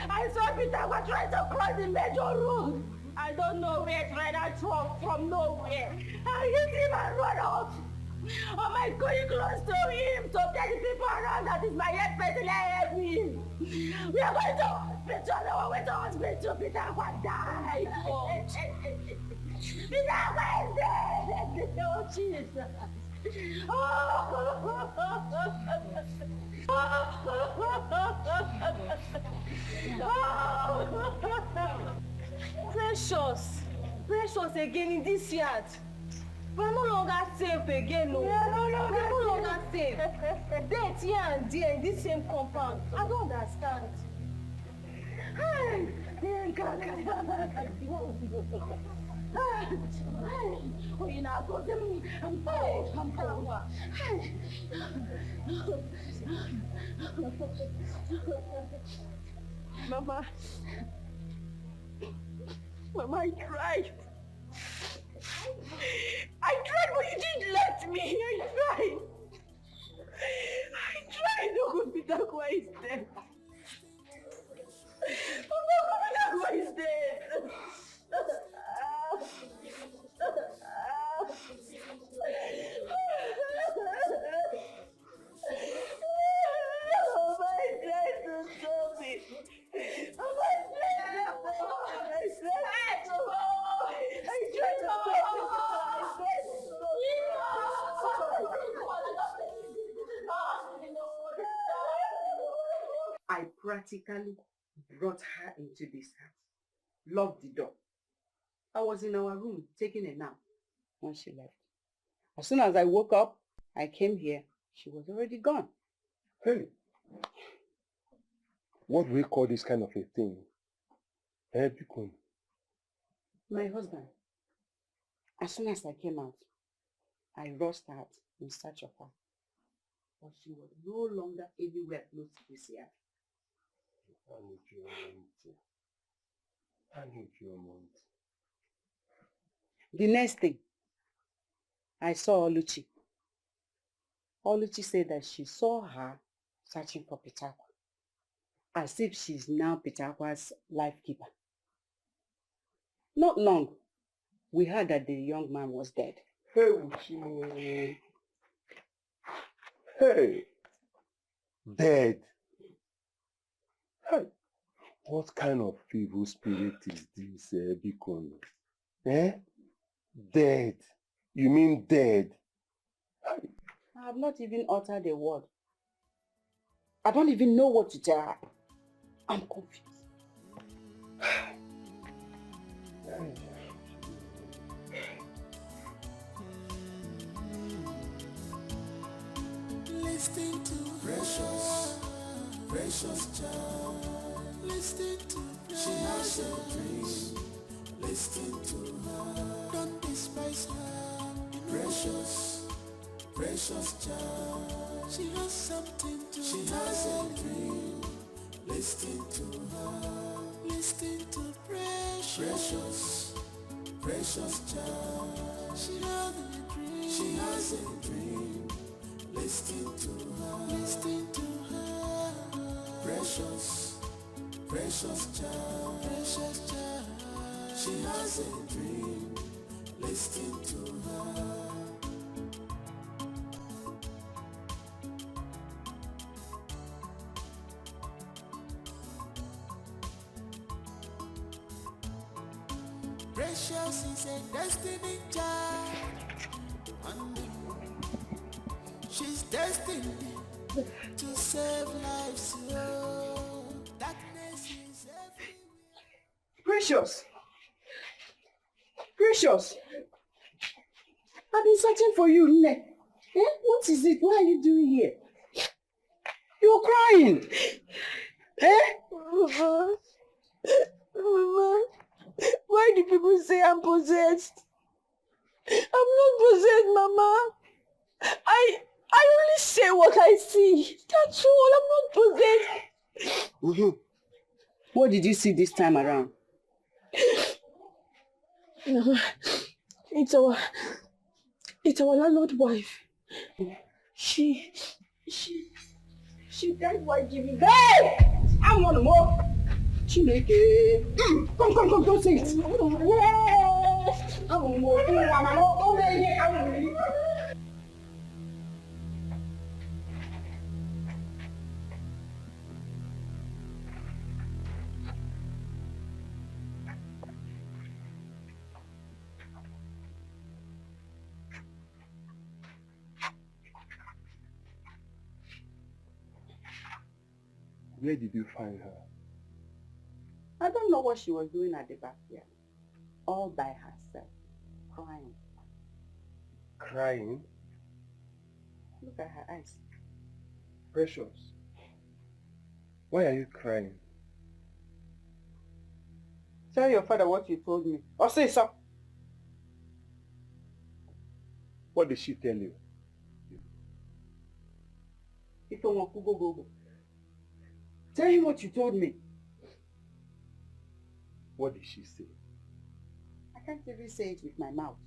B: I saw Peter was trying to cross the major road. I don't know where it ran out from nowhere. I hit him and run out. Am I going close to him to tell the people around that is my head person help me? We are going to hospital. No, we to hospital. Peter was died. Peter was dead. Oh, Jesus. Precious again in this yard. We're no longer safe again, no. We're no longer safe. Death here and there in this same compound. I don't understand. Oh, you know, go to me. I'm down. Mama, I tried. But you didn't let me. I tried. No good Pitaqua is dead. Pitaqua is dead.
F: I practically brought her into this house, locked the door. I was in our room taking a nap when she left. As soon as I woke up, I came here. She was already gone.
D: Hey, what do we call this kind of a thing? Bikon.
F: My husband. As soon as I came out, I rushed out in search of her. But she was no longer anywhere close to this yard. The next thing, I saw Oluchi. Oluchi said that she saw her searching for Pitaqua, as if she's now Pitaqwa's life keeper. Not long, we heard that the young man was dead.
D: Hey, Uchi. Hey, dead. Hey, what kind of evil spirit is this, Bikon? Dead. You mean dead? Hey.
F: I have not even uttered a word. I don't even know what to tell her. I'm confused.
M: Listening to precious child. Listening to she has a dream. Listen to her. Don't despise her. Precious child. She has something to she has a dream. Listen to her. Listen to precious child. She has a dream. She has a dream. Listen to her. Listen to her. Precious child. She has a dream. Listen to her. Precious is a destiny child. She's destined to save lives. Darkness is everywhere.
F: Precious. I've been searching for you, Nne. What is it? What are you doing here? You're crying. Eh?
E: Mama, why do people say I'm possessed? I'm not possessed, Mama. I only say what I see. That's all. I'm not possessed.
F: Mm-hmm. What did you see this time around?
E: Mama, it's our landlord wife. She died while giving birth.
F: Hey! I want more. Chineke. Come, don't say it. I want more.
D: Where did you find her?
F: I don't know what she was doing at the backyard. All by herself. Crying.
D: Crying?
F: Look at her eyes.
D: Precious. Why are you crying?
F: Tell your father what you told me. Or say so.
D: What did she tell you?
F: Go. Tell him what you told me.
D: What did she say?
F: I can't even say it with my mouth.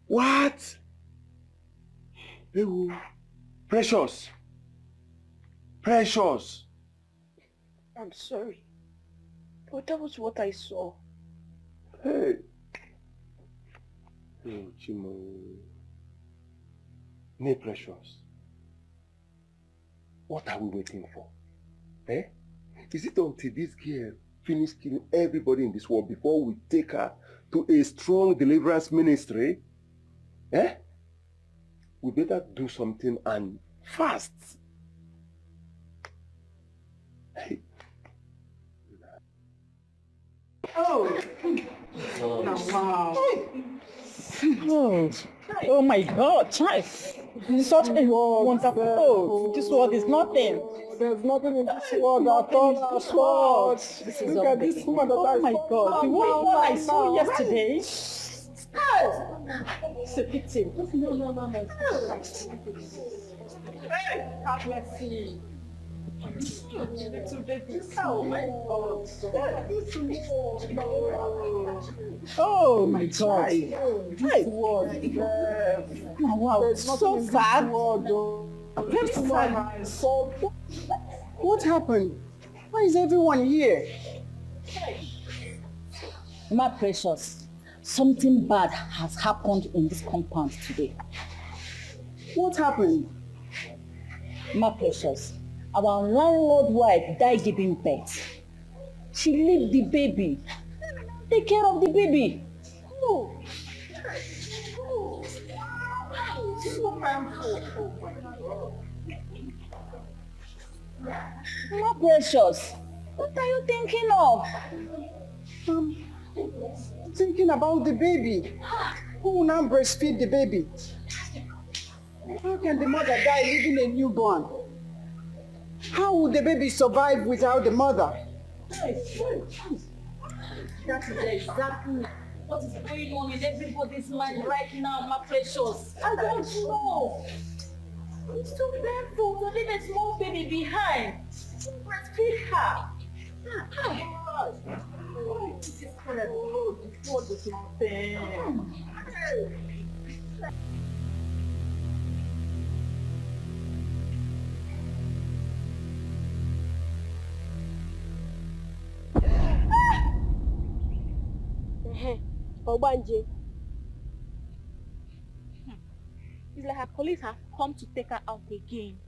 D: What? Ew. Precious. Precious.
E: I'm sorry. But that was what I saw.
D: Hey. Oh, Chimo. Nay, Precious. What are we waiting for? Eh? Is it until this girl finishes killing everybody in this world before we take her to a strong deliverance ministry? Eh? We better do something and fast. Hey.
F: Oh. Wow.
E: Oh my God, child. Such a wonderful. Oh, this world is nothing.
F: There's nothing in this world at all.
E: This world. Look at this woman that I saw. Oh my God, the one I saw yesterday. It's a victim. No. Have mercy. Little baby. Oh my God. Oh my God. This world. Oh, wow. So sad. Very sad.
F: What happened? Why is everyone here?
O: My precious, something bad has happened in this compound today.
F: What happened?
O: My precious, our landlord wife died giving birth. She left the baby. Take care of the baby.
E: Oh. So painful.
O: My precious, what are you thinking of?
F: Thinking about the baby. Who will now breastfeed the baby? How can the mother die leaving a newborn? How will the baby survive without the mother?
O: That is exactly what is going on in everybody's mind right now, my precious. I don't know. It's too painful to leave a small baby behind. Breastfeed her.
E: This is terrible. This world is nothing.
B: Obanje. It's like her police have come to take her out again.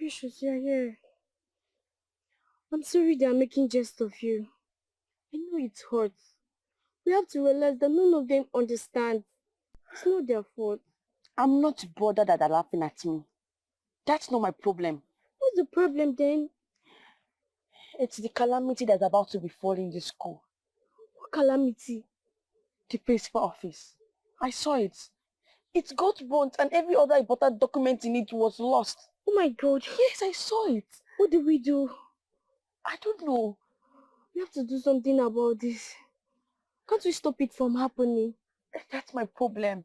B: Precious, you're here. I'm sorry they are making jest of you. I know it hurts. We have to realize that none of them understand. It's not their fault.
C: I'm not bothered that they're laughing at me. That's not my problem.
B: What's the problem then?
C: It's the calamity that's about to befall in this school.
B: What calamity?
C: The principal office. I saw it. It got burnt and every other important document in it was lost.
B: Oh my God.
C: Yes, I saw it.
B: What do we do?
C: I don't know.
B: We have to do something about this. Can't we stop it from happening?
C: That's my problem.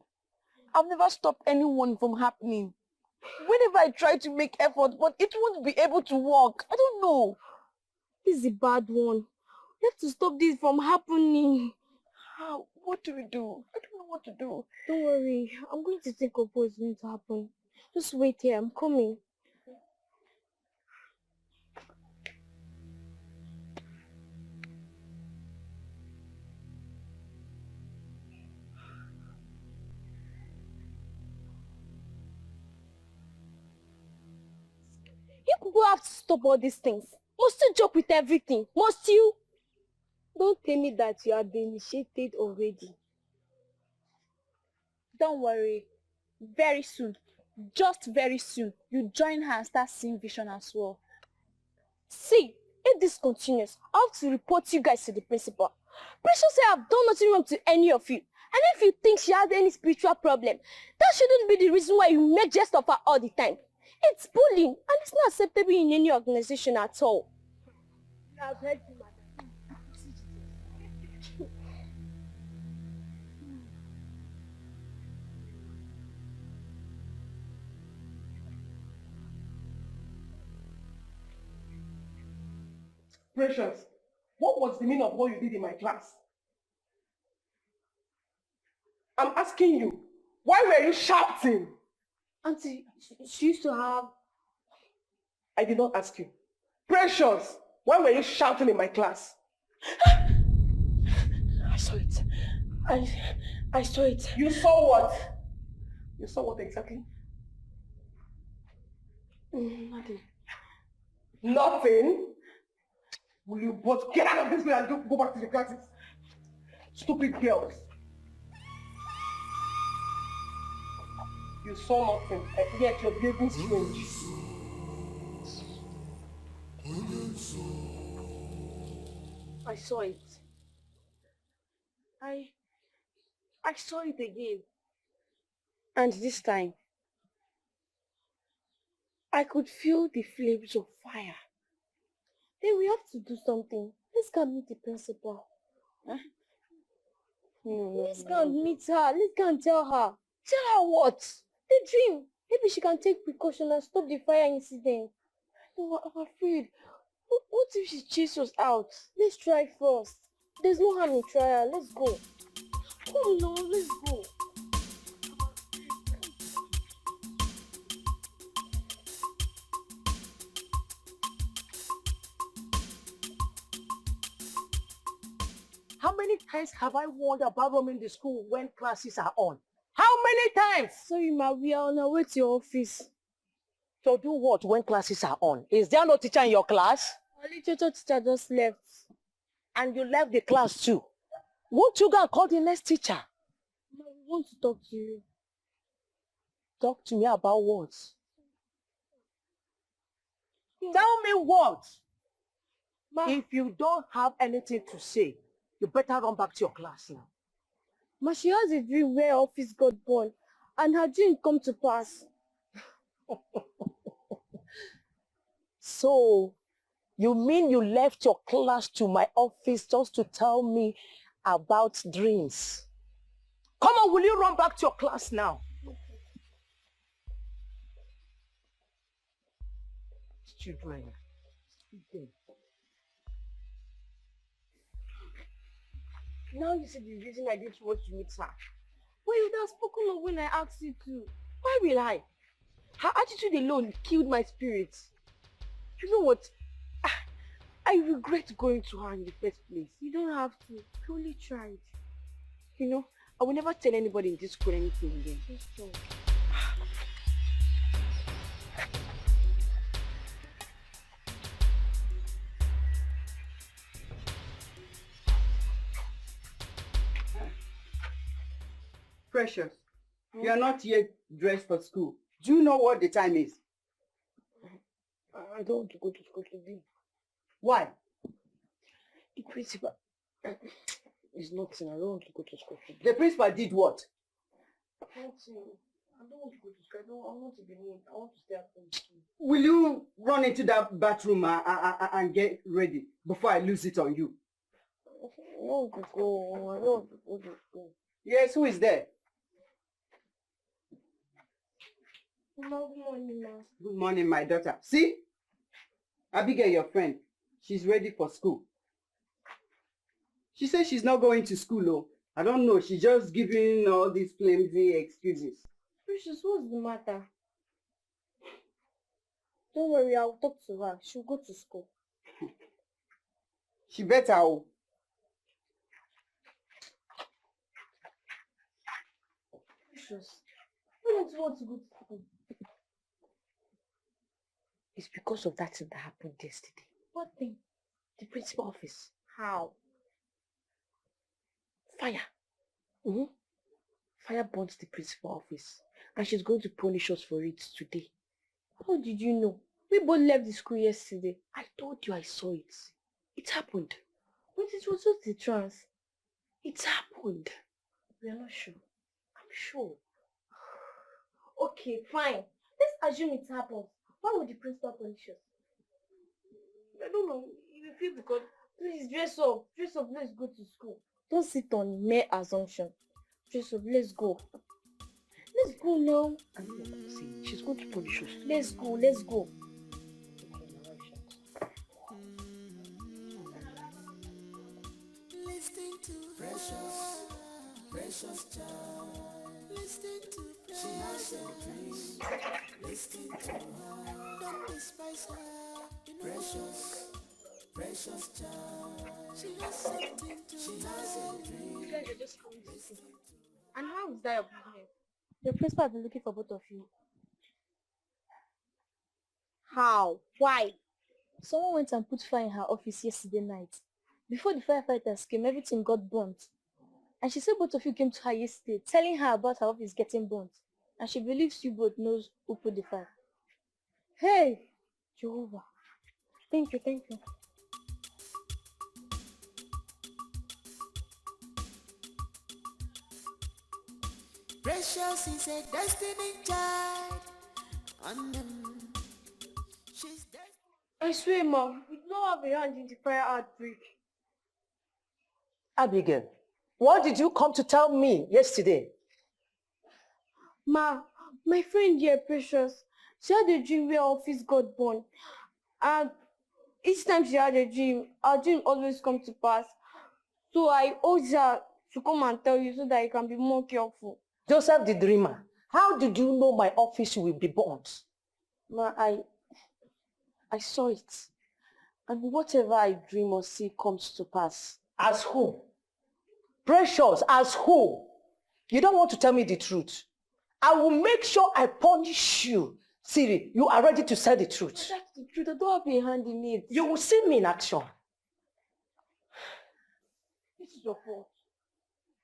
C: I've never stopped anyone from happening. Whenever I try to make effort, but it won't be able to work. I don't know.
B: This is a bad one. We have to stop this from happening.
C: How? What do we do? I don't know what to do.
B: Don't worry. I'm going to think of what's going to happen. Just wait here. I'm coming. You people have to stop all these things. Must you joke with everything? Must you? Don't tell me that you have been initiated already.
N: Don't worry. Very soon, just very soon, you join her and start seeing vision as well.
B: See, if this continues, I have to report you guys to the principal. Precious say I've done nothing wrong to any of you. And if you think she has any spiritual problem, that shouldn't be the reason why you make jest of her all the time. It's bullying, and it's not acceptable in any organization at all. I've heard you, madam.
E: Precious, what was the meaning of what you did in my class? I'm asking you, why were you shouting?
B: Auntie, she used to have...
E: I did not ask you. Precious, why were you shouting in my class?
C: I saw it. I saw it.
E: You saw what? You saw what exactly?
B: Nothing.
E: Nothing? Will you both get out of this way and go back to the classes? Stupid girls. You saw nothing, and yet you're behaving strange.
C: I saw it. I saw it again. And this time, I could feel the flames of fire.
B: Then we have to do something. Let's go and meet the principal.
C: Huh?
B: Let's go and meet her. Let's go and tell her.
C: Tell her what?
B: The dream. Maybe she can take precaution and stop the fire incident.
C: No, I'm afraid. What if she chases us out?
B: Let's try first. There's no harm in trial. Let's go.
C: Come on, let's go.
L: How many times have I warned about roaming the school when classes are on? How many times?
B: Sorry, ma, we are on our way to your office.
L: To do what when classes are on? Is there no teacher in your class?
B: Our literature teacher just left.
L: And you left the class too. Won't you go and call the next teacher?
B: Ma, we want to talk to you.
L: Talk to me about what? Tell me what?
B: Ma,
L: if you don't have anything to say, you better run back to your class now.
B: Ma, she has a dream where her office got burned and her dream come to pass.
L: So, you mean you left your class to my office just to tell me about dreams? Come on, will you run back to your class now? Children.
B: Now you see the reason I didn't want to meet her. Well, you would have spoken of when I asked you to.
C: Why will I? Her attitude alone killed my spirit. You know what? I regret going to her in the first place.
B: You don't have to. You only tried.
C: You know, I will never tell anybody in this school anything again.
B: Just talk.
F: Precious, you are not yet dressed for school. Do you know what the time is?
C: I don't want to go to school today.
F: Why?
C: The principal is nothing. I don't want to go to school today.
F: The principal did what?
C: Nothing. I don't want to go to school. I want to be home. I want to stay at home.
F: Will you run into that bathroom and get ready before I lose it on you?
C: I don't want to go. I don't want to go to school.
F: Yes, who is there?
B: Good morning, ma.
F: Good morning, my daughter. See? Abigail, your friend, she's ready for school. She says she's not going to school, though. I don't know. She's just giving all these flimsy excuses.
B: Precious, what's the matter? Don't worry, I'll talk to her. She'll go to school.
F: She better. Oh.
B: Precious, why don't you want to go to school?
C: It's because of that thing that happened yesterday.
B: What thing?
C: The principal office.
B: How?
C: Fire. Fire burnt the principal office. And she's going to punish us for it today.
B: How did you know? We both left the school yesterday.
C: I told you I saw it. It happened.
B: But it was just a trance.
C: It happened.
B: We are not sure.
C: I'm sure.
B: Okay, fine. Let's assume it happened. Why would the principal punish us?
C: I don't know. You feel because...
B: Please, dress up. Dress up, let's go to school. Don't sit on mere assumption. Dress up, let's go. Let's go now.
C: See, she's going to punish us.
B: Let's go, let's go.
M: Listen to precious, precious child. Listen to precious. She has a dream. Listen to her. Don't despise her. Precious, precious child. She has something to. She has a dream.
B: You guys are just coming to see. And how is that your business? The principal has been looking for both of you. How? Why? Someone went and put fire in her office yesterday night. Before the firefighters came, everything got burnt. And she said both of you came to her yesterday, telling her about her office getting burnt. And she believes you both knows who put the fire. Hey! Jehovah. Thank you, thank you.
M: Precious is a destiny child. And she's
B: I swear, Mom, we don't have a hand in the fire outbreak.
C: Abigail, what did you come to tell me yesterday?
B: Ma, my friend here, Precious, she had a dream where her office got burned. And each time she had a dream, her dream always come to pass. So I urge her to come and tell you so that you can be more careful.
C: Joseph the dreamer, how did you know my office will be burnt?
B: Ma, I saw it. And whatever I dream or see comes to pass.
C: As who? Precious, as who? You don't want to tell me the truth. I will make sure I punish you. Siri, you are ready to say the truth.
B: But that's the truth. I don't have a hand in it.
C: You will see me in action.
B: This is your fault.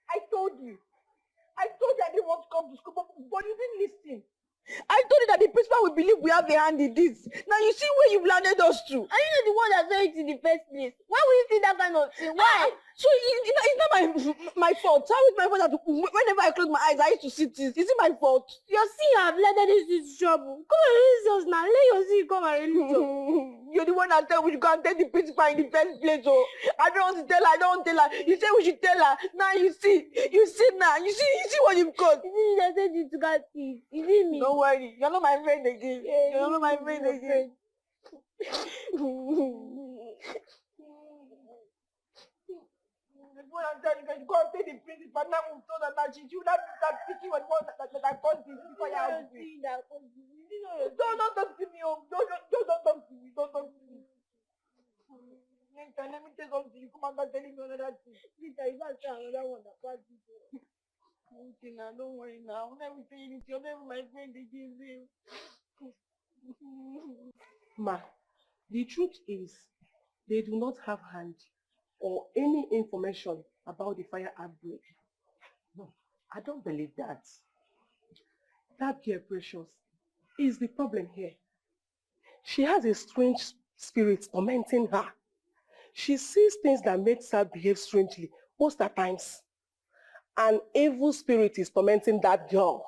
B: I told you. I told you I didn't want to come to school, but you didn't listen. I told you that the principal will believe we have a hand in this. Now you see where you've landed us to. Are you not the one that saw it in the first place? Why would you see that kind of thing? Why? So it's not my fault. How is my fault that whenever I close my eyes, I used to see this? Is it my fault? Your sin have landed us into trouble. Come and release us now. Let your sin come and release us. You're the one that said we should go and tell the principal in the first place. Oh, I don't want to tell her. I don't want to tell her. You said we should tell her. Now you see. You see now. You see what you've got. You see, I said you to get peace. You see me? Don't worry. You're not my friend again. Yeah, you're not my friend again. What I'm telling you, go and tell the principal. Now we've told her that she should not start speaking with one that caused this before you have to. Don't talk to me. Don't talk to me. Don't talk to me. Next time, let me tell something. You come and start telling me another thing. Peter, you can't tell another one that caused this. Okay, now, don't worry now. I'll never say anything. I'll never my friend again.
E: Ma, the truth is, they do not have hand or any information about the fire outbreak. No.
C: I don't believe that.
E: That girl, Precious, is the problem here. She has a strange spirit tormenting her. She sees things that makes her behave strangely most of the times. An evil spirit is tormenting that girl.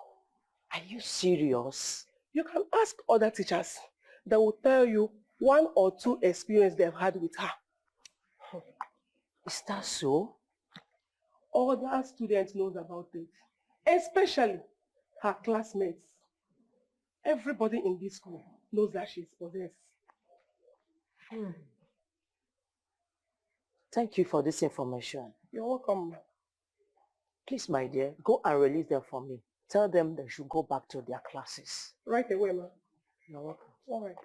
C: Are you serious?
E: You can ask other teachers. They will tell you 1 or 2 experiences they've had with her.
C: Is that so?
E: Other students knows about it, especially her classmates. Everybody in this school knows that she's possessed.
C: Thank you for this information.
E: You're welcome.
C: Please, my dear, go and release them for me. Tell them they should go back to their classes.
E: Right away, ma.
C: You're welcome.
E: All right.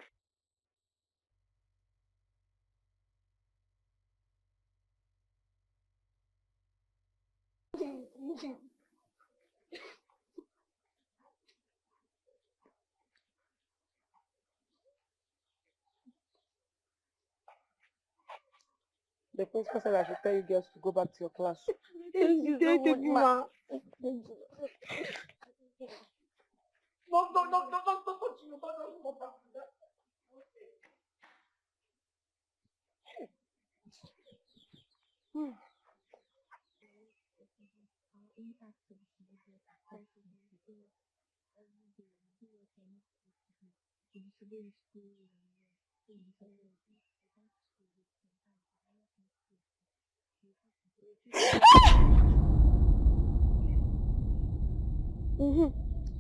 E: The principal said I should tell you girls to go back to your class.
B: Thank you so much, ma.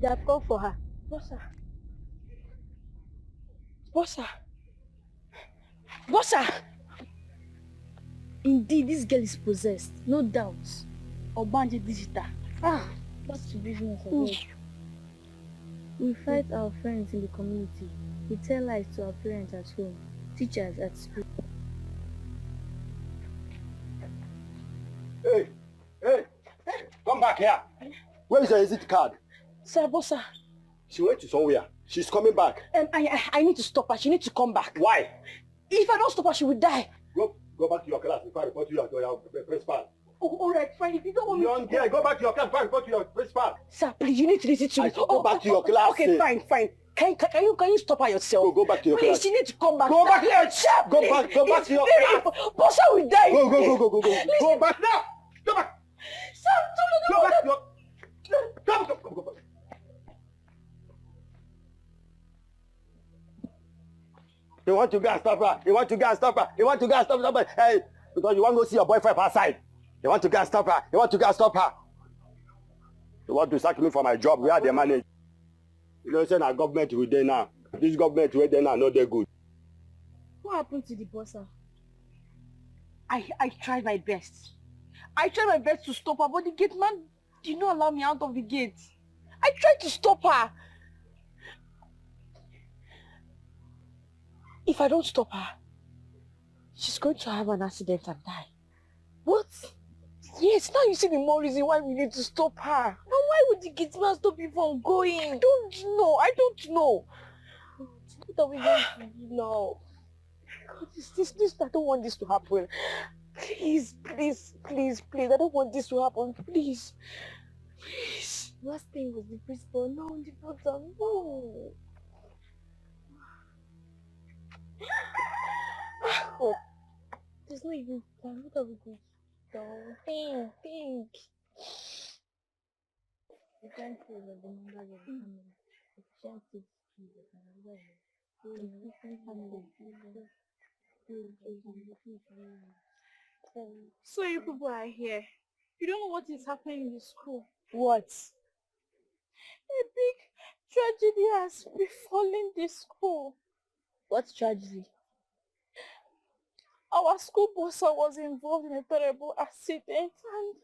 B: They have come for her.
E: Bossa.
B: Indeed, this girl is possessed, no doubt. Obanje digital. Back to business again. We fight our friends in the community. We tell lies to our parents at home, teachers at school.
J: Hey, come back here. Where is your exit card?
E: Sir, Bossa.
J: She went to somewhere. She's coming back.
E: I need to stop her. She needs to come back.
J: Why?
E: If I don't stop her, she will die.
J: Go back to your class before I report to your principal.
E: Oh, all right, fine. If you don't want me
J: Young girl, go back to your class before I report to your principal.
E: Sir, please, you need to listen to me.
J: Go back to your class.
E: Okay, fine. Can you stop her yourself?
J: Go back to your class.
E: Please, she needs to come back.
J: Go back here.
E: Sir,
J: Go
E: please.
J: back to your class.
E: Bossa will die.
J: Go. Go back now. Go back.
E: Sir,
J: Go back to your... Go back. You want to go and stop her. Hey, because you want to go see your boyfriend outside. You want to go and stop her. You want to sack me for my job. We are the manager. You know, say our government will there now. This government will there now, not that good.
B: What happened to the bossa?
E: I tried my best. I tried my best to stop her, but the gate man did not allow me out of the gate. I tried to stop her. If I don't stop her, she's going to have an accident and die.
B: What?
E: Yes, now you see the more reason why we need to stop her.
B: And why would the gate man stop you from going?
E: I don't know.
B: What are we going to do now?
E: This, I don't want this to happen. Please, I don't want this to happen. Please.
B: Last thing was the principal, now the doctor. No. Oh, there's no even plan. What are we going to do? Think. You can't say that the number you're coming. You can't say
H: So you people are here. You don't know what is happening in the school.
E: What?
H: A big tragedy has befallen the school.
B: What tragedy?
H: Our school bossa was involved in a terrible accident and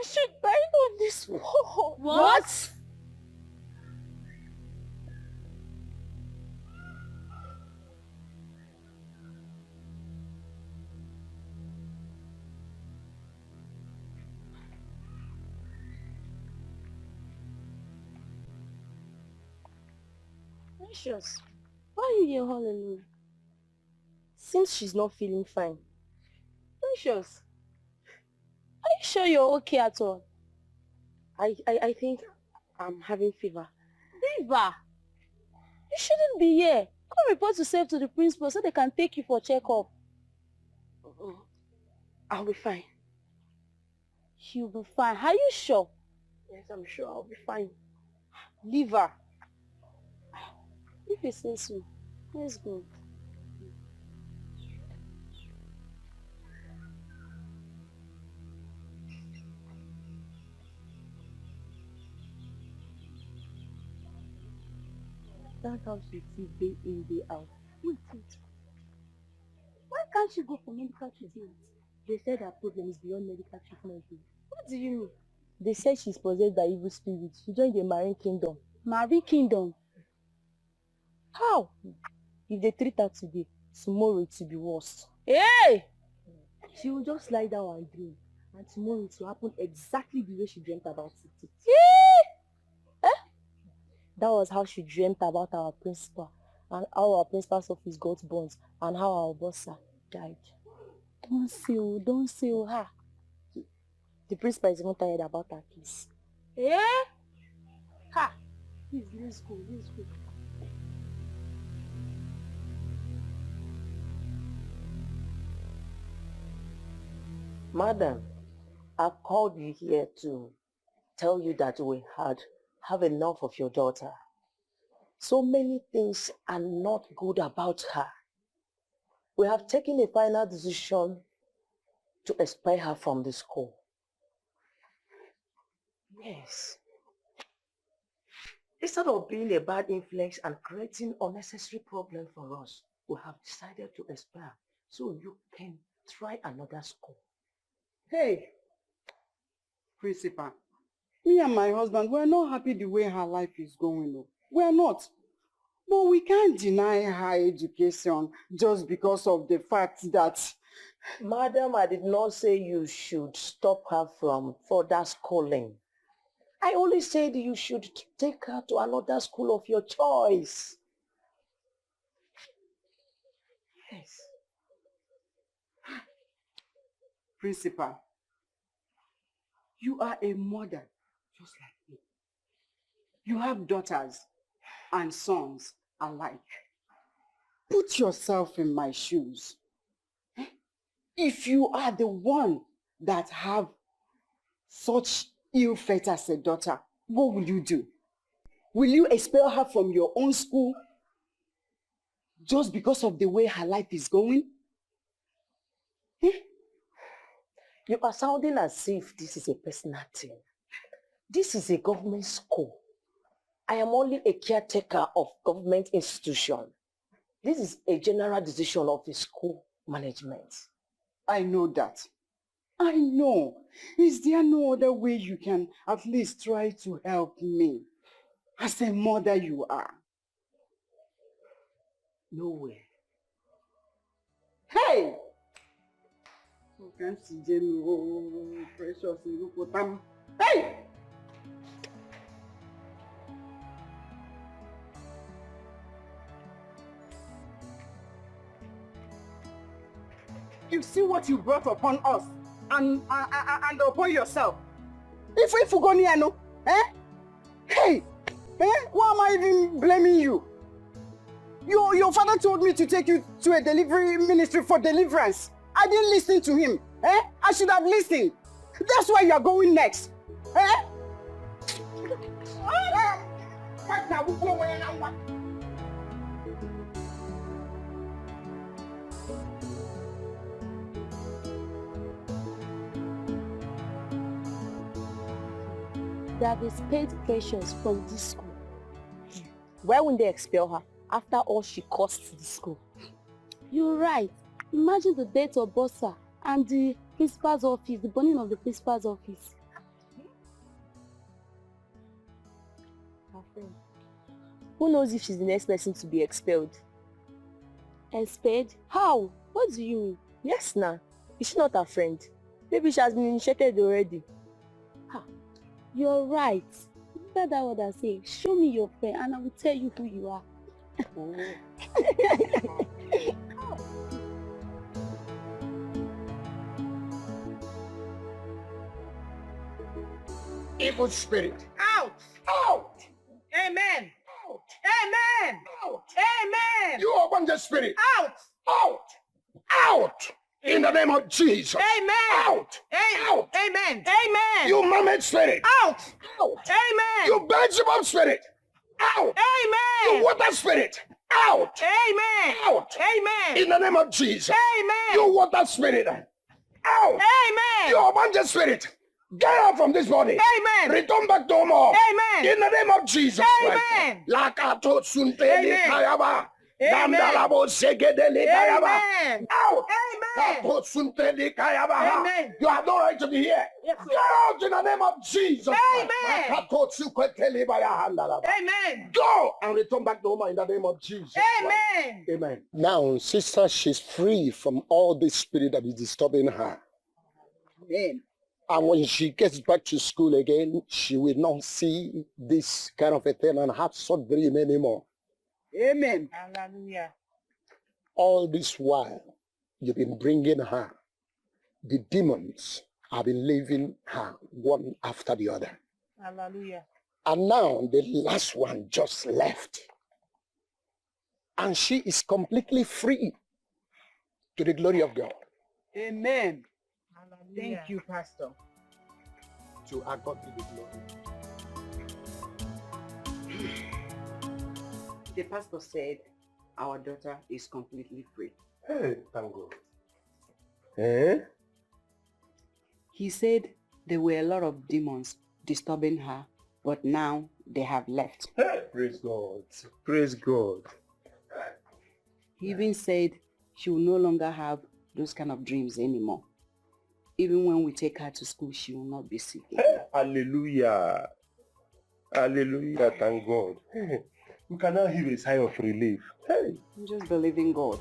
H: she died on the spot.
B: What?
E: Precious,
B: why are you here all alone?
E: Seems she's not feeling fine.
B: Precious, are you sure you're okay at all?
C: I think I'm having fever.
B: Fever? You shouldn't be here. Come report yourself to the principal so they can take you for checkup.
C: I'll be fine.
B: You'll be fine. Are you sure?
C: Yes, I'm sure I'll be fine.
B: Leave her. If you say so, let's go.
A: That house you see day in, day out. Wait. Why can't you go for medical treatment? They said her problem is beyond medical treatment.
B: What do you mean?
A: They said she's possessed by evil spirits. She joined the Marine Kingdom.
B: Marine Kingdom?
A: How? If they treat her today, tomorrow it will be worse.
B: Hey!
A: She will just lie down and dream. And tomorrow it will happen exactly the way she dreamt about it. That was how she dreamt about our principal, and how our principal's office got burnt, and how our boss died. Don't say her. The principal is even tired about her case.
B: Ha!
A: Please, let's go.
C: Madam, I've called you here to tell you that we have enough of your daughter. So many things are not good about her. We have taken a final decision to expel her from the school. Yes. Instead of being a bad influence and creating unnecessary problems for us, we have decided to expel her so you can try another school.
F: Hey, Principal, me and my husband, we're not happy the way her life is going. No. We're not. But we can't deny her education just because of the fact that...
C: Madam, I did not say you should stop her from further schooling. I only said you should take her to another school of your choice. Yes.
F: Principal, you are a mother just like me. You have daughters and sons alike. Put yourself in my shoes. If you are the one that have such ill fate as a daughter, what will you do? Will you expel her from your own school just because of the way her life is going?
C: You are sounding as if this is a personal thing. This is a government school. I am only a caretaker of government institution. This is a general decision of the school management.
F: I know that. I know. Is there no other way you can at least try to help me? As a mother you are.
C: No way.
F: Hey! Precious. Hey! You see what you brought upon us and upon yourself. If you go near, no? Hey! Why am I even blaming you? Your father told me to take you to a delivery ministry for deliverance. I didn't listen to him. I should have listened. That's why you are going next.
A: They have expelled Precious from this school. Why wouldn't they expel her after all she cost to the school?
B: You're right. Imagine the death of Bossa and the principal's office, the burning of the principal's office.
A: Her friend. Who knows if she's the next person to be expelled?
B: Expelled? How? What do you mean?
A: Yes, nah. Is she not her friend? Maybe she has been initiated already.
B: You're right. Remember that what I say? Show me your friend and I will tell you who you are.
J: evil spirit.
F: Out!
J: Out!
F: Amen!
J: Out!
F: Amen!
J: Out!
F: Amen!
J: You abandoned spirit.
F: Out!
J: Out! Out! In the name of Jesus.
F: Amen!
J: Out! Out!
F: Amen! Amen!
J: You mermaid spirit.
F: Out!
J: Out!
F: Amen!
J: You Beelzebub spirit. Out!
F: Amen!
J: You water spirit. Out!
F: Amen!
J: Out!
F: Amen!
J: In the name of Jesus.
F: Amen!
J: You water spirit. Out!
F: Amen!
J: You abandoned spirit. Get out from this body.
F: Amen!
J: Return back to more.
F: Amen!
J: In the name of Jesus.
F: Amen!
J: Lakato sunte
F: Amen!
J: kayaba.
F: Amen!
J: Lamdalabo segedele kayaba.
F: Amen!
J: Out!
F: Amen!
J: Kato sunte kayaba.
F: Amen!
J: You have no right to be here.
F: Yes,
J: Get out in the name of Jesus.
F: Amen!
J: Kato sukwetele baya handalaba.
F: Amen!
J: Go and return back to home in the name of Jesus.
F: Amen!
J: Amen. Now, sister, she's free from all this spirit that is disturbing her.
F: Amen.
J: And when she gets back to school again, she will not see this kind of a thing and have such dream anymore.
F: Amen.
E: Hallelujah.
J: All this while, you've been bringing her. The demons have been leaving her one after the other.
E: Hallelujah.
J: And now the last one just left. And she is completely free to the glory of God.
F: Amen.
E: Hallelujah.
F: Thank you, Pastor.
J: To our God be the glory.
F: The pastor said our daughter is completely free.
J: Hey, thank God. Eh?
F: He said there were a lot of demons disturbing her, but now they have left.
J: Hey, praise God. Praise God.
F: He even said she will no longer have those kind of dreams anymore. Even when we take her to school, she will not be sick.
J: Hey, hallelujah. Hallelujah, thank God. Hey, we can now hear a sigh of relief. Hey.
F: I'm just believing God.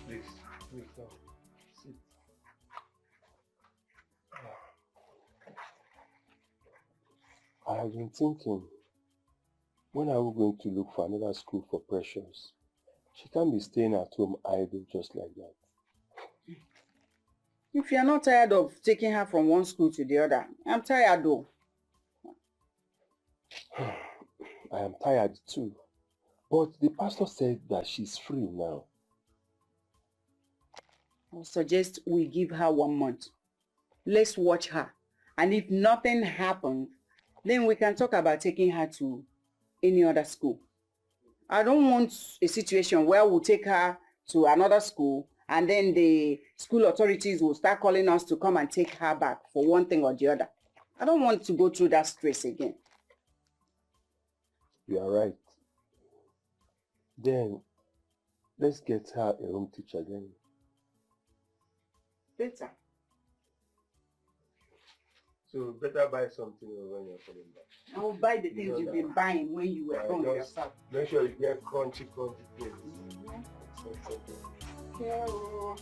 J: Please, don't. Sit. I have been thinking, when are we going to look for another school for Precious? She can't be staying at home idle just like that.
F: If you're not tired of taking her from one school to the other, I'm tired though.
J: I am tired too. But the pastor said that she's free now.
F: I suggest we give her 1 month. Let's watch her. And if nothing happens, then we can talk about taking her to any other school. I don't want a situation where we'll take her to another school and then the school authorities will start calling us to come and take her back for one thing or the other. I don't want to go through that stress again.
J: You are right. Then, let's get her a home teacher then.
F: Better.
J: So, better buy something when you're coming back.
F: I will buy the things you've been buying when you were from yourself.
J: Make sure you get crunchy things.
F: Carol.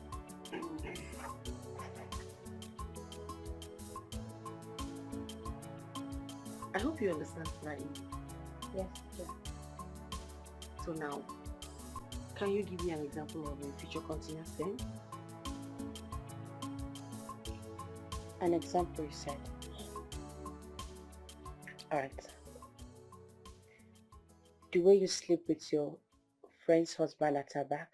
N: I hope you understand flying.
B: Yes, yeah.
N: So now, can you give me an example of a future continuous tense?
B: An example, you said. Alright. The way you sleep with your friend's husband at her back.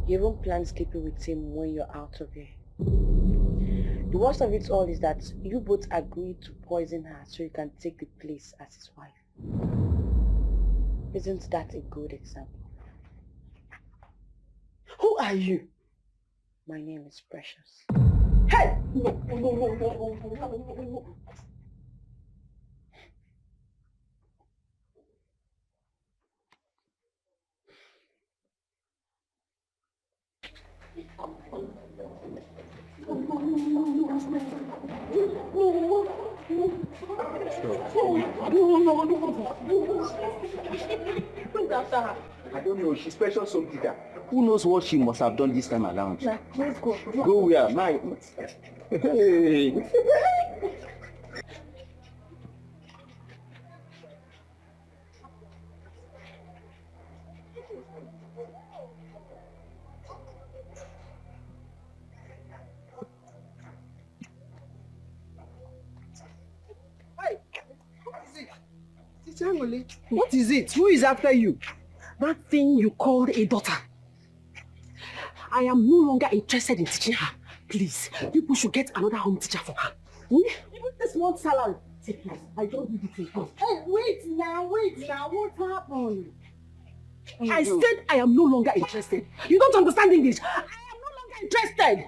B: You even plan sleeping with him when you're out of here. The worst of it all is that you both agreed to poison her so you can take the place as his wife. Isn't that a good example?
F: Who are you?
B: My name is Precious.
F: Hey! No.
L: I don't know, she's special something. Who knows what she must have done this time around?
B: Let's go.
L: Go where? My... Hey.
F: What is it? Who is after you?
E: That thing you called a daughter. I am no longer interested in teaching her. Please, people should get another home teacher for her. Even this month's salary. Say, please, I don't need it again.
F: Hey, wait now. What happened?
E: I said I am no longer interested. You don't understand English. I am no longer interested.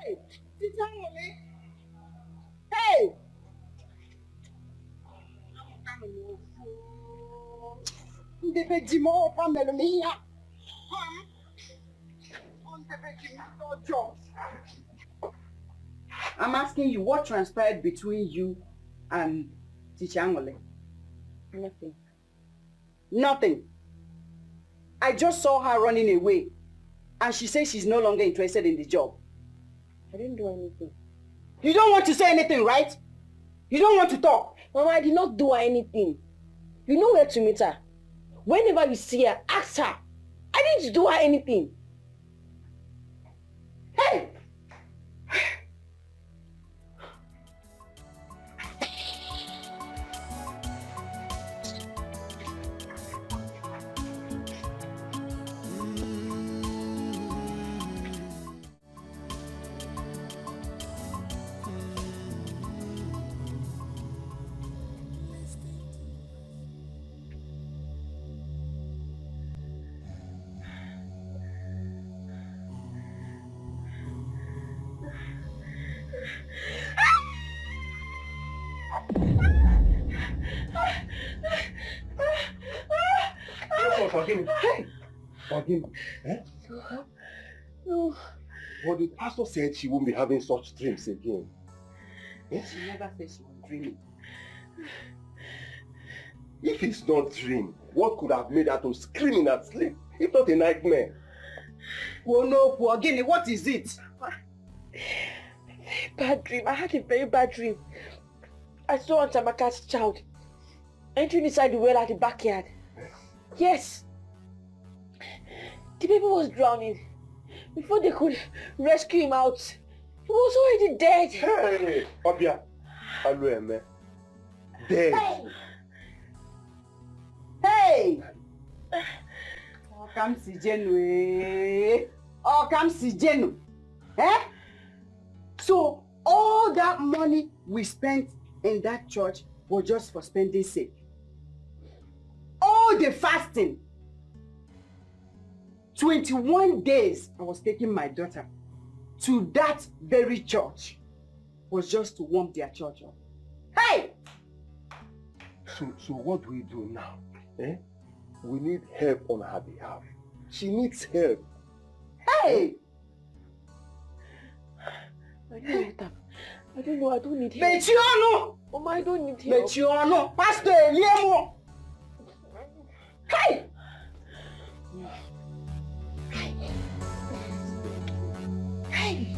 F: Hey, Teacher Ngole. Hey! I'm asking you, what transpired between you and Teacher Ngole?
E: Nothing.
F: Nothing. I just saw her running away and she says she's no longer interested in the job.
E: I didn't do anything.
F: You don't want to say anything, right? You don't want to talk.
E: Mama, I did not do her anything. You know where to meet her. Whenever you see her, ask her. I didn't do her anything.
F: Hey!
D: Forgive me. Hey! Forgive me. Eh?
E: No.
D: But the pastor said she won't be having such dreams again.
F: Eh? She never said she was dreaming.
D: If it's not dream, what could have made her to scream in her sleep? If not a nightmare?
F: Oh no, Guinea, what is it?
E: Bad dream. I had a very bad dream. I saw Antamaka's child entering inside the well at the backyard. Yes. The baby was drowning. Before they could rescue him out, he was already dead.
D: Hey, Obia. Hello, man. Dead.
F: Hey! Oh, come see Jenu. Oh, come see Jenu. Eh? So, all that money we spent in that church was just for spending sake. All the fasting. 21 days I was taking my daughter to that very church was just to warm their church up. Hey!
D: So what do we do now? Eh? We need help on her behalf. She needs help.
F: Hey!
E: I don't know, I don't need help.
F: Mechiano!
E: Mama, I don't need help.
F: Mechiano! Pastor Eliemo! Hey! Hey!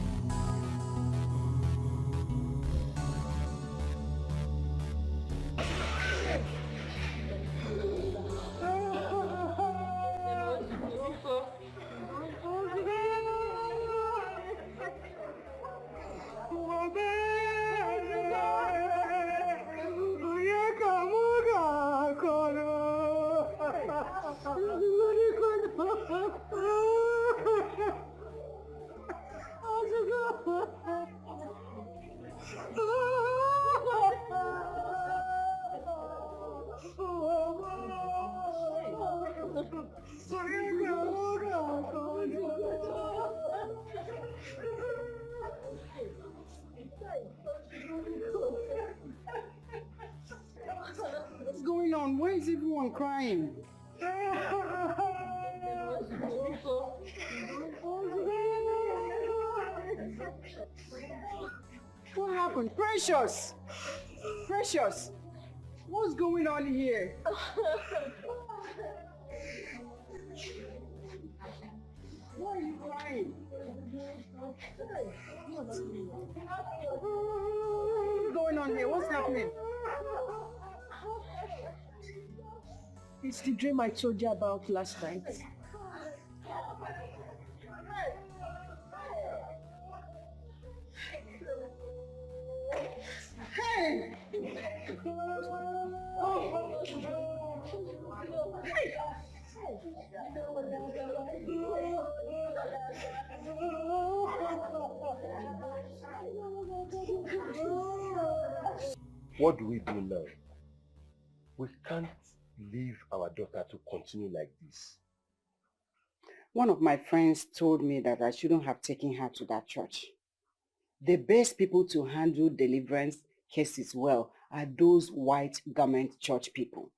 F: What's going on? Why is everyone crying? What happened? Precious! Precious! What's going on here? Why are you crying? What's going on here? What's happening?
E: It's the dream I told you about last night.
F: Hey!
D: What do we do now? We can't leave our daughter to continue like this.
F: One of my friends told me that I shouldn't have taken her to that church. The best people to handle deliverance cases well are those white garment church people.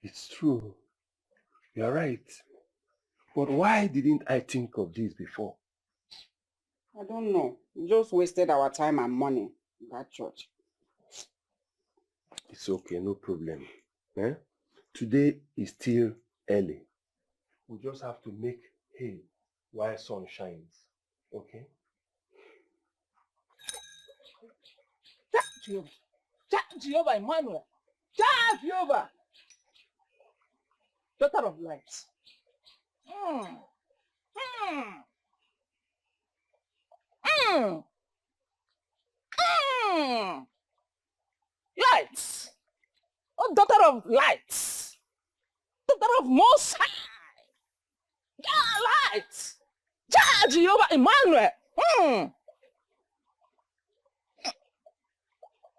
D: It's true. You're right. But why didn't I think of this before?
F: I don't know. We just wasted our time and money in that church.
D: It's okay, no problem. Eh? Today is still early. We just have to make hay while sun shines. Okay?
L: Jehovah Emmanuel. Jehovah. Daughter of light. Lights. Oh, daughter of lights. Daughter of Most High. Yeah, lights. Jehovah Emmanuel.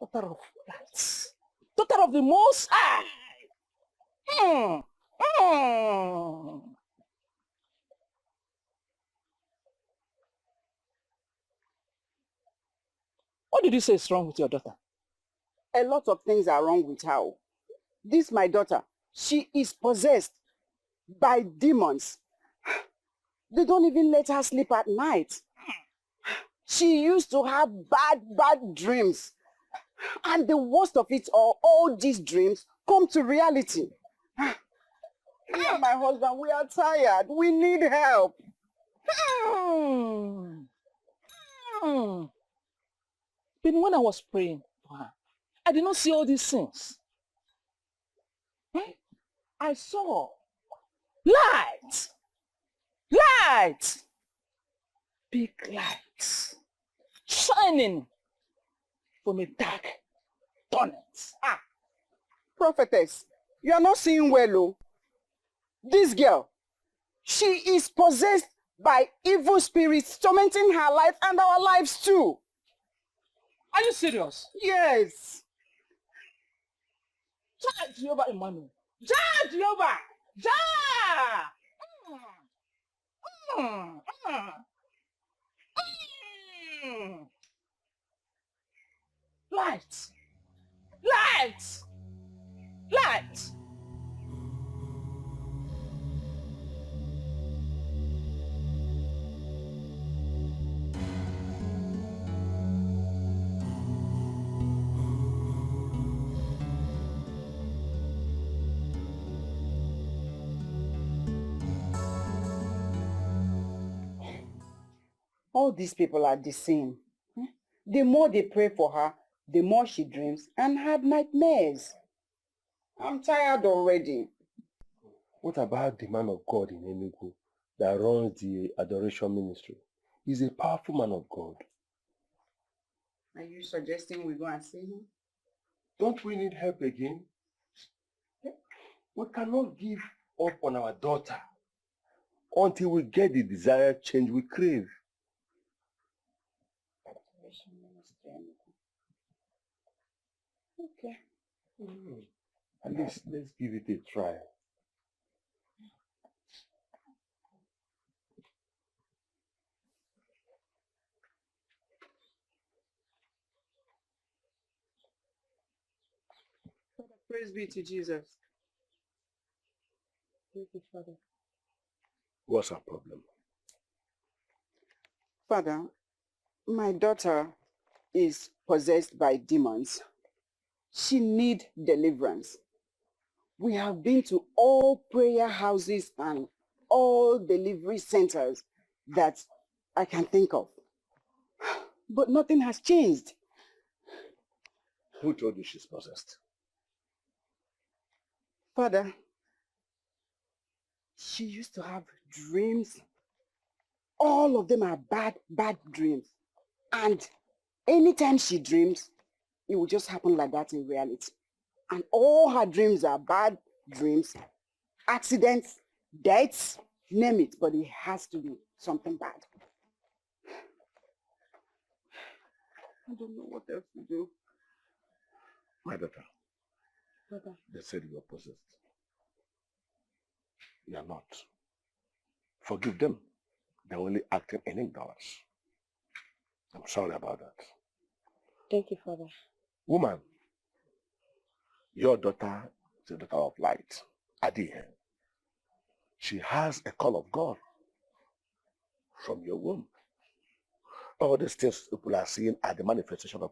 L: Daughter of lights. Daughter of the Most High. What did you say is wrong with your daughter?
F: A lot of things are wrong with her. This, my daughter, she is possessed by demons. They don't even let her sleep at night. She used to have bad dreams. And the worst of it all these dreams come to reality. Me and my husband, we are tired. We need help.
L: But when I was praying for her, I did not see all these things. I saw light, light, big lights shining from a dark tunnel.
F: Prophetess, you are not seeing well, oh. This girl, she is possessed by evil spirits tormenting her life and our lives too.
L: Are you serious?
F: Yes.
L: Jehovah Emmanuel. Jehovah. Light. Light. Light.
F: All these people are the same. The more they pray for her, the more she dreams and have nightmares. I'm tired already.
D: What about the man of God in Enugu that runs the adoration ministry? He's a powerful man of God.
F: Are you suggesting we go and see him?
D: Don't we need help again? We cannot give up on our daughter until we get the desired change we crave.
F: Okay.
D: At least let's give it a try.
F: Praise be to Jesus. Thank you, Father.
D: What's our problem?
F: Father, my daughter is possessed by demons. She needs deliverance. We have been to all prayer houses and all delivery centers that I can think of. But nothing has changed.
D: Who told you she's possessed?
F: Father, she used to have dreams. All of them are bad dreams. And anytime she dreams, it will just happen like that in reality. And all her dreams are bad dreams, accidents, deaths, name it, but it has to be something bad. I don't know what else to do.
J: My daughter,
F: Brother.
J: they said you are possessed. You are not. Forgive them. They're only acting in ignorance. I'm sorry about that.
F: Thank you, Father.
J: Woman, your daughter is a daughter of light, Dikeh. She has a call of God from your womb. All these things people are seeing are the manifestation of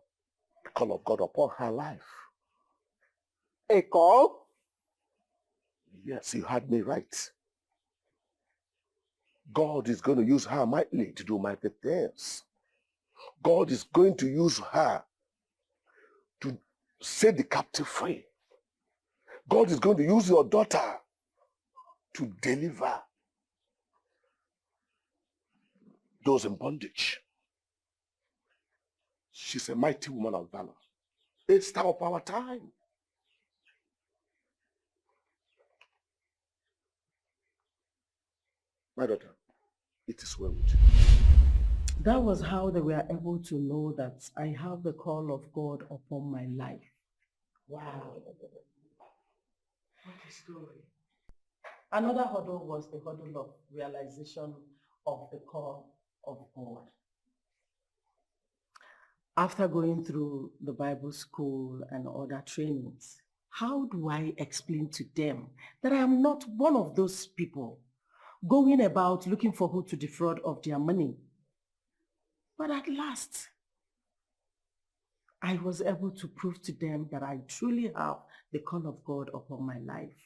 J: the call of God upon her life.
F: A call?
J: Yes, you heard me right. God is going to use her mightily to do mighty things. God is going to use her to set the captive free. God is going to use your daughter to deliver those in bondage. She's a mighty woman of valor. It's star of our time. My daughter, it is well with you.
P: That was how they were able to know that I have the call of God upon my life. Wow. What a story. Another hurdle was the hurdle of realization of the call of God. After going through the Bible school and other trainings, how do I explain to them that I am not one of those people going about looking for who to defraud of their money? But at last, I was able to prove to them that I truly have the call of God upon my life.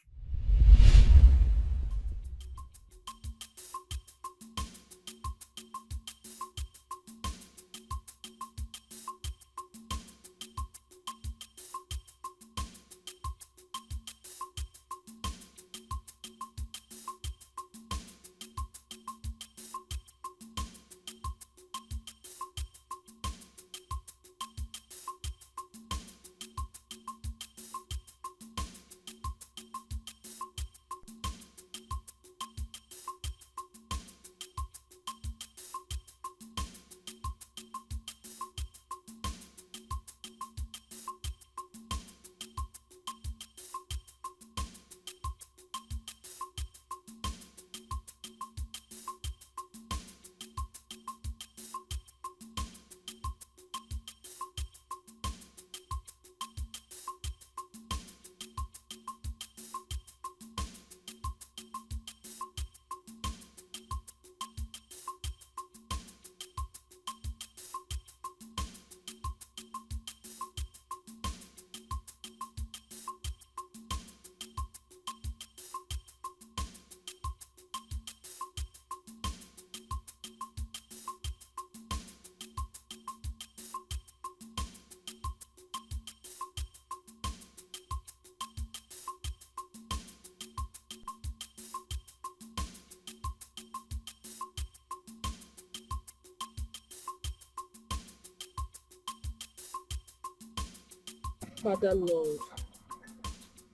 Q: Father Lord,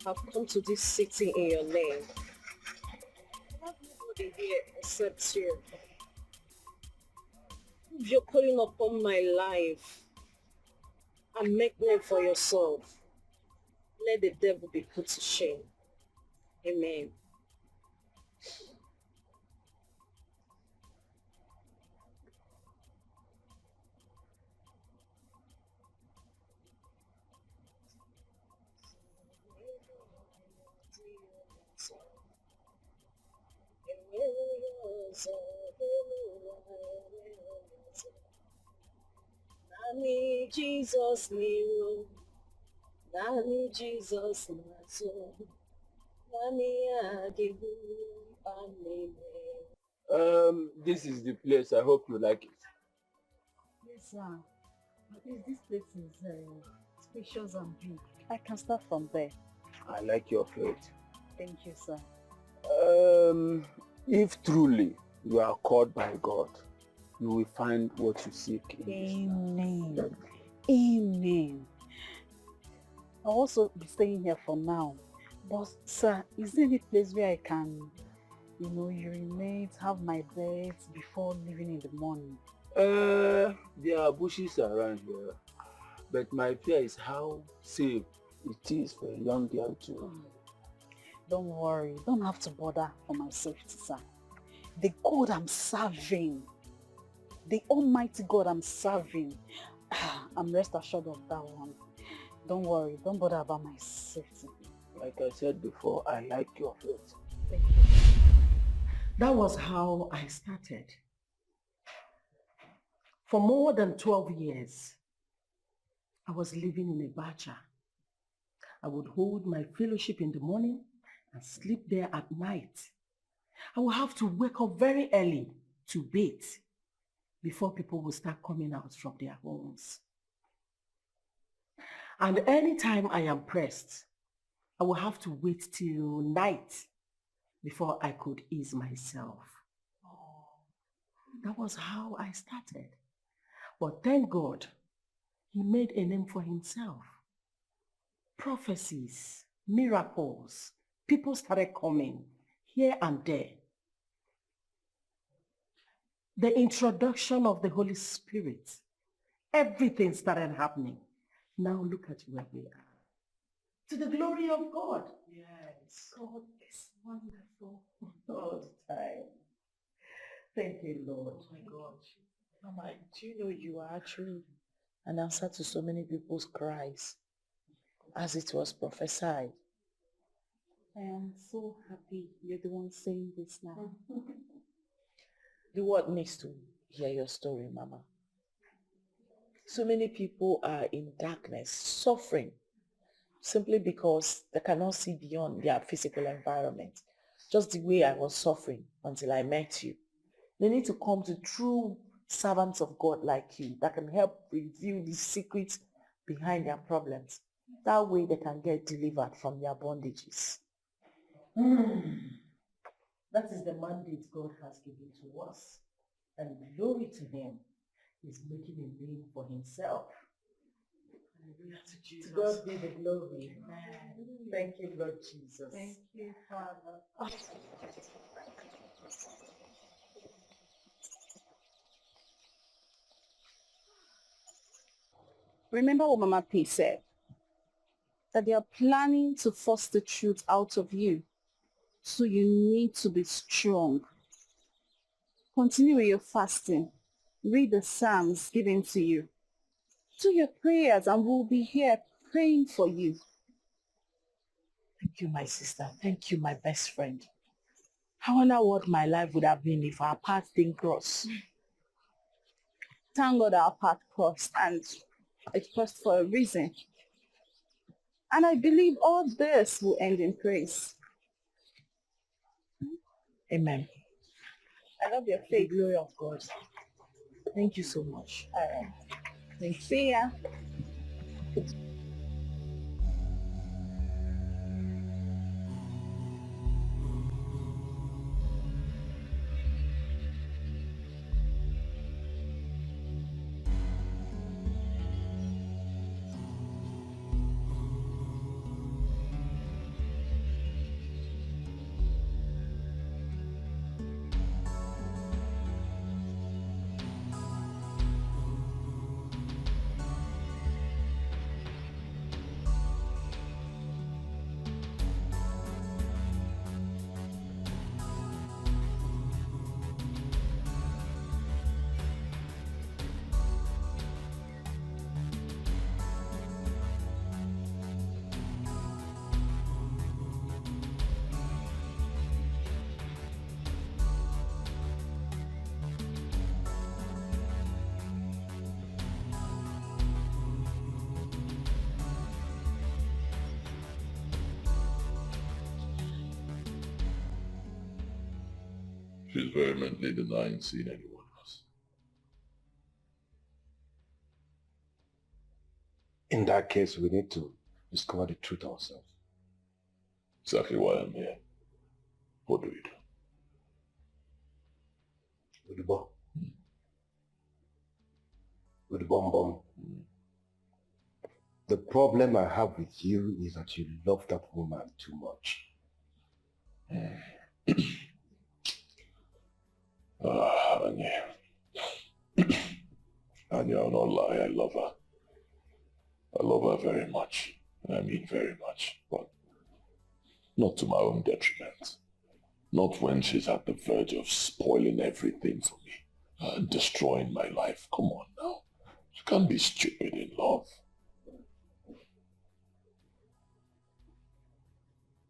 Q: I've come to this city in your name. I have nobody here except you. If you're calling upon my life and make name for yourself, let the devil be put to shame. Amen. Nani Jesus Nero, Nani Jesus Naso, Nani Adibu Anime.
R: This is the place. I hope you like it.
A: Yes, sir. At least this place is spacious and big. I can start from there.
R: I like your faith.
A: Thank you, sir.
R: If truly you are called by God, you will find what you seek in this life.
A: Amen. Amen.
H: I'll also be staying here for now. But sir, is there any place where I can, urinate, have my beds before leaving in the morning?
R: There are bushes around here, but my fear is how safe it is for a young girl to.
H: Don't worry, you don't have to bother for my safety, sir. The God I'm serving, the Almighty God I'm serving, I'm rest assured of that one. Don't worry, don't bother about my safety.
R: Like I said before, I like your faith.
H: Thank you.
P: That was how I started. For more than 12 years, I was living in a bacha. I would hold my fellowship in the morning and sleep there at night. I would have to wake up very early to bathe before people would start coming out from their homes. And anytime I am pressed, I will have to wait till night before I could ease myself. That was how I started. But thank God, he made a name for himself. Prophecies, miracles, people started coming here and there. The introduction of the Holy Spirit, everything started happening. Now look at where we are. To the glory of God. Yes, God is wonderful all the time. Thank you, Lord.
C: Oh my God. Mama, do you know you are actually an answer to so many people's cries, as it was prophesied?
H: I am so happy you're the one saying this now.
C: The world needs to hear your story, Mama. So many people are in darkness, suffering, simply because they cannot see beyond their physical environment. Just the way I was suffering until I met you. They need to come to true servants of God like you that can help reveal the secrets behind their problems. That way they can get delivered from their bondages.
P: That is the mandate God has given to us. And glory to him. He's making a name for himself. Hallelujah to Jesus. To God be the glory. Amen. Thank you, Lord Jesus.
A: Thank you, Father.
H: Remember what Mama P said? That they are planning to force the truth out of you. So you need to be strong. Continue with your fasting. Read the Psalms given to you. Do your prayers and we'll be here praying for you.
C: Thank you, my sister. Thank you, my best friend. I wonder what my life would have been if our paths didn't cross.
H: Thank God our path crossed, and it crossed for a reason. And I believe all this will end in praise.
C: Amen.
H: I love your
C: The
H: faith.
C: glory of God. Thank you so much.
H: All right. Thank you. See ya.
G: She's vehemently denying seeing anyone else.
J: In that case, we need to discover the truth ourselves.
G: Exactly why I'm here. What do we do?
J: With the bomb. With the bomb. The The problem I have with you is that you love that woman too much.
G: Annie. Annie, I'll not lie, I love her. I love her very much, and I mean very much, but not to my own detriment. Not when she's at the verge of spoiling everything for me and destroying my life. Come on now. You can't be stupid in love.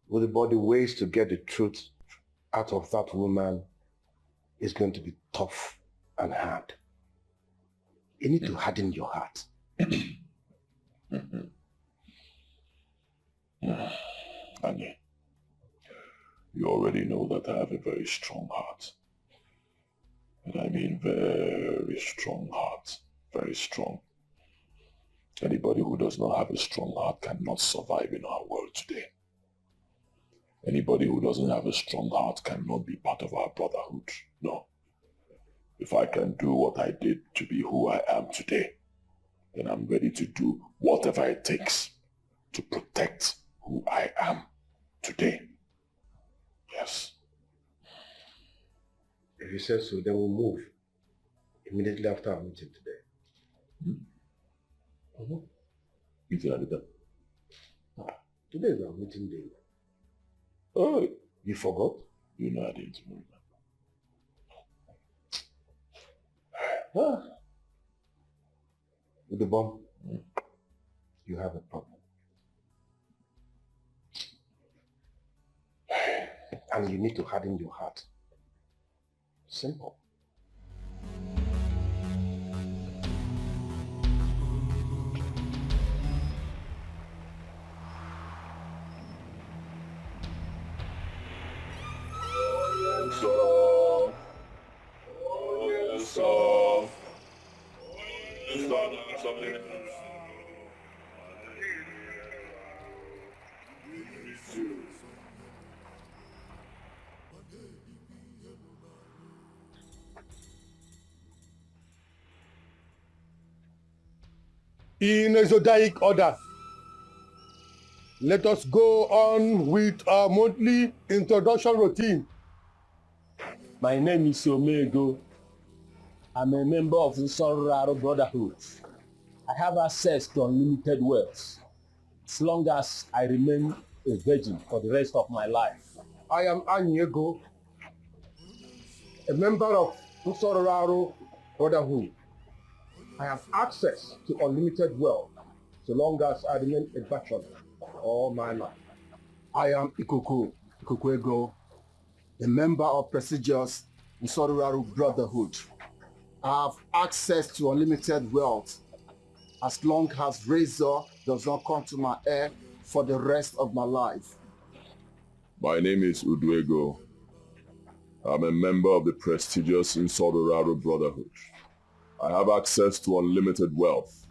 J: But the ways to get the truth out of that woman is going to be tough and hard. You need to harden your heart.
G: Annie, you already know that I have a very strong heart. And I mean very strong heart. Very strong. Anybody who does not have a strong heart cannot survive in our world today. Anybody who doesn't have a strong heart cannot be part of our brotherhood. No. If I can do what I did to be who I am today, then I'm ready to do whatever it takes to protect who I am today. Yes.
J: If you say so, then we'll move immediately after our meeting today.
G: Meeting at the
J: Today is our meeting day.
G: Oh,
J: you forgot?
G: You know I didn't remember.
J: With the bomb, you have a problem. And you need to harden your heart. Simple.
D: In a zodiac order, let us go on with our monthly introduction routine.
R: My name is Ini Edo. I'm a member of the Nollywood Brotherhood. I have access to unlimited wealth as long as I remain a virgin for the rest of my life.
D: I am Ini Edo, a member of the Nollywood Brotherhood. I have access to unlimited wealth so long as I remain a bachelor all my life. I am Ikuku Ego, a member of prestigious Nollywood Brotherhood. I have access to unlimited wealth as long as razor does not come to my hair for the rest of my life.
G: My name is Uduego. I'm a member of the prestigious Nollywood Brotherhood. I have access to unlimited wealth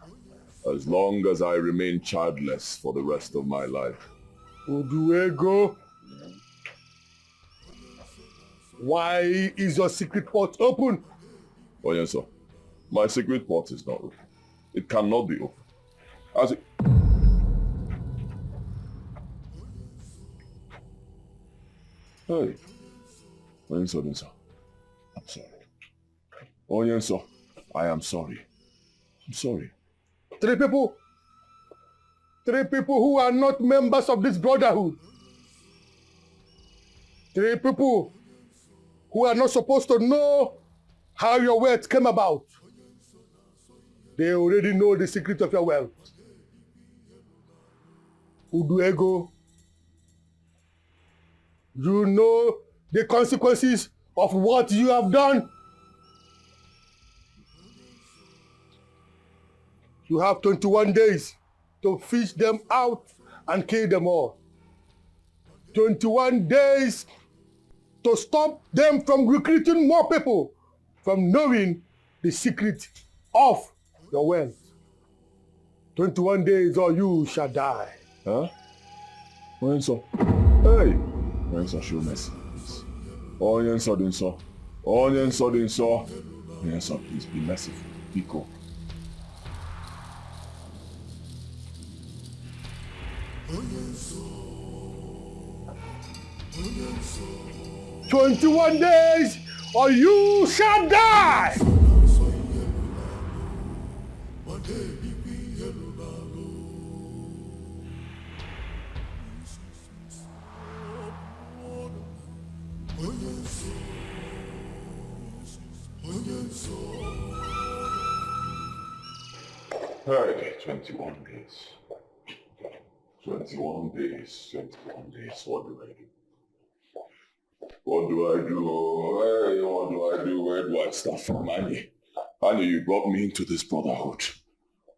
G: as long as I remain childless for the rest of my life.
D: Uduego, why is your secret port open?
G: Oh yes, sir. My secret port is not open. It cannot be open. As it... Hey. Oh yes, sir. I'm sorry. Oh yes, sir. I am sorry. I'm sorry.
D: Three people who are not members of this brotherhood. 3 people who are not supposed to know how your wealth came about. They already know the secret of your wealth. Uduego, you know the consequences of what you have done. You have 21 days to fish them out and kill them all. 21 days to stop them from recruiting more people from knowing the secret of your wealth. 21 days or you shall die.
G: Huh? Onyenso. Hey! Onyenso, show mercy. Onyenso, Dinso. Onyenso, Dinso. Onyenso, please be merciful. Be cool.
J: "21 days or you shall die."
G: Okay, 21 days. 21 days. 21 days. What do I do? What do I do? Hey, what do I do? Where do I start from, Annie? Annie, you brought me into this brotherhood.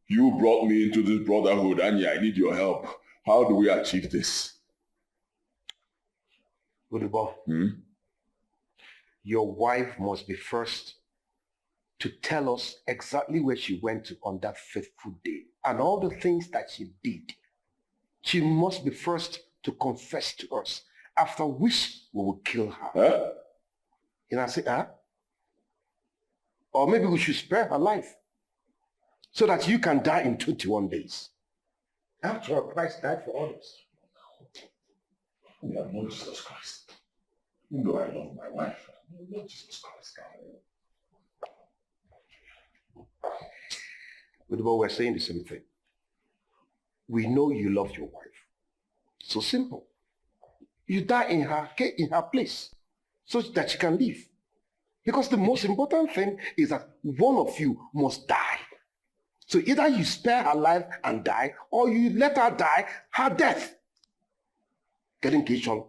G: You brought me into this brotherhood, Annie. I need your help. How do we achieve this?
J: Udibo, your wife must be first to tell us exactly where she went to on that faithful day and all the things that she did. She must be first to confess to us, after which we will kill her.
G: Huh?
J: And I say, huh? Or maybe we should spare her life so that you can die in 21 days. After all, Christ died for others.
G: Yeah, Lord Jesus Christ. You know I love my wife. Lord Jesus Christ.
J: But we're saying the same thing. We know you love your wife. So simple. You die in her place so that she can live. Because the most important thing is that one of you must die. So either you spare her life and die, or you let her die her death. Getting kitchen.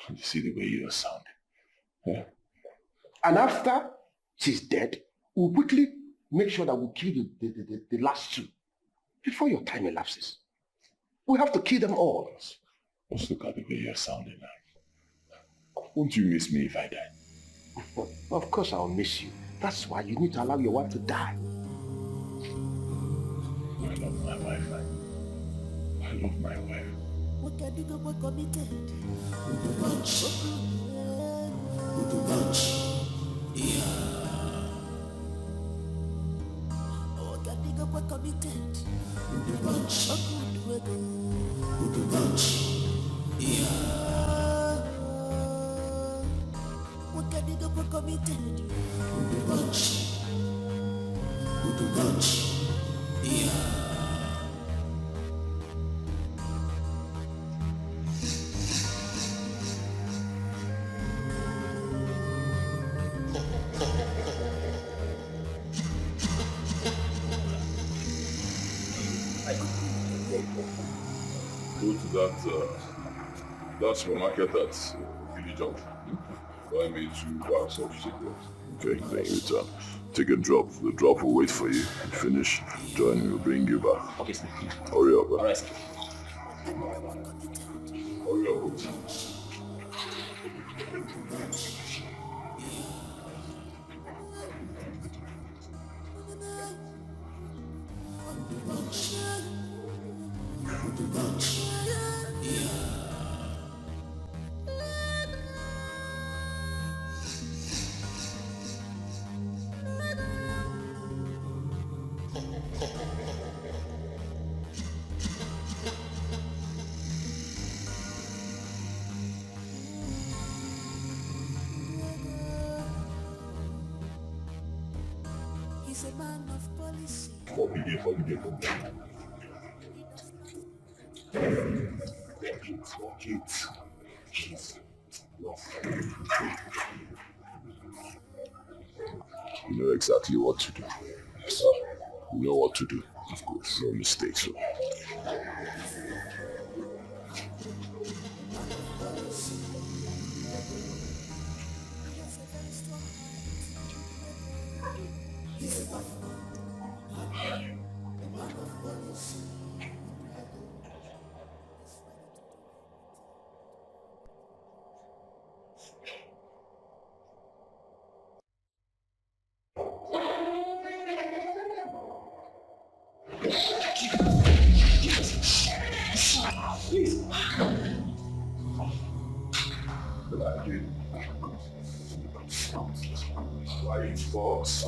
G: You see the way you sound. Yeah.
J: And after she's dead, we'll quickly make sure that we kill the last two before your time elapses. We have to kill them all.
G: Just look at the way you're sounding now. Won't you miss me if I die?
J: Of course I'll miss you. That's why you need to allow your wife to die.
G: I love my wife. I love my wife. Go to that supermarket at Billy Junction. Buy me 2 bags of cigarettes. Okay, then you return. Take a drop. The drop will wait for you. Finish. Join me. We'll bring you back.
I: Okay, sir.
G: Hurry up.
I: All right, sir.
G: Hurry up.
M: He's a man of policy.
G: You know exactly what to do. You know what to do. Of course, no mistakes. So.
M: Please.
G: White box.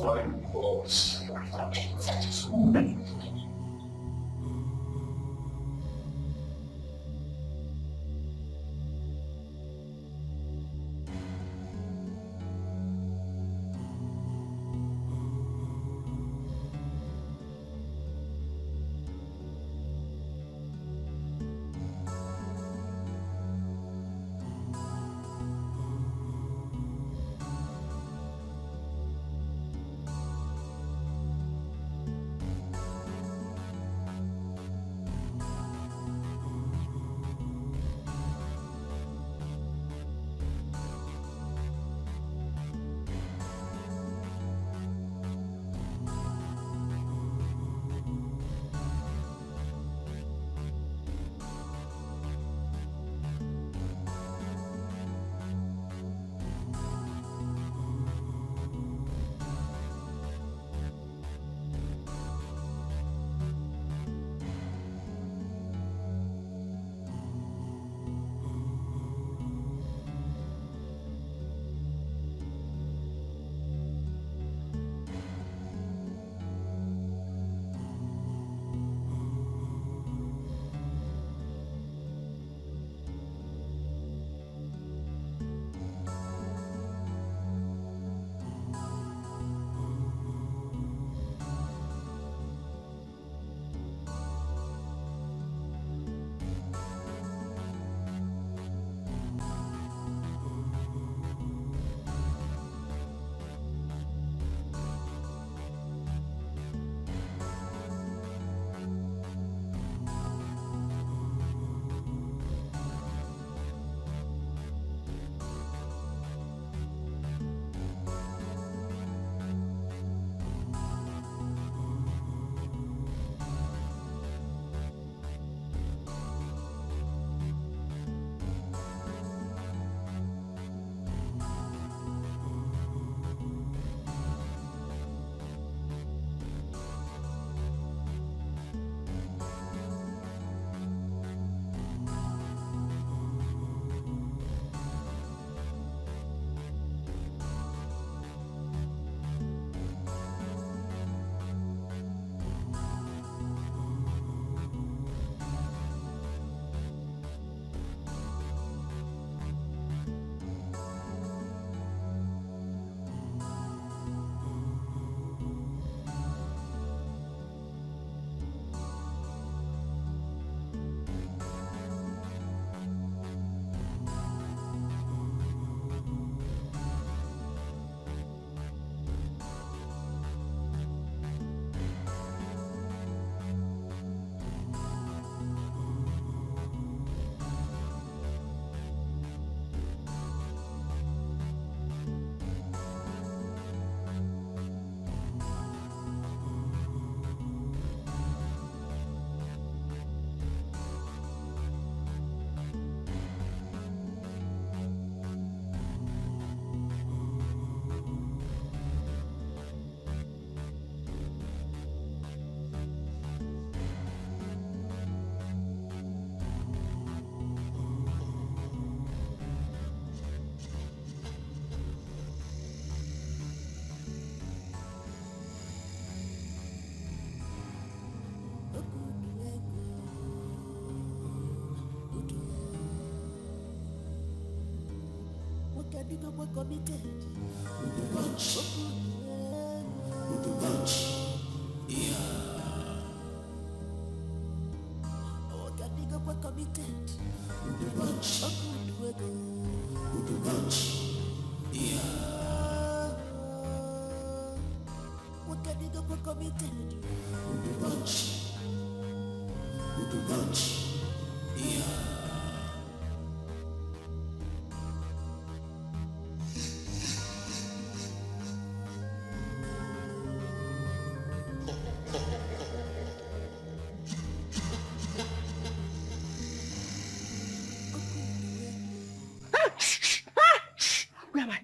E: Where am I?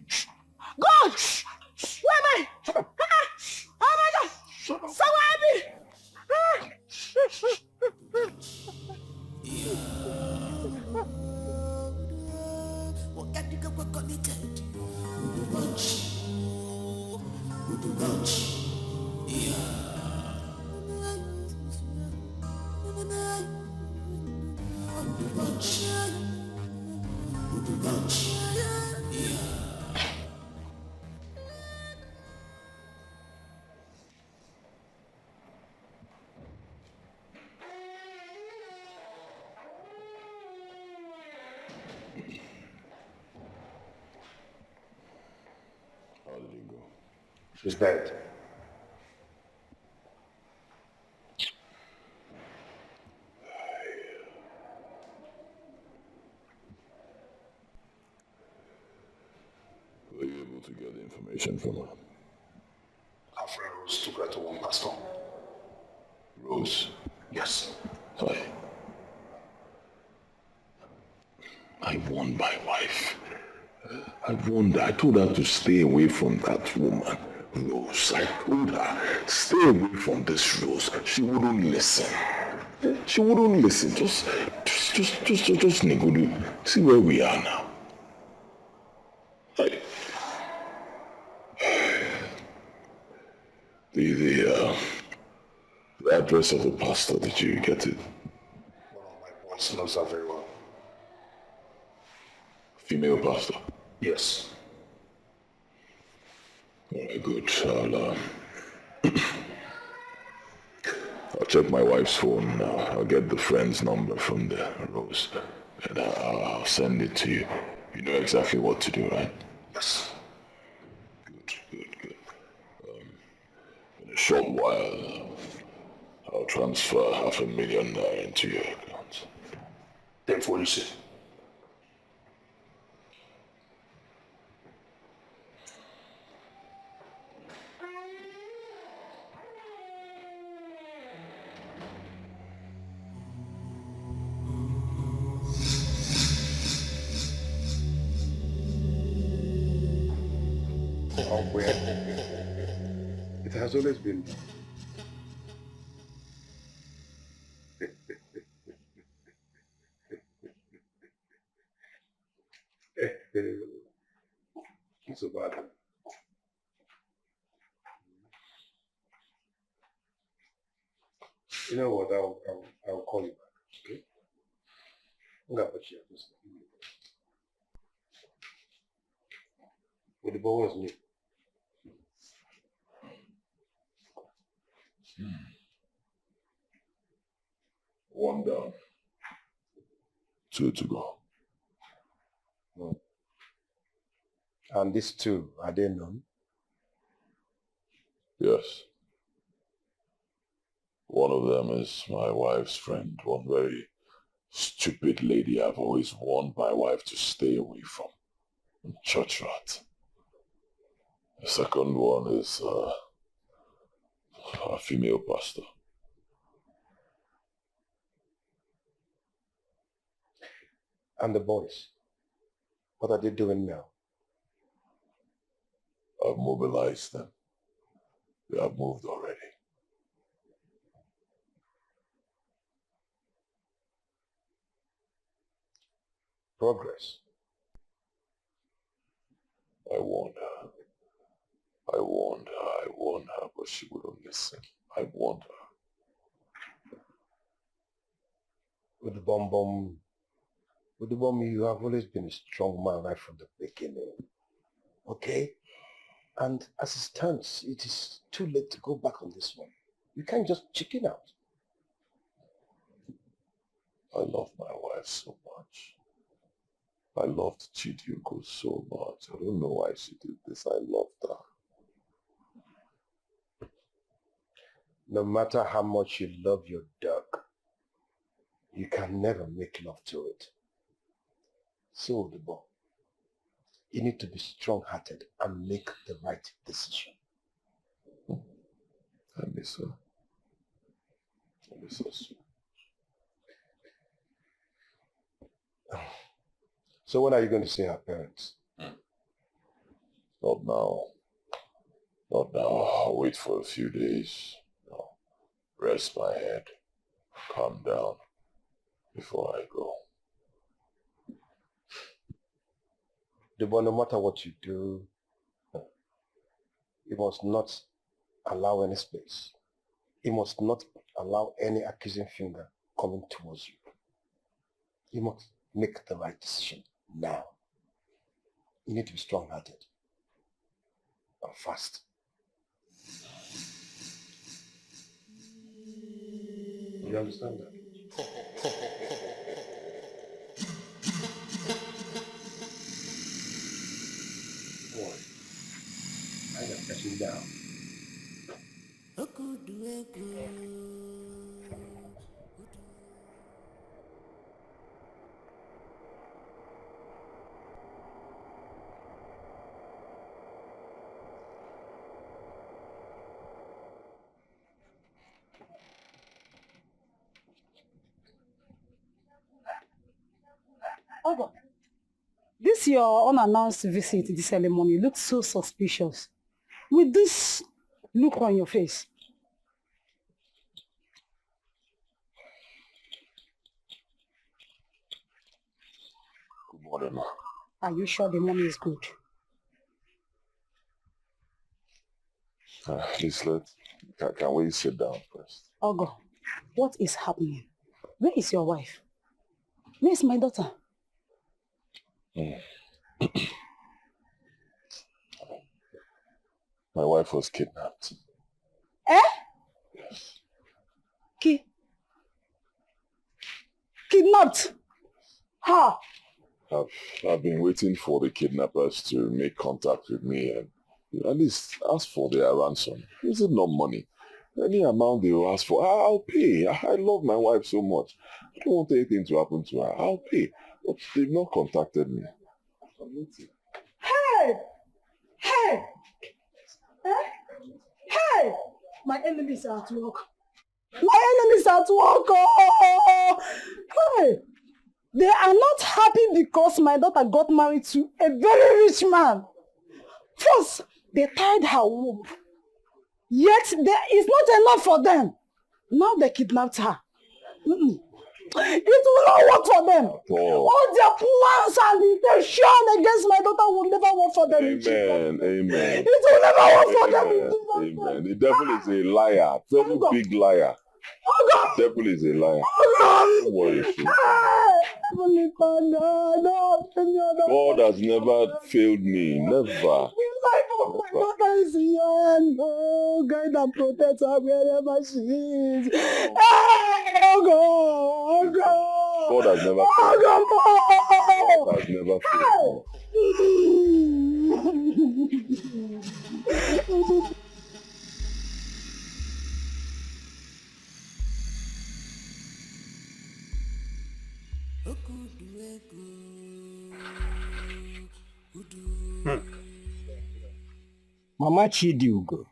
E: God! Where am I? Oh my God! Someone help me!
G: How did it go?
J: She's dead.
G: Were you able to get the information from her?
J: Her friend Rose took her to one pastor.
G: Rose?
J: Yes.
G: I warned my wife. I warned her. I told her to stay away from that woman, Rose. I told her, stay away from this Rose. She wouldn't listen. She wouldn't listen. Just negotiate. See where we are now. The address of the pastor, did you get it?
J: One of my boys knows her very well.
G: Female pastor?
J: Yes.
G: Alright, good. I'll check my wife's phone now. I'll get the friend's number from the Rose. And I'll send it to you. You know exactly what to do, right?
J: Yes.
G: Good. In a short while, I'll transfer $500,000 into your account.
J: Then what you say?
D: Where? It has always been. It's so bad. You know what? I'll call you back. Okay? I'm gonna put you up. With the ball was new.
G: One down. 2 to go.
D: And these two, are they known?
G: Yes. One of them is my wife's friend, one very stupid lady I've always warned my wife to stay away from. Church rat. The second one is a female pastor.
D: And the boys, what are they doing now?
G: I've mobilized them. They have moved already.
D: Progress.
G: I warned her, but she wouldn't listen. I warned her.
D: With the bomb, you have always been a strong man right from the beginning.
J: Okay? And as it stands, it is too late to go back on this one. You can't just chicken out.
G: I love my wife so much. I loved Chidiuko so much. I don't know why she did this. I loved her.
J: No matter how much you love your dog, you can never make love to it. So, the boy, you need to be strong-hearted and make the right decision.
G: I miss her. I miss her so.
J: So when are you going to see her parents?
G: Not now. Not now. I'll wait for a few days. I'll rest my head. Calm down before I go.
J: But no matter what you do, you must not allow any space. You must not allow any accusing finger coming towards you. You must make the right decision now. You need to be strong-hearted and fast. You understand that? Boy, I got catching down.
E: Ogo, this your unannounced visit to the ceremony looks so suspicious. With this look on your face.
G: Good morning, ma.
E: Are you sure the money is good?
G: Please, can we sit down first?
E: Ogo, what is happening? Where is your wife? Where is my daughter?
G: My wife was kidnapped.
E: Eh?
G: Yes.
E: Kidnapped? How?
G: I've been waiting for the kidnappers to make contact with me and at least ask for their ransom. Is it not money? Any amount they will ask for, I'll pay. I love my wife so much. I don't want anything to happen to her. I'll pay. But they've not contacted me. I'm waiting.
E: Hey! Hey! Hey! My enemies are at work. My enemies are at work. Oh! Hey! They are not happy because my daughter got married to a very rich man. First, they tied her womb. Yet there is not enough for them. Now they kidnapped her. It will not work for them. All their plans and intention against my daughter will never work for them.
G: Amen.
E: It will never work for them.
G: Amen. The devil is a liar. Very big liar. The devil is a liar. Don't worry. God has never failed me. Never.
E: The life of my daughter is in your hand. Oh, guide and protect her wherever she is. Oh, God.
G: God has never failed me. God has never failed me.
S: Mama Chidiugo,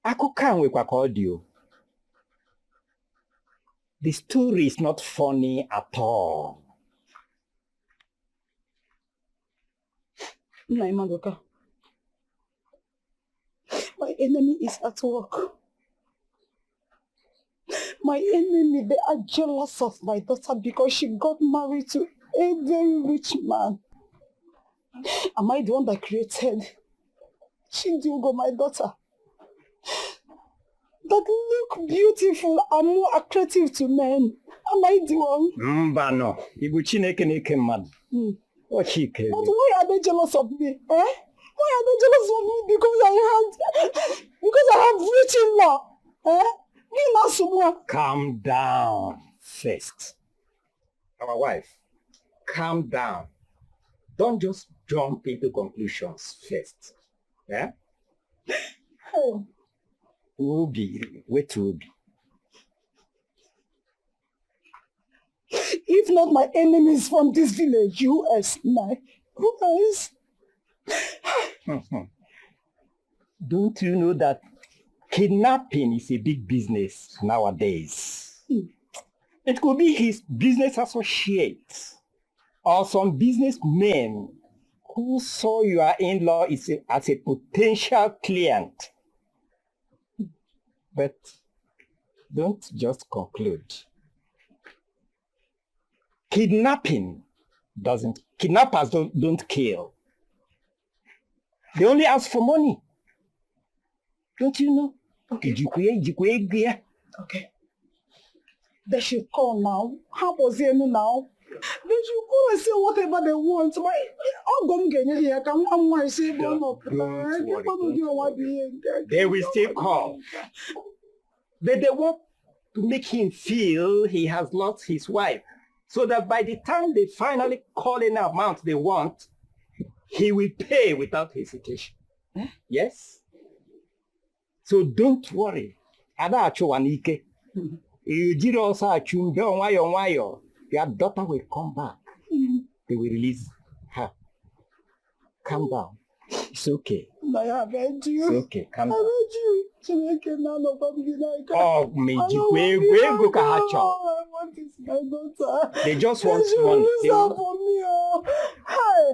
S: akụkọ a nwekwa ka ọ dị o. The story is not funny at all.
E: Madoka, my enemy is at work. My enemy, they are jealous of my daughter because she got married to a very rich man. Am I the one that created Chidiugo, my daughter? That look beautiful and more attractive to men. Am I the one?
S: Mba no, Ibu Chineke na-eke mmadụ. Oh, Chike.
E: But why are they jealous of me? Eh? Why are they jealous of me? Because I have rich in-law. Eh? Me not someone.
S: Calm down first. Our wife, calm down. Don't just jump into conclusions first. Yeah? Ubi, wait Ubi.
E: If not my enemies from this village, US, who else?
S: Don't you know that kidnapping is a big business nowadays? It could be his business associates or some businessmen who saw your in-law as a potential client. But don't just conclude. Kidnappers don't kill. They only ask for money. Don't you know?
E: Okay. They should call now. How was it now? They should call and say whatever they want.
S: They will still call. But they want to make him feel he has lost his wife, so that by the time they finally call in the amount they want, he will pay without hesitation. Yes? So don't worry. Ada Achowanike. Your daughter will come back. They will release her. Calm down. It's okay.
E: It's
S: okay. Calm down.
E: Oh,
S: they just want money.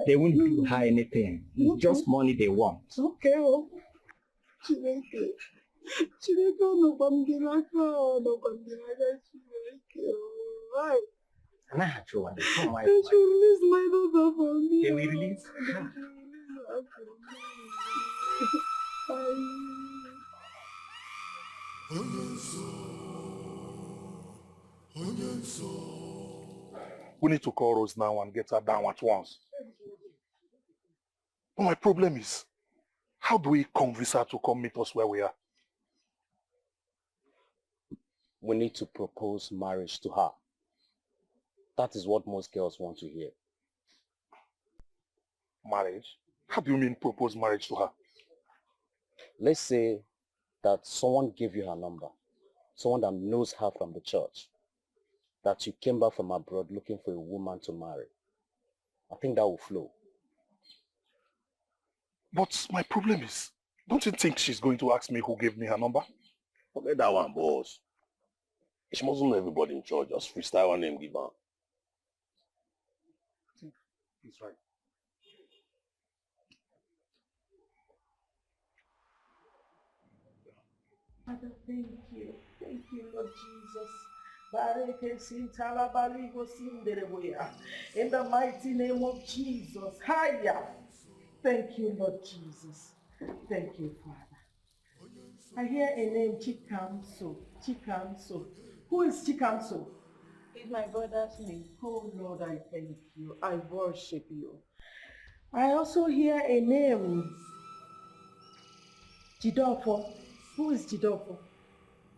S: They won't do her anything. It's just money they want.
E: Okay. They should release my daughter for me.
S: They will release her.
T: We need to call Rose now and get her down at once. But my problem is, how do we convince her to come meet us where we are?
I: We need to propose marriage to her. That is what most girls want to hear.
T: Marriage? How do you mean propose marriage to her?
I: Let's say that someone gave you her number, someone that knows her from the church, that you came back from abroad looking for a woman to marry. I think that will flow.
T: But my problem is, don't you think she's going to ask me who gave me her number?
J: Forget that one, boss. She mustn't know everybody in church. Just freestyle one name, give her.
T: He's right.
P: Father, thank you. Thank you, Lord Jesus. In the mighty name of Jesus. Hiya. Thank you, Lord Jesus. Thank you, Father. I hear a name, Chikamso. Chikamso. Who is Chikamso?
H: It's my brother's name.
P: Oh Lord, I thank you. I worship you. I also hear a name, Jidofo. Who is Jidofo?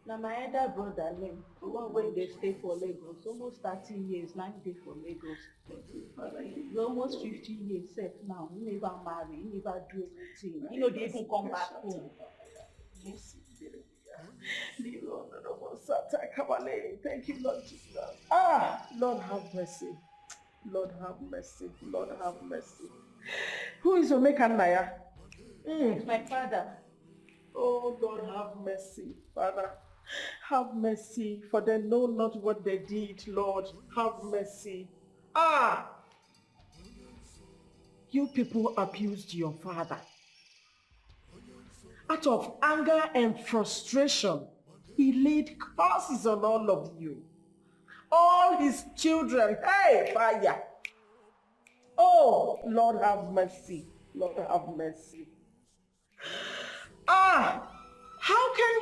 H: Now my elder brother name, the one where they stay for Lagos, almost 30 years, 9 days for Lagos. He's almost 50 years set now. He never marry, he never do anything. You know, they even come back home.
P: Thank you, Lord Jesus. Ah, Lord have mercy. Lord have mercy. Lord have mercy. Who is Omeka Naya?
H: It's my father.
P: Oh, Lord have mercy, Father. Have mercy, for they know not what they did, Lord. Have mercy. Ah! You people abused your father. Out of anger and frustration, he laid curses on all of you. All his children. Hey, fire! Oh, Lord have mercy. Lord have mercy. Ah! How can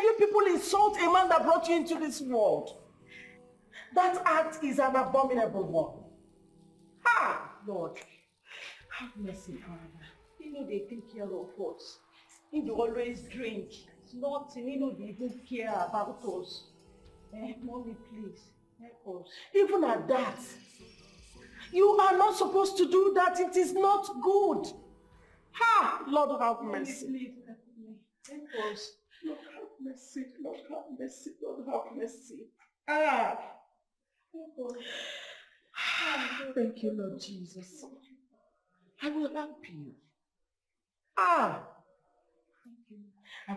P: you people insult a man that brought you into this world? That act is an abominable one. Lord, have mercy, Father. You know they take care of us. They always drink. It's nothing. You know they don't care about us. Mommy, please, help us. Even at that, you are not supposed to do that. It is not good. Ha! Lord, have mercy. Please, help me. Help us. Lord, have mercy. Lord, have mercy. Lord, have mercy. Help us. Thank you, Lord Jesus. I will help you. I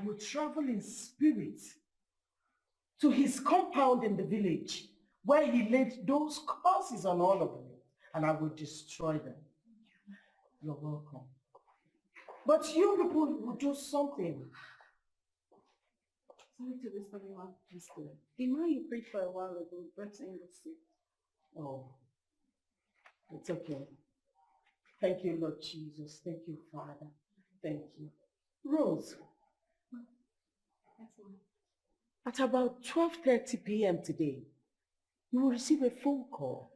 P: will travel in spirit to his compound in the village where he laid those curses on all of you, and I will destroy them. You're welcome. But you people will do something.
H: Sorry to disturb you, Mom. The man you prayed for a while ago brought in the sick.
P: Oh, it's okay. Thank you, Lord Jesus. Thank you, Father. Thank you. Rose,
H: Yes, Mom.
P: at about 12:30 p.m. today, you will receive a phone call.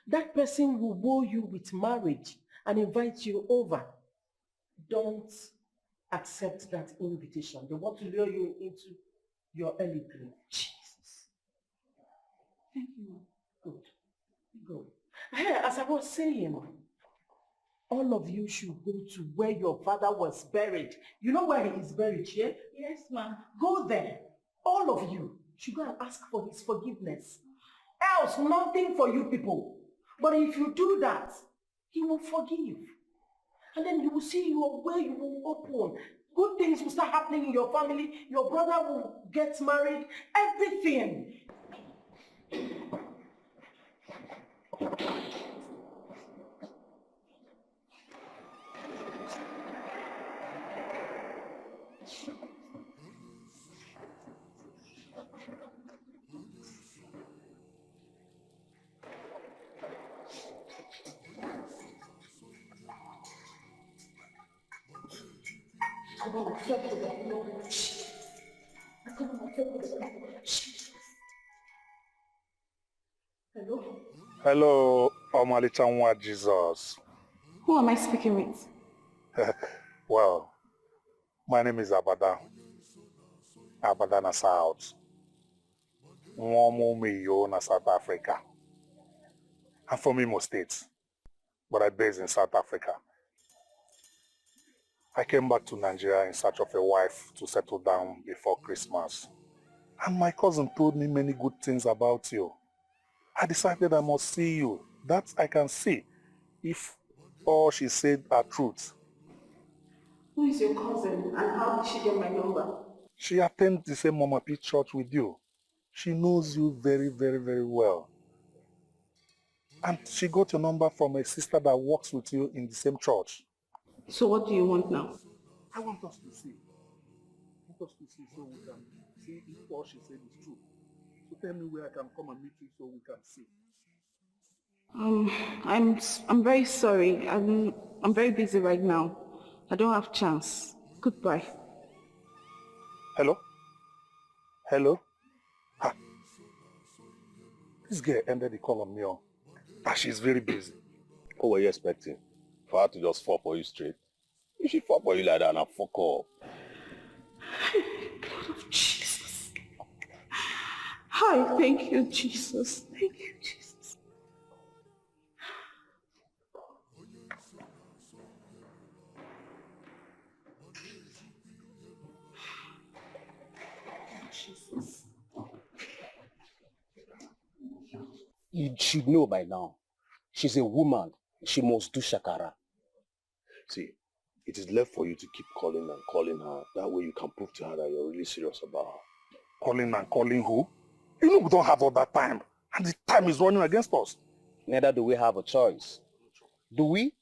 P: That person will woo you with marriage and invite you over. Don't accept that invitation. They want to lure you into your early grave. Jesus.
H: Thank you, Mom.
P: Good. Good. As I was saying, all of you should go to where your father was buried. You know where he is buried, yeah?
H: Yes, Mom.
P: Go there. All of you should go and ask for his forgiveness. Else, nothing for you people. But if you do that, he will forgive. And then you will see your way you will open. Good things will start happening in your family. Your brother will get married. Everything. Hello?
T: Hello, Omalitanwa Jesus.
H: Who am I speaking with?
T: Well, my name is Abada. Abada na South. Nwomumiyo na South Africa. I'm from Imo State, but I'm based in South Africa. I came back to Nigeria in search of a wife to settle down before Christmas. And my cousin told me many good things about you. I decided I must see you. That I can see if all she said are truth.
H: Who is your cousin and how did she get my number?
T: She attends the same Mama P church with you. She knows you very, very, very well. And she got your number from a sister that works with you in the same church.
H: So what do you want now?
T: I want us to see. I want us to see so we can see if all she said is true. So tell me where I can come and meet you so we can see.
H: I'm very sorry. I'm very busy right now. I don't have chance. Goodbye.
T: Hello? Hello? Ha. This girl ended the call on me. She's very busy.
J: What were you expecting? For her to just fall for you straight? If she fall for you like that, now fuck up.
H: Blood of Jesus. Hi, thank you, Jesus. Thank you, Jesus.
P: Jesus.
I: You should know by now. She's a woman. She must do shakara.
J: See, it is left for you to keep calling and calling her. That way you can prove to her that you're really serious about her.
T: Calling and calling who? You know we don't have all that time. And the time is running against us.
I: Neither do we have a choice. Do we?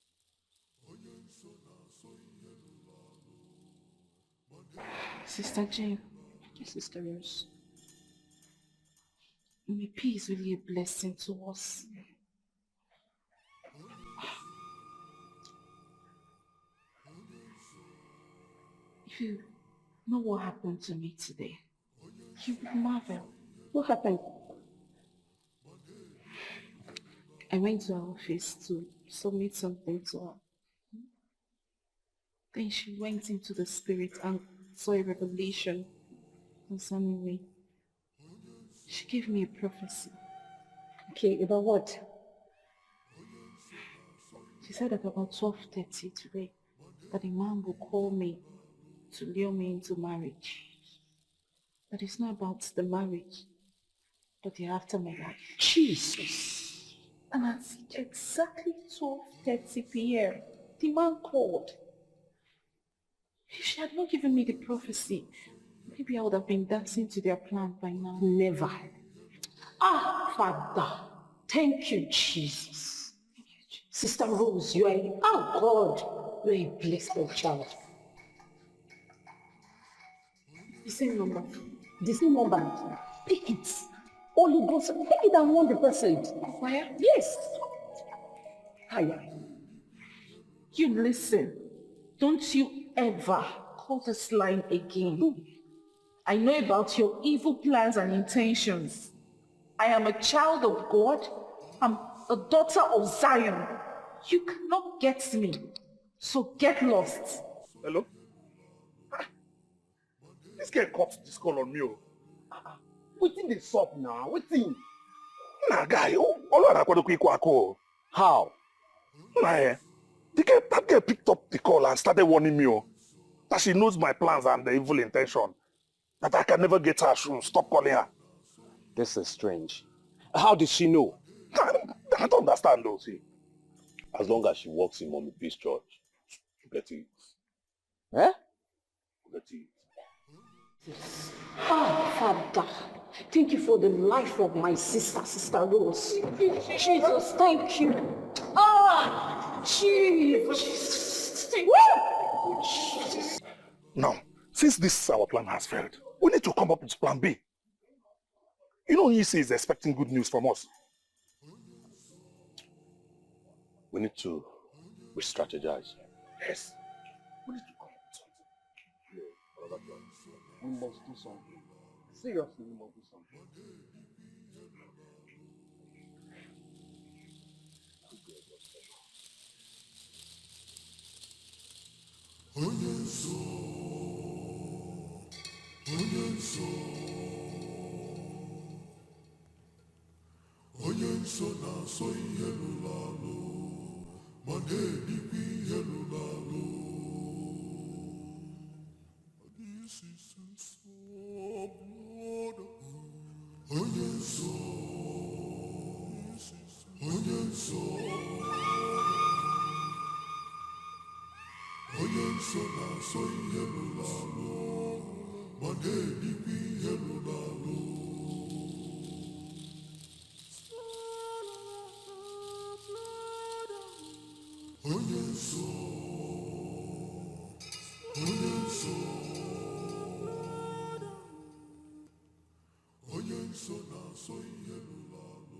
H: Sister Jane, Sister Rose, may peace really a blessing to us. If you know what happened to me today, you would marvel.
P: What happened?
H: I went to her office to submit something to her. Then she went into the spirit and saw a revelation concerning me. She gave me a prophecy.
Q: Okay, about what?
H: She said that about 12:30 today, that a man will call me to lure me into marriage. That it's not about the marriage, but the after my life.
Q: Jesus!
H: And at exactly 12:30 p.m., the man called. If she had not given me the prophecy, maybe I would have been dancing to their plan by now.
Q: Never. Ah, Father, thank you, Jesus. Sister Rose, you are, oh God, you are a blessed child.
H: The same number.
Q: The same number. Pick it. Holy Ghost, pick it and 100%.
H: Why?
Q: Yes. Higher.
H: You listen. Don't you ever call this line again. I know about your evil plans and intentions. I am a child of God. I'm a daughter of Zion. You cannot get me. So get lost.
T: Hello? This girl cut this call on me. Wetin dey sup now? Wetin? Nah, guy, how? Nah, that girl picked up the call and started warning me that she knows my plans and the evil intention. That I can never get her. She stop calling her.
I: This is strange. How did she know?
T: I don't understand though.
U: See, as long as she works in Mommy Peace Church, get it.
I: Eh?
U: Get it.
Q: Ah, Father, thank you for the life of my sister, Sister Rose. Jesus, thank you. Ah, Jesus.
T: Now, since this our plan has failed, we need to come up with plan B. You know, Nisi is expecting good news from us.
U: We need to re-strategize.
T: Yes. We need to come up with something.
I: We must do something. Seriously, we must do something.
M: Onye nso na-asọ ihe lụrụ alụ ma na-edikwa ihe lụrụ alụ. This is so blood. Onye nso onye nso na-asọ ihe lụrụ alụ ma na-edikwa ihe lụrụ alụ. Onye nso na-asọ ihe lụrụ alụ ma na-edikwa ihe lụrụ alụ.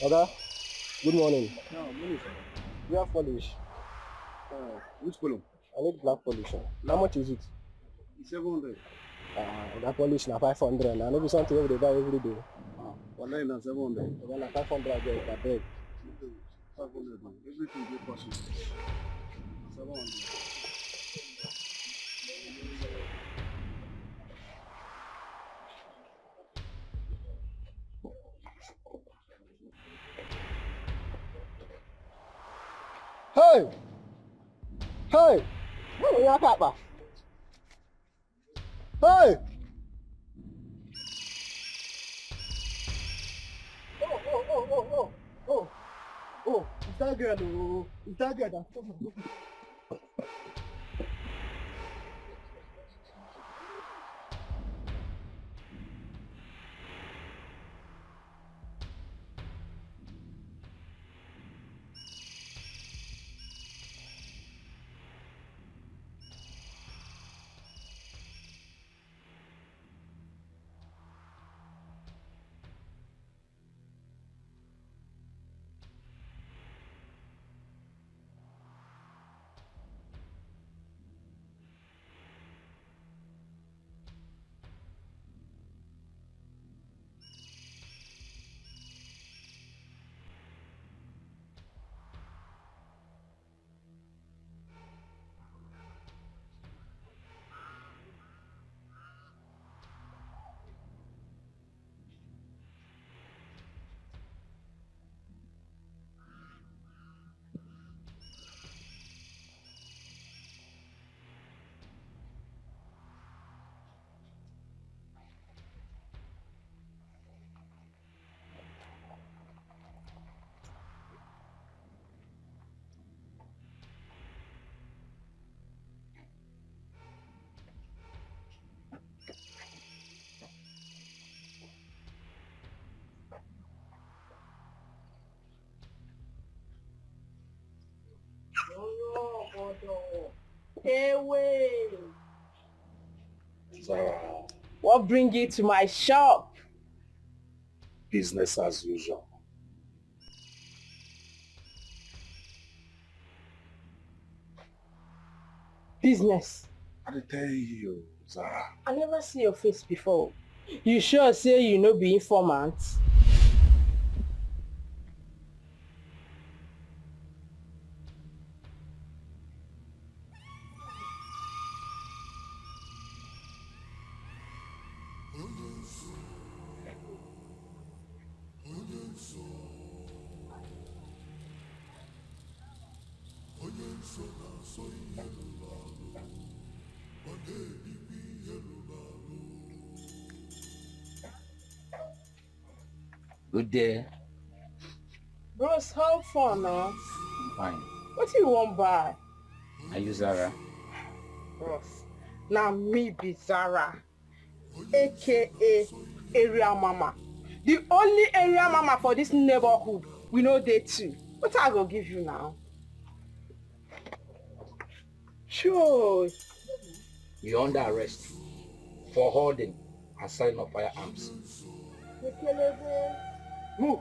S: Oga, good morning.
U: No, morning, sir.
S: We have polish.
U: Which column?
S: I need black polish. How much is it?
U: 700.
S: That polish na 500. I know be something wey we dey buy every day.
U: Online na 700.
S: Oga, na 500 I get, abeg.
U: 500. Everything dey possible. 700.
S: Hey! Hey! What are you talking? Hey! Oh, it's that girl. Oh, it's that girl that.
T: Zara,
S: What bring you to my shop?
T: business as usual.
S: Business.
T: I tell you, Zara.
S: I never see your face before. You sure say you no be informant?
L: Good day.
S: Bros, how far now?
L: Fine.
S: What you want buy?
L: Are you Zara?
S: Bros, now me be Zara, aka Area Mama. The only area mama for this neighborhood. We know they too. What I go give you now? Sure.
L: You're under arrest for holding and selling of firearms.
S: Move.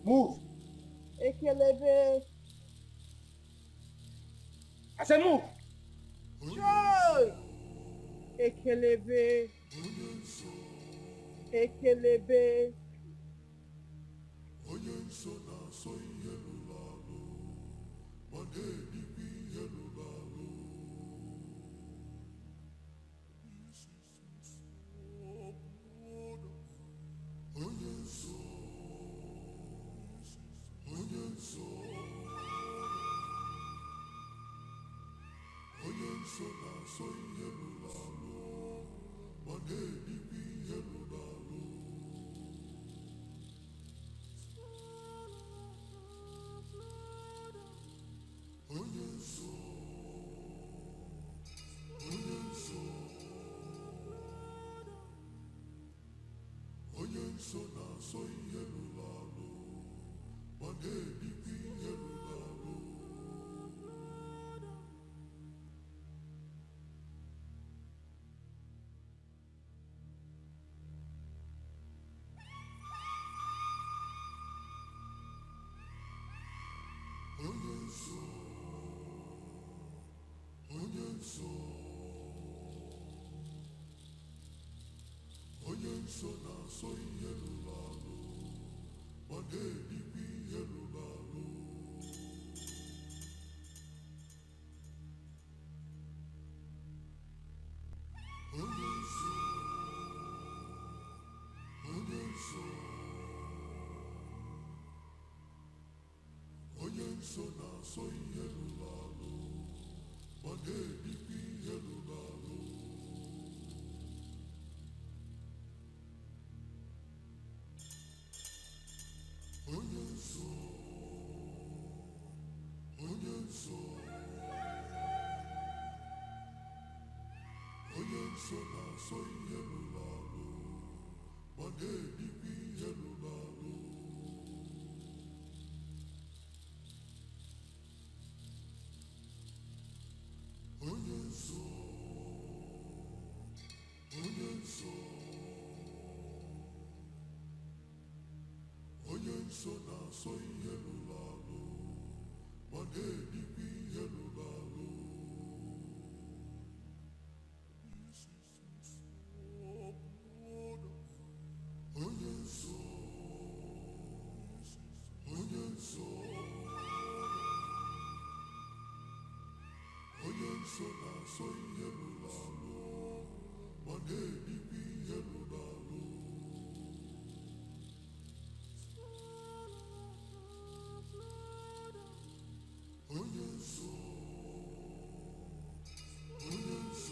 L: Move.
S: Ekelebe.
L: I said move.
S: Joy. Ekelebe. Ekelebe.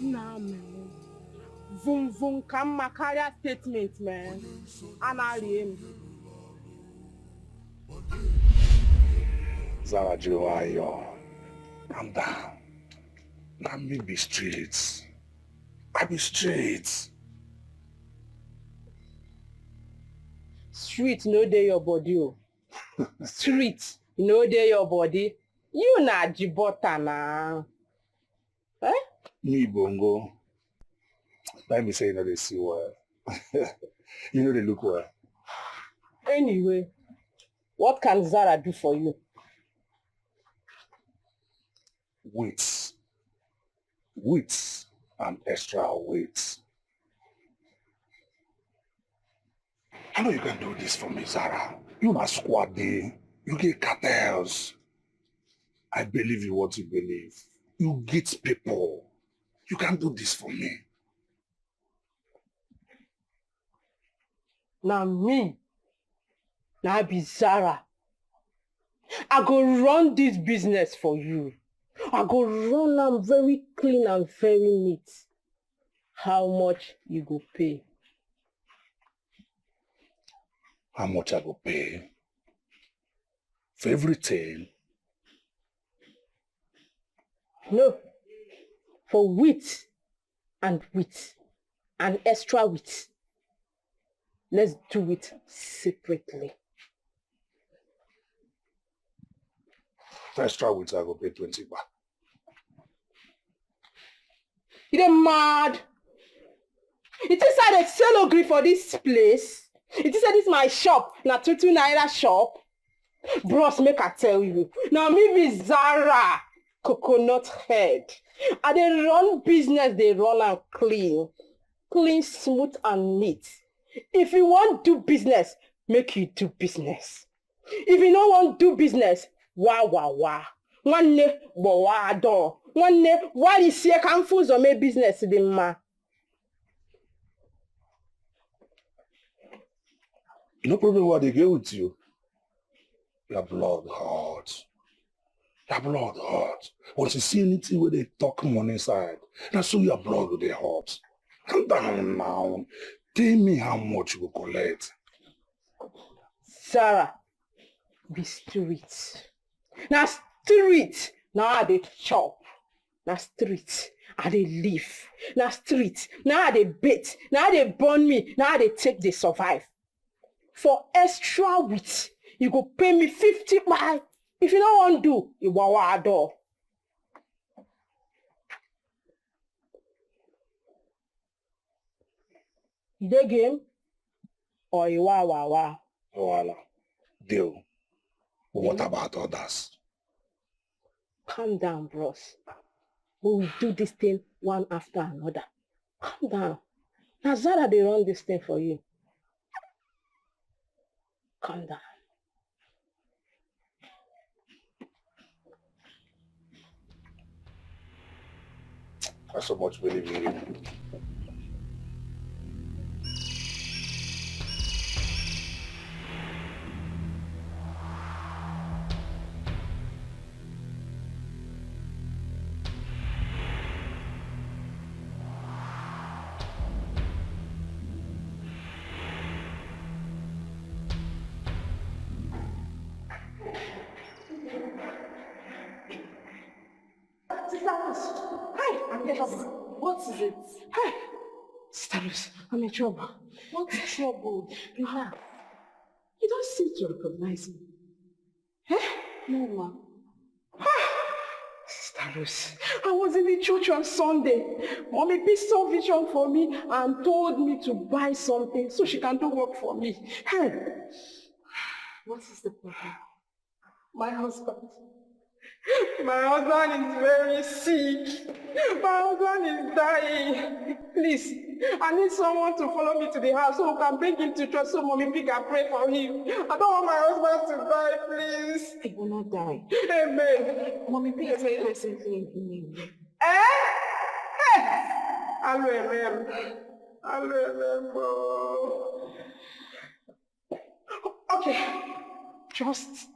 E: Nah, man. Vum vum come my career statement, man. I'm out him.
T: Zara Jiwayo, calm down. Let me be straight. I be straight.
E: Street no dey your body. Oh. Street no dey your body. You na jibota na. Eh?
T: Me bongo. Let me say you know they see well. You know they look well.
E: Anyway, what can Zara do for you?
T: Weight. Weight and extra weight. I know you can do this for me, Zara. You na squaddy. You get cartels. I believe in what you believe. You get people. You can do this for me.
E: Now me, now be Zara. I go run this business for you. I go run am very clean and very neat. How much you go pay?
T: How much I go pay? For everything?
E: No. For wheat and extra wheat. Let's do it separately.
T: For extra weight, I go pay 20 baht.
E: You dey mad? It is I dey sell ogiri for this place. It is this my shop. Na 22 naira shop. Bros, make I tell you. Now me be Zara, coconut head. I dey run business, they run am clean. Clean, smooth and neat. If you want do business, make you do business. If you no want do business, wah. Nwanne gbawa door. Nwanne why is here confused or make business the ma?
T: No problem what they get with you. Your blood hot. Your blood hot. Once you see anything where they talk money inside, that's so your blood will be hot. Calm down now. Tell me how much you will collect.
E: Sarah, be street. Now street, now I dey chop. Now street, I dey live. Now street, now I dey bait. Now they burn me. Now they take the survive. For extra wheat, you go pay me 50 baht. If you don't want to do, you wawa door. You dey game? Or you wawa?
T: Voila. Deal. But what about others?
E: Calm down, bros. We will do this thing one after another. Calm down. Now Zara, they run this thing for you. Calm down.
T: I so much believe in you.
E: Hi, I'm here. What is it? Hi, Stars, I'm in trouble.
H: What's trouble? Relax.
E: You don't seem to recognize me.
H: No, ma.
E: Stars, I was in the church on Sunday. Mommy P saw vision for me and told me to buy something so she can do work for me. Hey,
H: What is the problem?
E: my husband. My husband is very sick. My husband is dying. Please, I need someone to follow me to the house so we can bring him to church so Mommy P can pray for him. I don't want my husband to die, please.
H: He will not die.
E: Amen.
H: Mommy P is presently in England.
E: I'll remember. Okay, just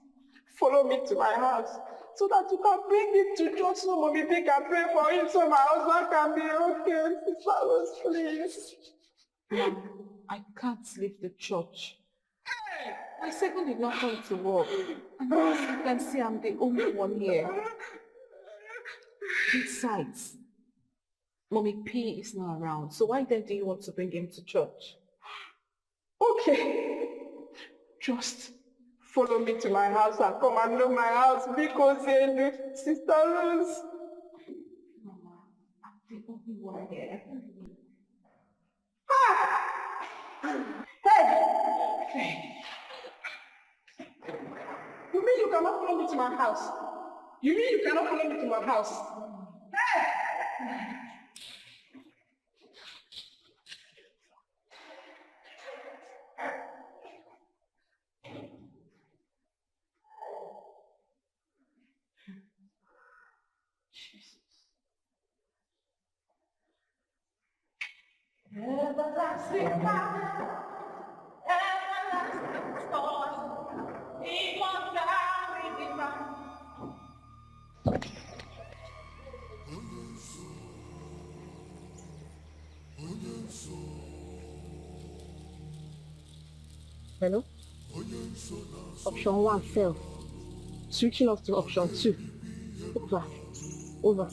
E: follow me to my house so that you can bring him to church so Mommy P can pray for him so my husband can be okay. Sister, please.
H: Mom, I can't leave the church. My second did not come to work. And as you can see, I'm the only one here. Besides, Mommy P is not around. So why then do you want to bring him to church?
E: Okay. Just follow me to my house and come and know my house because Sister Rose.
H: Mama, I'm the only one here.
E: Hey! You mean you cannot follow me to my house? You mean you cannot follow me to my house? Hey!
O: Everlasting Father, everlasting source, immortal divine.
E: Hello? Option 1 failed. Switching off to option 2. Over.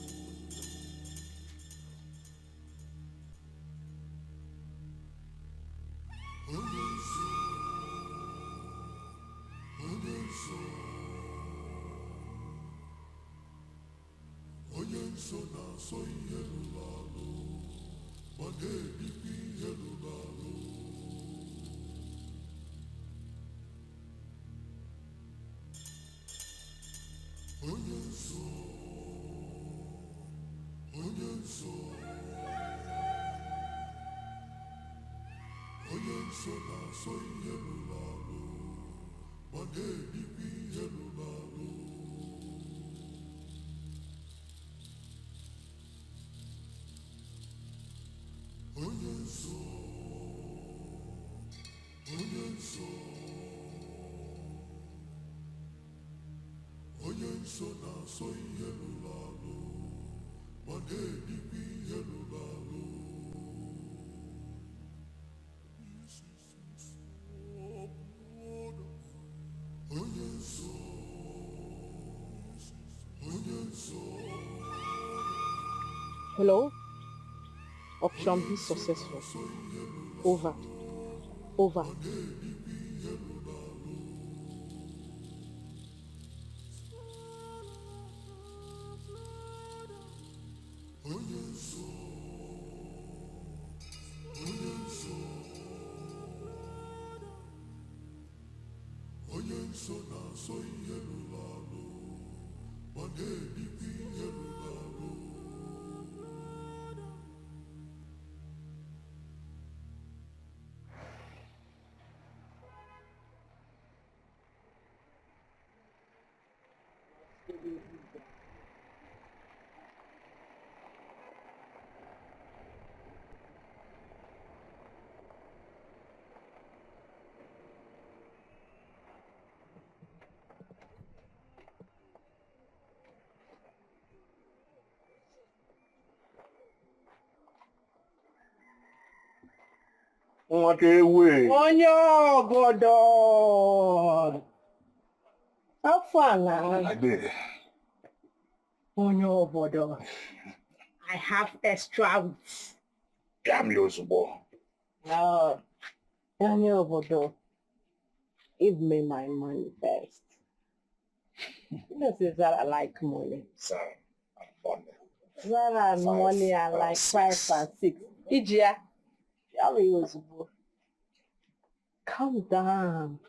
E: Hello? Option B successful. Over. Over.
S: Onye obodo. How far now?
T: I did.
S: Onye obodo. I have extra weeks.
T: Damn you, Zubo.
Q: No. Daniel Bodo, give me my money first. This is that I like money.
T: Sir, I'm funny.
Q: Zara and money are like 5 and 6. Ijia, how are you, Zubo? Calm down.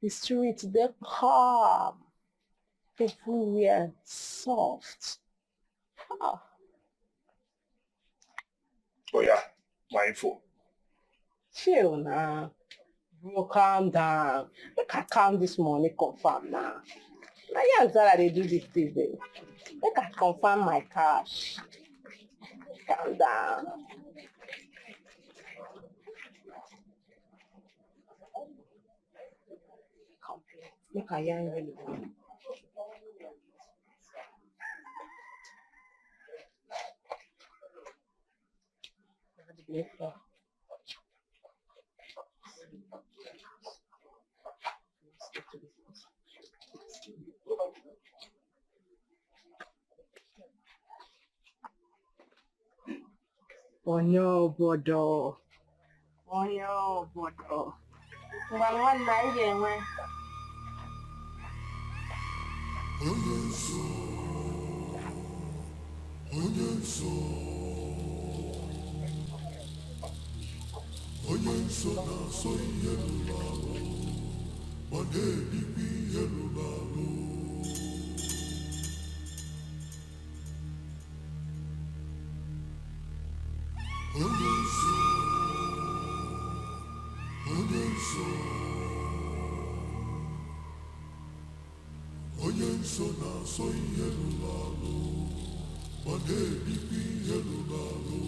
Q: The streets, they're calm. Everywhere soft. Ah.
T: Oh yeah, my info.
Q: Chill now. Bro, calm down. Make I calm this money, confirm now. Now yeah, Zara, they do this thing. Make I confirm my cash. Calm down. Make I yarn really well. Onye obodo. Onye obodo. Ngwa nwanna ị ga-enwe.
M: Onye nso na-asọ ihe rụrụ arụ ma na-erikwa ihe rụrụ arụ. Onye nso onye na-asọ ihe rụrụ arụ ma na-erikwa ihe rụrụ arụ.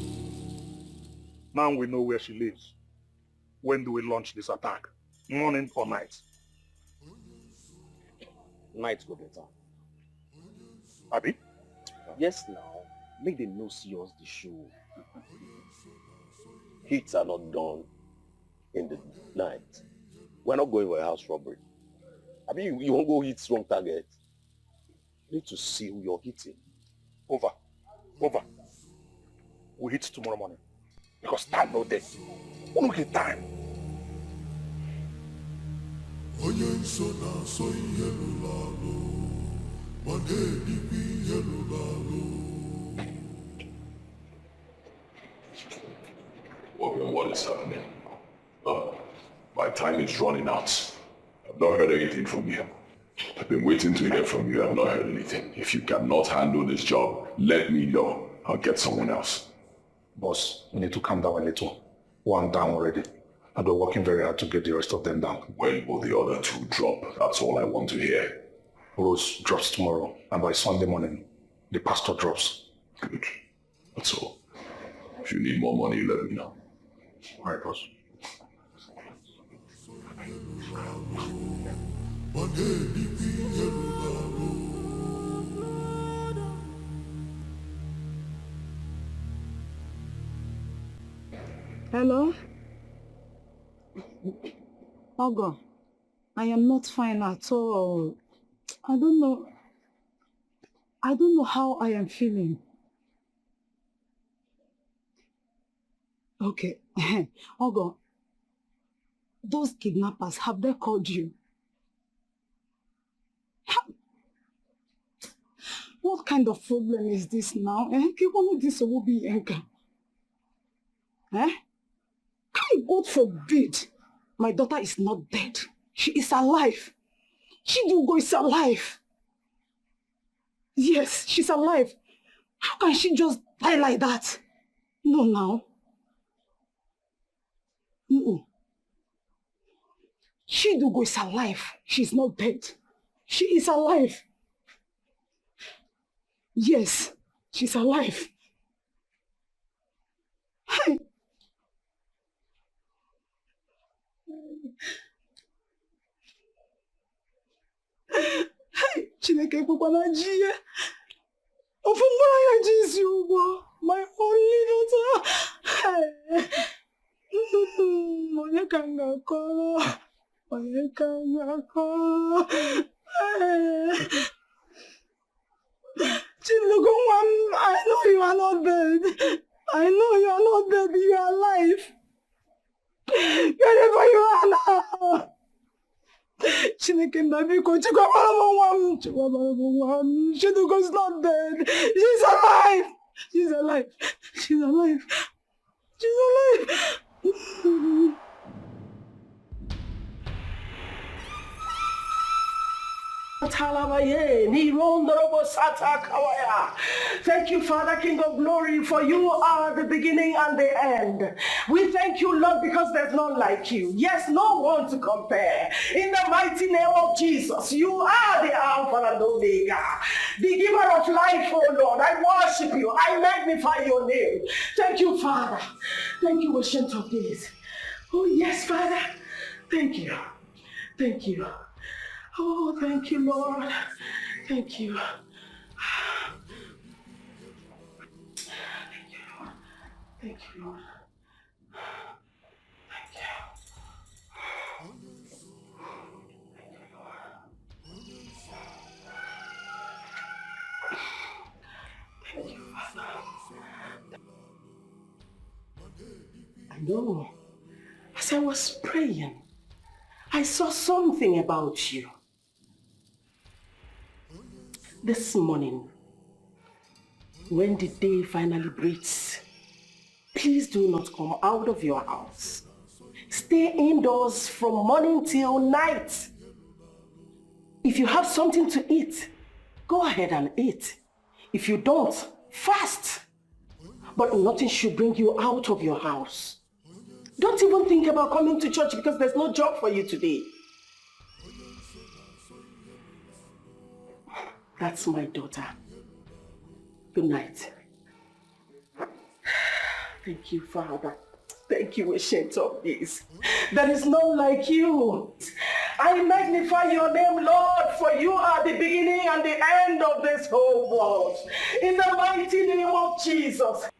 T: Now we know where she lives. When do we launch this attack? Morning or night?
I: Night go better.
T: Abi?
I: Yes, now. Make them know see us the show.
U: Hits are not done in the night. We're not going for a house robbery. I mean, you won't go hit wrong target. You need to see who you're hitting.
T: Over. We hit tomorrow morning. Because time no day. We don't get time.
M: Onye nso na-asọ ihe rụrụ arụ ma na-erikwa ihe rụrụ arụ.
G: What is happening? My time is running out. I've not heard anything from you. I've been waiting to hear from you. I've not heard anything. If you cannot handle this job, let me know. I'll get someone else.
T: Boss, you need to calm down a little. One down already. And we're working very hard to get the rest of them down.
G: When will the other two drop? That's all I want to hear.
T: Rose drops tomorrow, and by Sunday morning, the pastor drops.
G: Good. That's all. If you need more money, let me know.
T: All right, boss.
A: Hello? Ogo, I am not fine at all. I don't know how I am feeling. Okay. Ogo, those kidnappers, have they called you? What kind of problem is this now? God forbid. My daughter is not dead. She is alive. Chidugo is alive. Yes, she's alive. How can she just die like that? No, now. Chidugo is alive. She's not dead. She is alive. Yes, she's alive. Hey. Hey, Chineke kwukwana ji ya. Ofumura ya ji isi ugbo. My only daughter. Hey. Onye ka m ga-akọrọ. Onye ka m ga-akọrọ. Hey. Chilugo, I know you are not dead. I know you are not dead.
E: Chineke Nabiko, Chidugo's not dead. She's alive. She's alive. She's alive. She's alive. Thank you, Father, King of Glory, for you are the beginning and the end. We thank you, Lord, because there's none like you. Yes, no one to compare. In the mighty name of Jesus, you are the Alpha and Omega, the giver of life, oh Lord. I worship you. I magnify your name. Thank you, Father. Thank you, Ancient of Days. Oh, yes, Father. Thank you. Thank you. Oh, thank you, Lord. Thank you. Thank you, Lord. Thank you, Lord. Thank you. Thank you, Father. I know. As I was praying, I saw something about you. This morning, when the day finally breaks, please do not come out of your house. Stay indoors from morning till night. If you have something to eat, go ahead and eat. If you don't, fast. But nothing should bring you out of your house. Don't even think about coming to church because there's no job for you today. That's my daughter. Good night. Thank you, Father. Thank you, Ancient of Days. There is none like you. I magnify your name, Lord, for you are the beginning and the end of this whole world. In the mighty name of Jesus.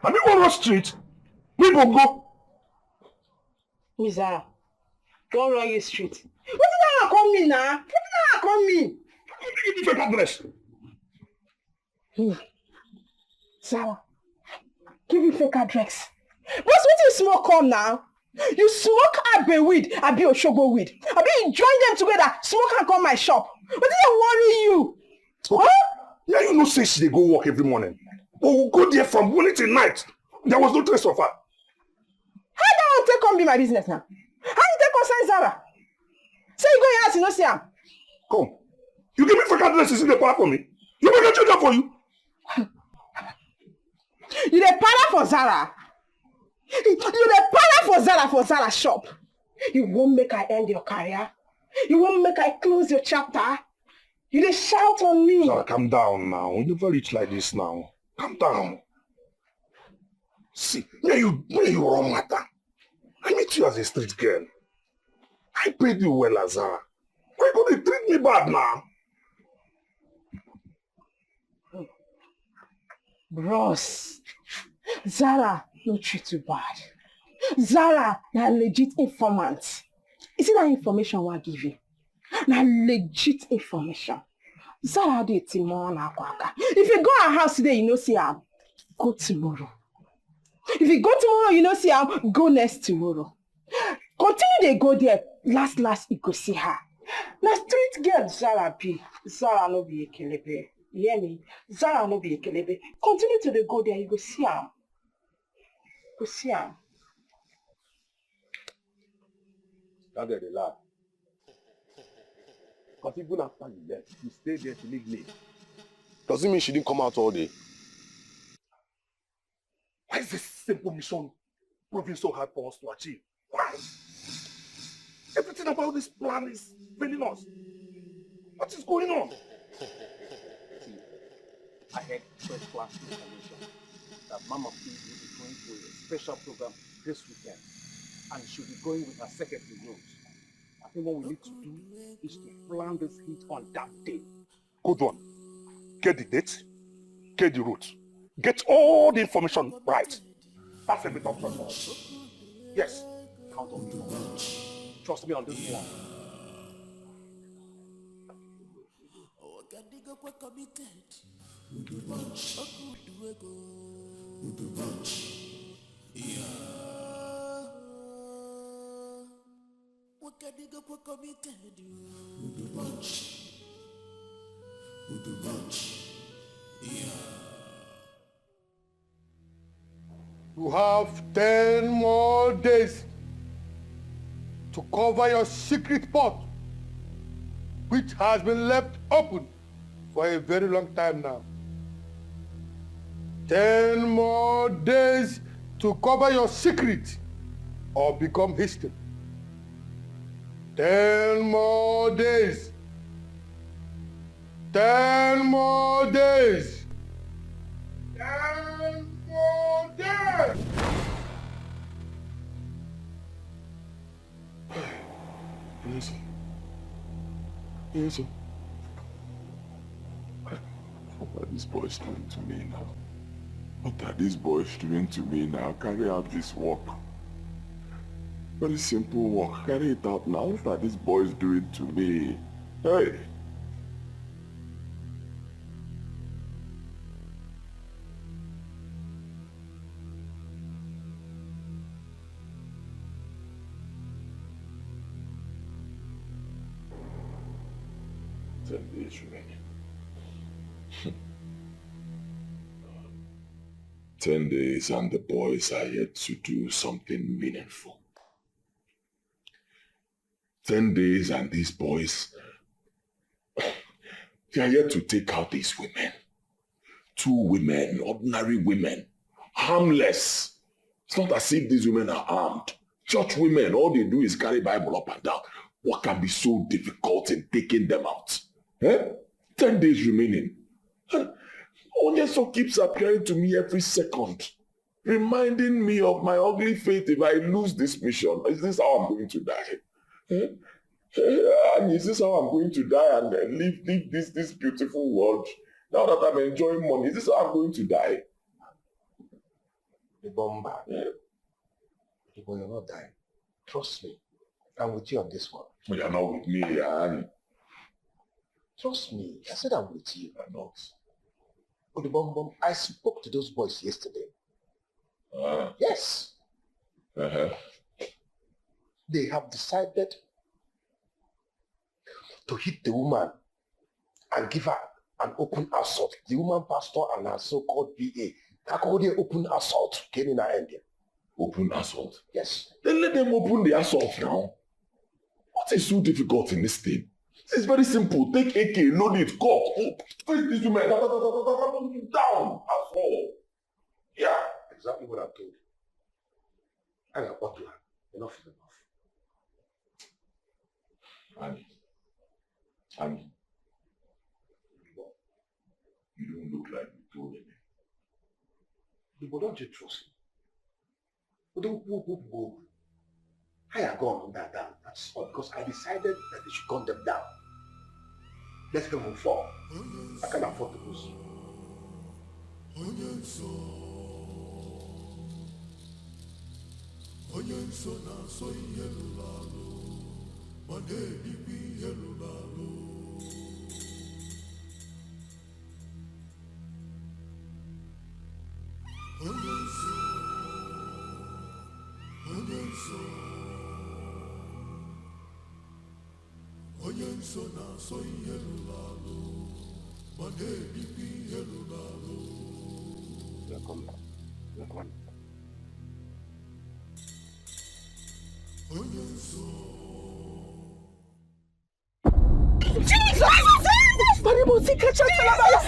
T: Have you on the street? People go.
E: Miza, don't run your street. What did I come in now? What did I come in?
T: Give me fake address.
E: Sarah, give me fake address. Boss, what is small come now? You smoke Abe weed, Abi Oshogo weed. Abi you join them together, smoke and come my shop. But did they worry you?
T: Huh? Yeah, you know say she dey go work every morning. But we go there from morning till night. There was no trace of her.
E: How that one take on be my business now? How you take concern Zara? Say you go your house, you no see am.
T: Come. You give me fake addresses in the park for me. You make a change that for you.
E: You dey para for Zara. You dey para for Zara shop. You won't make I end your career. You won't make I close your chapter. You dey shout on me.
T: Zara, calm down now. You never reach like this now. Calm down. See, where you wrong matter. I meet you as a street girl. I paid you well, as Zara. Why could you treat me bad now?
E: Bros, Zara no treat you bad. Zara na legit informant. You see that information I give you? Na legit information. Zara dey tomorrow na kwaka. If you go her house today, you know see her. Go tomorrow. If you go tomorrow, you know see her. Go next tomorrow. Continue dey go there. Last you go see her. Na street girl Zara be. Zara no be ekelebe. You hear me? Zara no be ekelebe. Continue to dey go there. You go see her. Go see her.
T: That girl dey laugh. Because even after you left, you stayed there to leave late. Does it mean she didn't come out all day? Why is this simple mission proving so hard for us to achieve? Why? Everything about this plan is failing us. What is going on?
I: I had first class information that Mama P will be going to a special program this weekend, and she'll be going with her secretary Rose. I think what we need to do is to plan this hit on that day.
T: Good one. Get the date, get the route, get all the information right. That's a bit of trouble. Yes.
I: Count on me. Trust me on this one.
J: You have 10 more days to cover your secret pot, which has been left open for a very long time now. 10 more days to cover your secret or become history. 10 more days. 10 more days. 10 more days.
G: Listen. What are these boys doing to me now? What are these boys doing to me now? Carry out this work. Very simple work. Carry it out now. What are these boys doing to me? Hey! 10 days remaining. 10 days and the boys are yet to do something meaningful. 10 days and these boys, they are yet to take out these women. 2 women, ordinary women, harmless. It's not as if these women are armed. Church women, all they do is carry Bible up and down. What can be so difficult in taking them out? 10 days remaining. And Onyeso keeps appearing to me every second, reminding me of my ugly fate if I lose this mission. Is this how I'm going to die? And is this how I'm going to die and leave this beautiful world? Now that I'm enjoying money, is this how I'm going to die?
J: The bomber. You're not dying. Trust me. I'm with you on this one.
G: But you're not with me, Annie.
J: Trust me. I said I'm with you. I'm not. Oh, the bomb. I spoke to those boys yesterday. Yes. they have decided to hit the woman and give her an open assault. The woman pastor and her so-called BA. How could they open assault? Can in India?
G: Open assault?
J: Yes.
G: Then let them open the assault now. What is so difficult in this thing? It's very simple. Take AK, load it, go. Face this woman. Down. That's all. Yeah.
J: Exactly what I told you. I got what to have. Enough is enough.
G: Annie. You don't look like you told me.
J: But don't you trust me? But don't go. I have gone that down. That's all because I decided that they should gun them down. Let's go move forward. I can't afford to lose.
E: Jesus!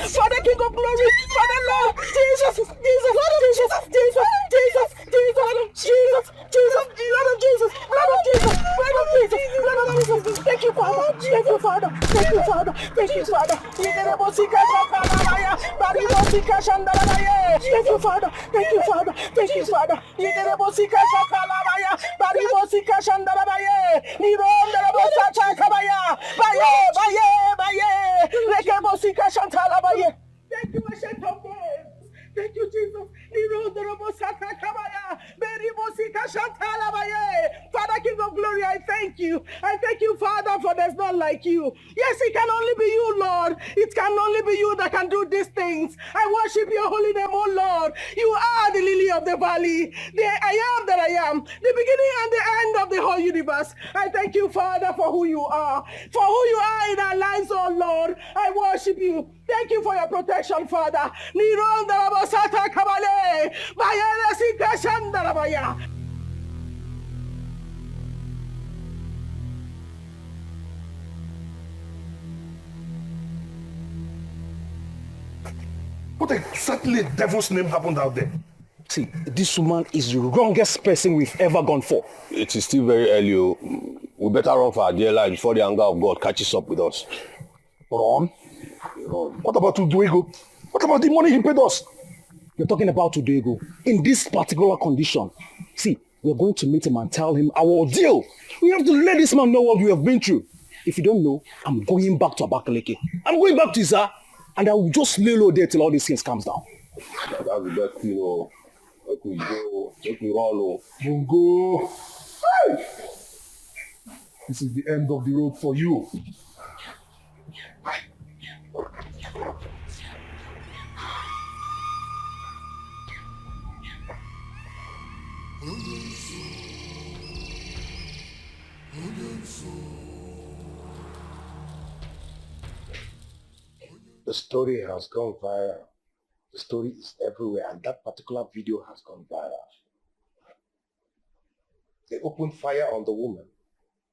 E: Father King of Glory, Father Lord, Jesus, Jesus, Lord of Jesus, Jesus, Jesus, Jesus, Lord of Jesus, Jesus, Lord of Jesus, Lord of Jesus, Lord of Jesus, Lord of Jesus. Thank you, Father. Thank you, Father. Thank you, Father. Thank you, Father. Thank you, Father. Thank you, Father. Thank you, Father. Thank you, Ancient of Days. Thank you, Jesus. Father, King of Glory, I thank you. I thank you, Father, for there's none like you. Yes, it can only be you, Lord. It can only be you that can do these things. I worship your holy name, oh Lord. You are the lily of the valley, the I am that I am, the beginning and the end of the whole universe. I thank you, Father, for who you are, in our lives, oh Lord. I worship you. Thank you for your protection, Father.
J: What exactly devil's name happened out there?
S: See, this woman is the wrongest person we've ever gone for.
U: It is still very early. We better run for our dear life before the anger of God catches up with us.
J: Run? What about Uduego? What about the money he paid us?
S: You're talking about Uduego. In this particular condition, see, we're going to meet him and tell him our ordeal. We have to let this man know what we have been through. If you don't know, I'm going back to Abakaleke. I'm going back to Isa, and I will just lay low there till all these things calms down.
G: That's the best thing, Let me go. Let me run,
J: Mungo. Hey! This is the end of the road for you. The story has gone viral. The story is everywhere, and that particular video has gone viral. They opened fire on the woman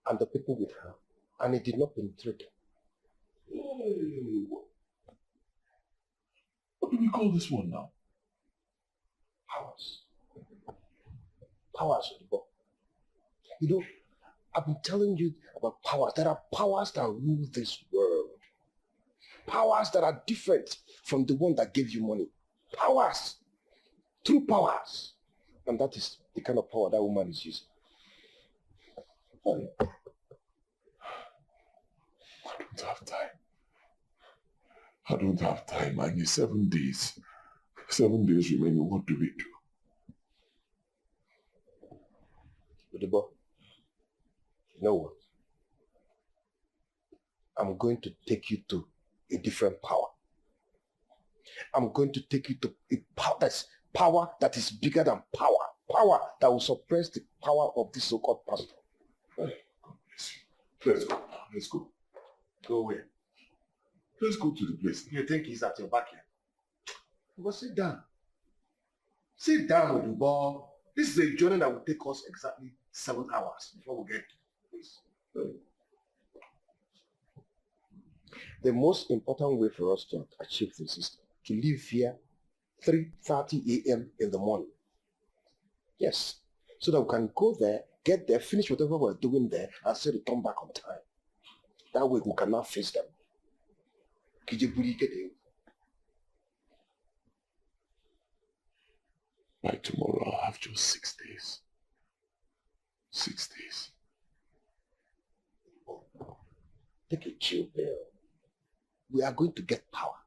J: and the people with her, and it did not penetrate.
G: What do we call this one now?
J: Powers. Powers. You know, I've been telling you about powers. There are powers that rule this world. Powers that are different from the one that gave you money. Powers. True powers. And that is the kind of power that woman is using.
G: I don't have time. I don't have time. I need 7 days. 7 days remaining. What do we do?
J: Udibo, you know what? I'm going to take you to a different power. I'm going to take you to a power that is bigger than power. Power that will suppress the power of this so-called pastor.
G: Let's go. Let's go.
J: Go where?
G: Let's go to the place.
J: You think he's at your back here? But sit down. Sit down, Odubo. This is a journey that will take us exactly 7 hours before we get to the place. The most important way for us to achieve this is to leave here 3:30 a.m. in the morning. Yes. So that we can go there, get there, finish whatever we're doing there, and still return back on time. That way we cannot face them.
G: By tomorrow, I'll have just 6 days. 6 days.
J: Take a chill pill. We are going to get power.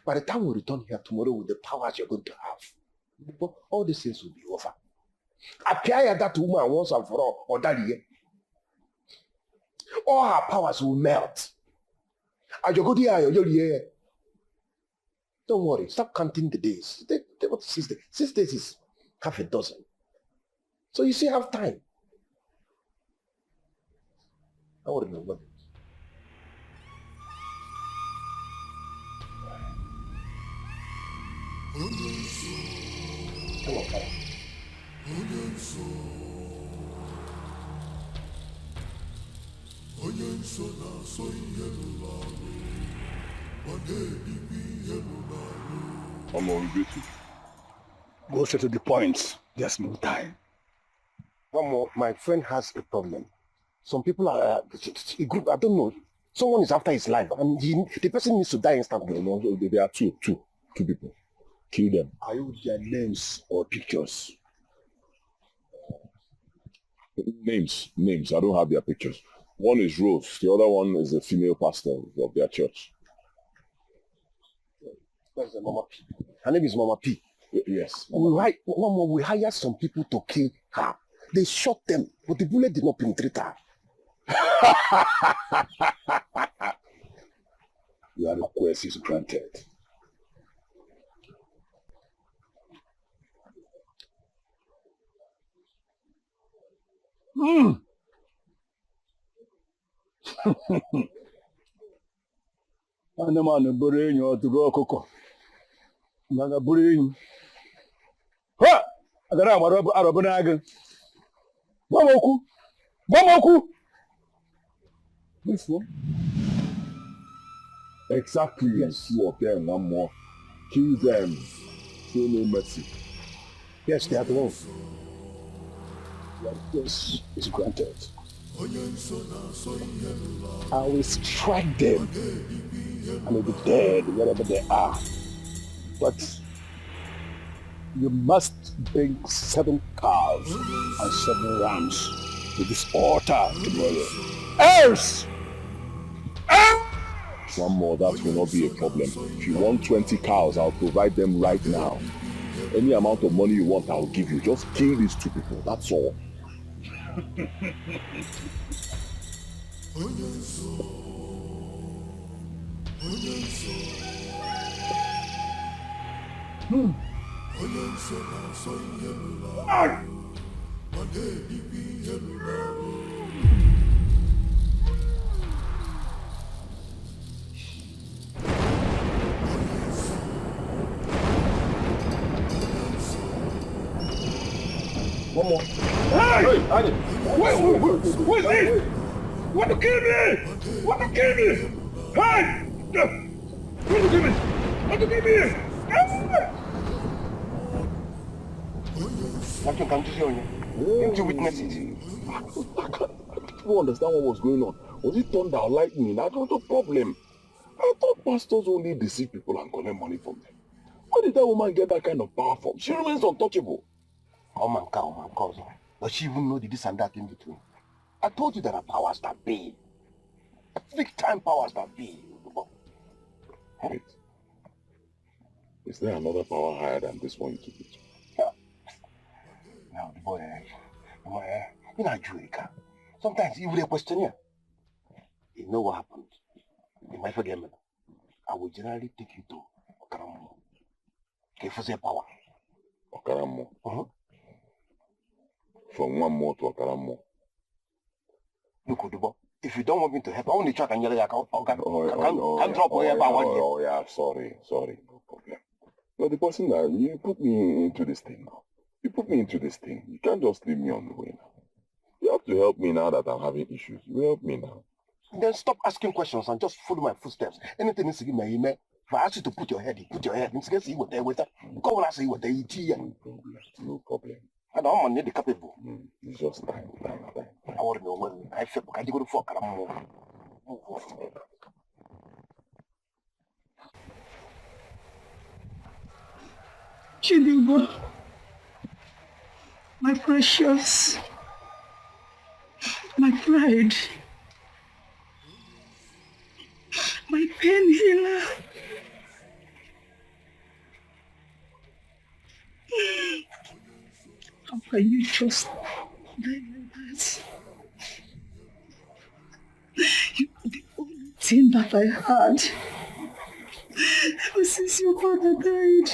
J: By the time we return here tomorrow with the powers you're going to have, all these things will be over. Appear that woman once and for all, or that year. All her powers will melt. Don't worry, stop counting the days. 6 days? 6 days is half a dozen. So you still have time. I want to know. Come on, Father.
G: I'm on duty.
T: Go straight to the point. There's no time.
J: One more, my friend has a problem. Some people are a group, I don't know. Someone is after his life, and the person needs to die instantly.
G: No, there are two people. Kill them.
T: Are you with their names or pictures?
G: Names. I don't have their pictures. One is Rose. The other one is a female pastor of their church.
J: That's the Mama P. Her name is Mama P.
G: Yes.
J: We hired some people to kill her. They shot them, but the bullet did not penetrate her.
T: Your request is granted.
R: Anụmanụ bụrụ enyi ọtụrụ ọkụkọ mana bụrụ enyi ha agara agbara arọbụ n'agụ gwa m okwu
G: Exactly. Yes. Two of them, one more. Kill them. Show no mercy.
J: Yes, they are the ones.
T: Yes, is granted.
J: I will strike them. I may be dead wherever they are. But
T: you must bring 7 cows and 7 rams to this altar tomorrow. Else!
G: One more, that will not be a problem. If you want 20 cows, I'll provide them right now. Any amount of money you want, I'll give you. Just kill these 2 people, that's all.
J: One more.
T: Hey! What's this? Want to kill me? Want to kill me? Hey! Want to kill me? Want to kill me?
J: Didn't you witness it?
G: I don't understand what was going on. Was it thunder or lightning? I don't know the problem. I thought pastors only deceive people and collect money from them. Where did that woman get that kind of power from? She remains untouchable.
J: Oh my cousin. Does she even know the this and that in between? I told you there are powers that be. Big time powers that be.
G: Wait. Is there another power higher than this one you took it to?
J: Now, the boy, in Nigeria, sometimes you will question you. You know what happened? You might forget me. I will generally take you to Okaramo. Okay, for the power.
G: Okaramo? From one more to Okaramo.
J: Look, Odubo, If you don't want me to help, I want to try and yell can drop wherever I want you.
G: Oh, yeah, sorry, no problem. You're the person that you put me into this thing now. You put me into this thing. You can't just leave me on the way now. You have to help me now that I'm having issues. You help me now.
J: Then stop asking questions and just follow my footsteps. Anything needs to give me an email. If I ask you to put your head in, put your head in. See what they with that. Come on, I say what they eat here.
G: No problem.
J: I don't want the capable.
G: It's just time.
J: I want to know when I feel I go to fuck.
E: Chidigo, my precious, my pride, my pain healer. How can you just die like that? You are the only thing that I had ever since your father died.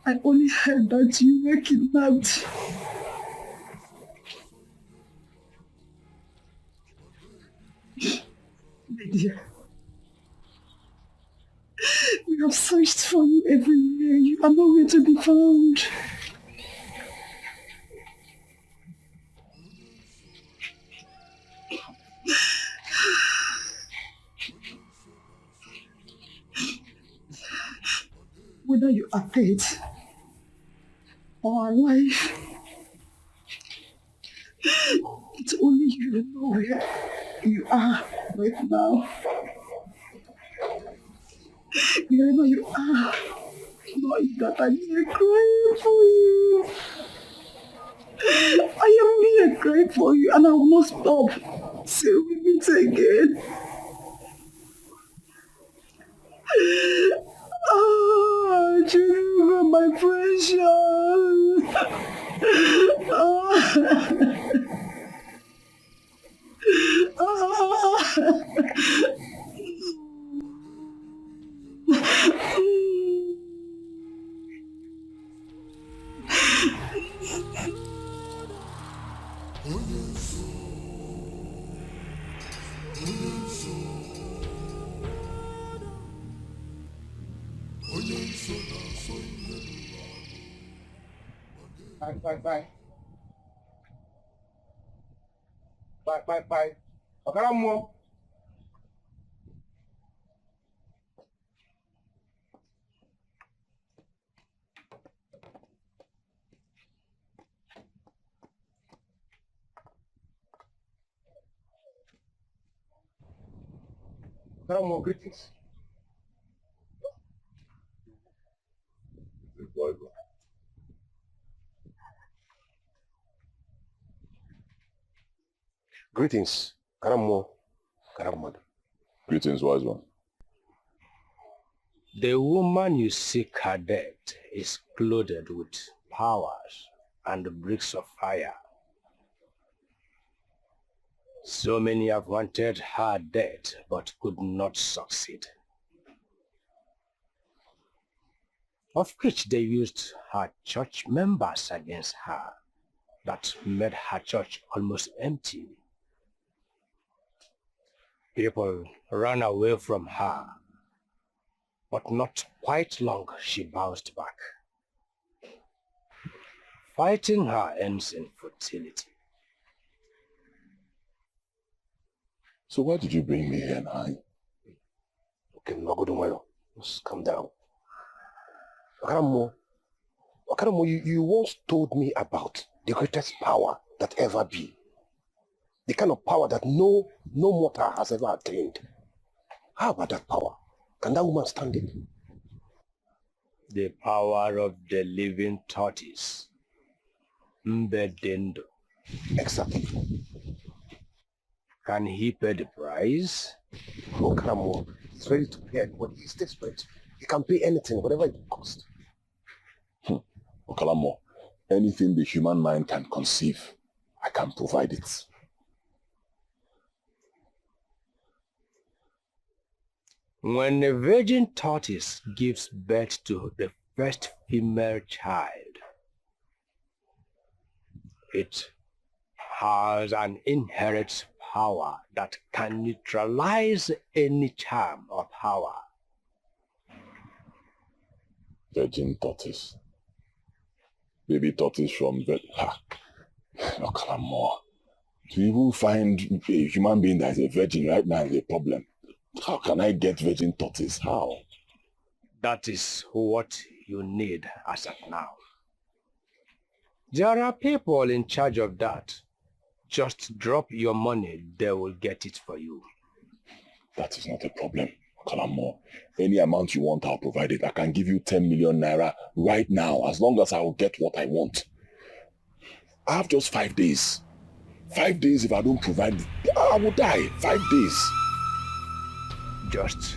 E: I only heard that you were kidnapped. My dear, we have searched for you everywhere. You are nowhere to be found. Whether you are dead or alive, it's only you know where you are right now. Wherever you are, know that I'm here crying for you. I am here crying for you and I will not stop till we meet again. Oh, Jennifer, my precious.
J: Bye. Okay, more. More greetings. Greetings, Karamo, Karamad.
G: Greetings, wise one.
R: The woman you seek her death is clothed with powers and bricks of fire. So many have wanted her death but could not succeed. Of which they used her church members against her. That made her church almost empty. People ran away from her, but not quite long she bounced back. Fighting her ends in futility.
G: So why did you bring me here, Nai?
J: Okay, Nogodumayo, just calm down. Akaramo, you once told me about the greatest power that ever be. The kind of power that no mortal has ever attained. How about that power? Can that woman stand it?
R: The power of the living tortoise. Mbedendo.
J: Exactly.
R: Can he pay the price?
J: Oh, Karamo, he's ready to pay anybody. He's desperate. He can pay anything, whatever it costs.
G: Okalamo, anything the human mind can conceive, I can provide it.
R: When a virgin tortoise gives birth to the first female child,
S: It has an inherent power that can neutralize any charm or power.
G: Virgin tortoise. Baby tortoise from no, come on. To even find a human being that is a virgin right now is a problem. How can I get virgin tortoise? How?
S: That is what you need as of now. There are people in charge of that. Just drop your money, they will get it for you.
G: That is not a problem. Kalamo, any amount you want, I'll provide it. I can give you 10 million naira right now, as long as I will get what I want. I have just 5 days. 5 days, if I don't provide it, I will die. 5 days.
S: Just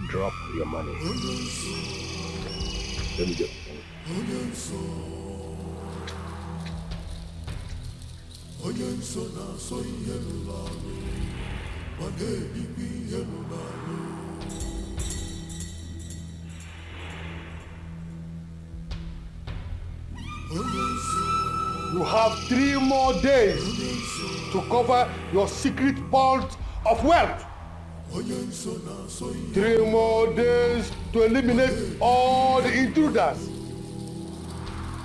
S: drop your money.
G: Let me get
J: You have 3 more days to cover your secret vault of wealth. 3 more days to eliminate all the intruders.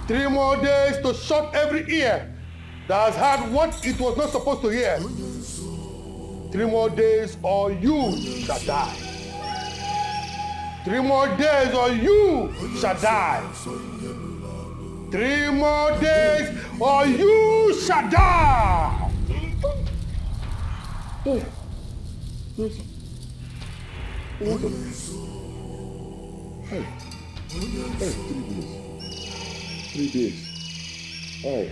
J: 3 more days to shut every ear that has heard what it was not supposed to hear. 3 more days or you shall die. 3 more days or you shall die. 3 more days or you shall die.
G: Hey. 3 days. Hey.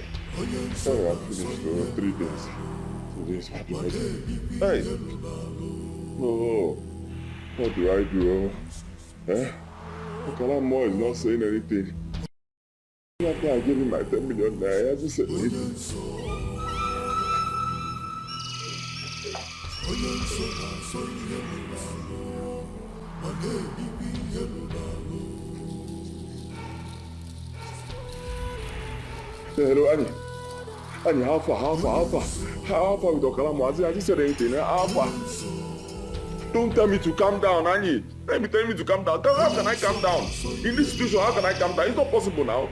G: Sorry, I finished for 3 days. 2 days, what do I do? Hey. Oh, what do I do? Eh? Kalamo is not saying anything. After I gave him my 10 million naira, he hasn't said anything. Hello, Annie. Annie, how far with Okalamo? Has he said anything? How far? Don't tell me to calm down, Annie. Let me tell me to calm down. How can I calm down? In this situation, how can I calm down? It's not possible now.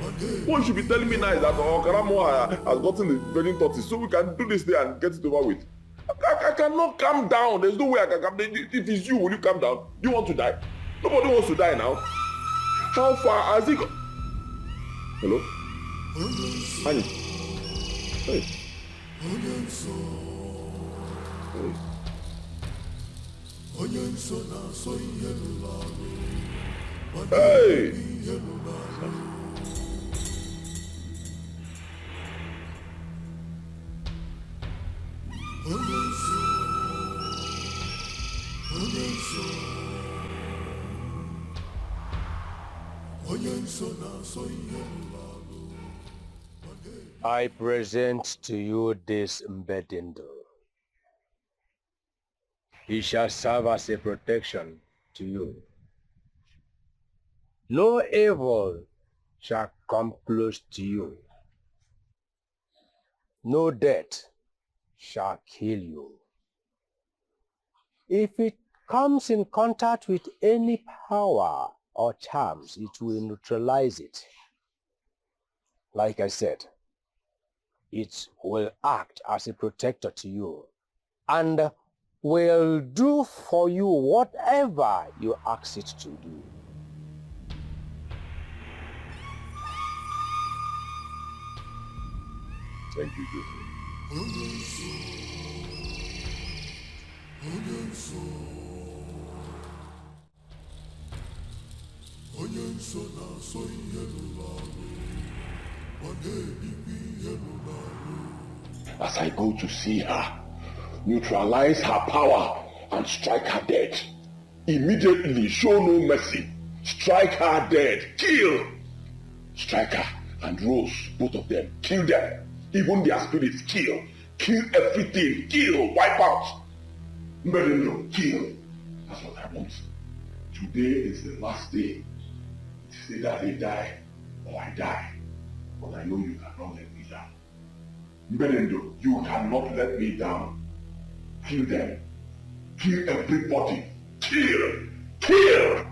G: What you should be telling me now is that Okalamo has gotten the virgin tortoise, so we can do this day and get it over with. I cannot calm down. There's no way I can calm down. If it's you, will you calm down? Do you want to die? Nobody wants to die now. How far has he gone? Hello? Annie? Hey. Hey. Hey!
S: I present to you this Mbedindo. He shall serve as a protection to you. No evil shall come close to you. No death shall kill you. If it comes in contact with any power or charms, it will neutralize it. Like I said, it will act as a protector to you and will do for you whatever you ask it to do.
G: Thank you, Jesus. As I go to see her, neutralize her power and strike her dead. Immediately, show no mercy. Strike her dead. Kill. Strike her and Rose, both of them. Kill them. Even their spirits, kill. Kill everything. Kill. Wipe out. Mbedindo, kill. That's what I want. Today is the last day. It's either they die or I die. But I know you cannot let me down. Benendo, you cannot let me down. Kill them. Kill everybody. Kill! Kill!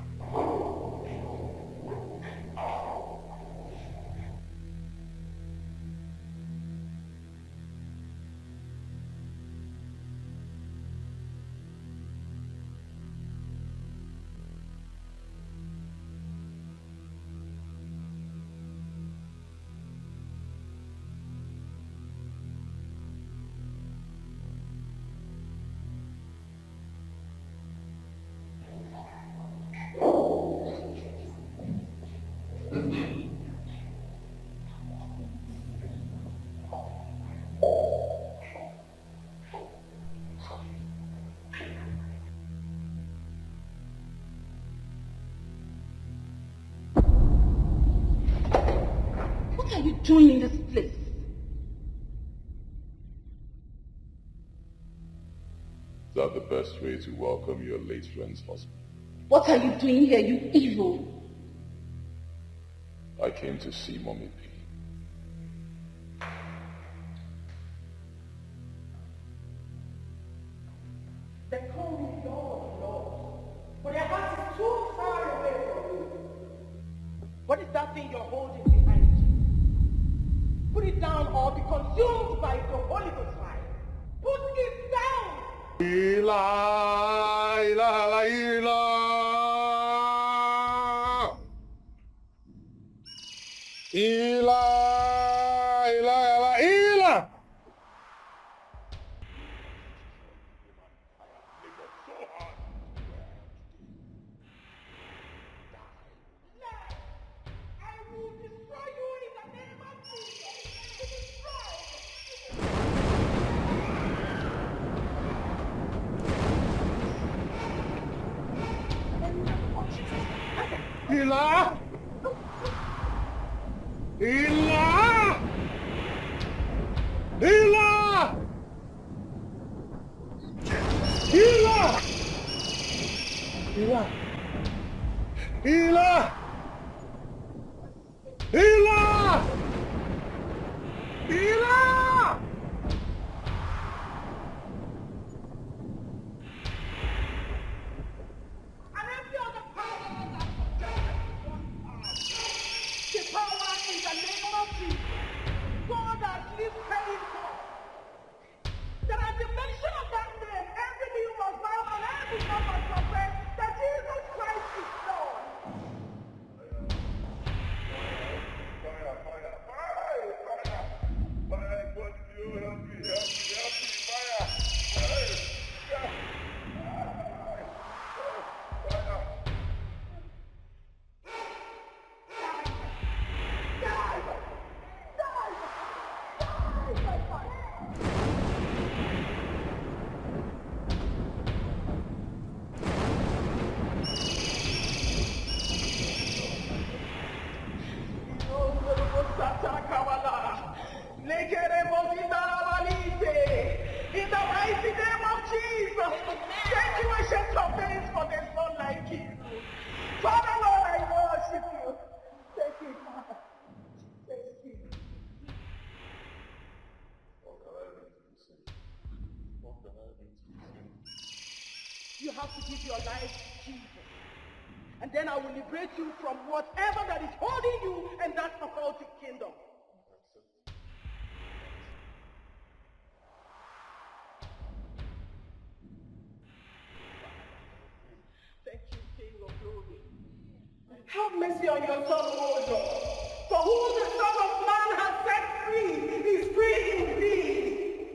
O: What are you doing in this place?
G: Is that the best way to welcome your late friend's husband?
O: What are you doing here, you evil?
G: I came to see Mommy P.
E: They call me Lord, Lord, but their heart is too far away from you. What is that thing you're holding behind you? Put it down or be consumed by the Holy Ghost fire. Put it down!
G: Ila, ila, ila.
T: Ila, ila, ila, ila. Ila! Ila! Ila! Ila! Ila! Ila! Ila! Ila!
E: The power in the name of Jesus. God has lifted him up. That at the mention of that name, every knee must bow and every tongue must confess that Jesus Christ is Lord. In the mighty name of Jesus, thank you, ancient of days, for there's none like you. Father, Lord, I worship you. Thank you, Father. Thank you. You have to give your life to Jesus. And then I will liberate you from whatever that is holding you and that occultic kingdom. Thank you, King of Glory. Have mercy on your son, O Lord. For whom the Son of Man has set free is free indeed.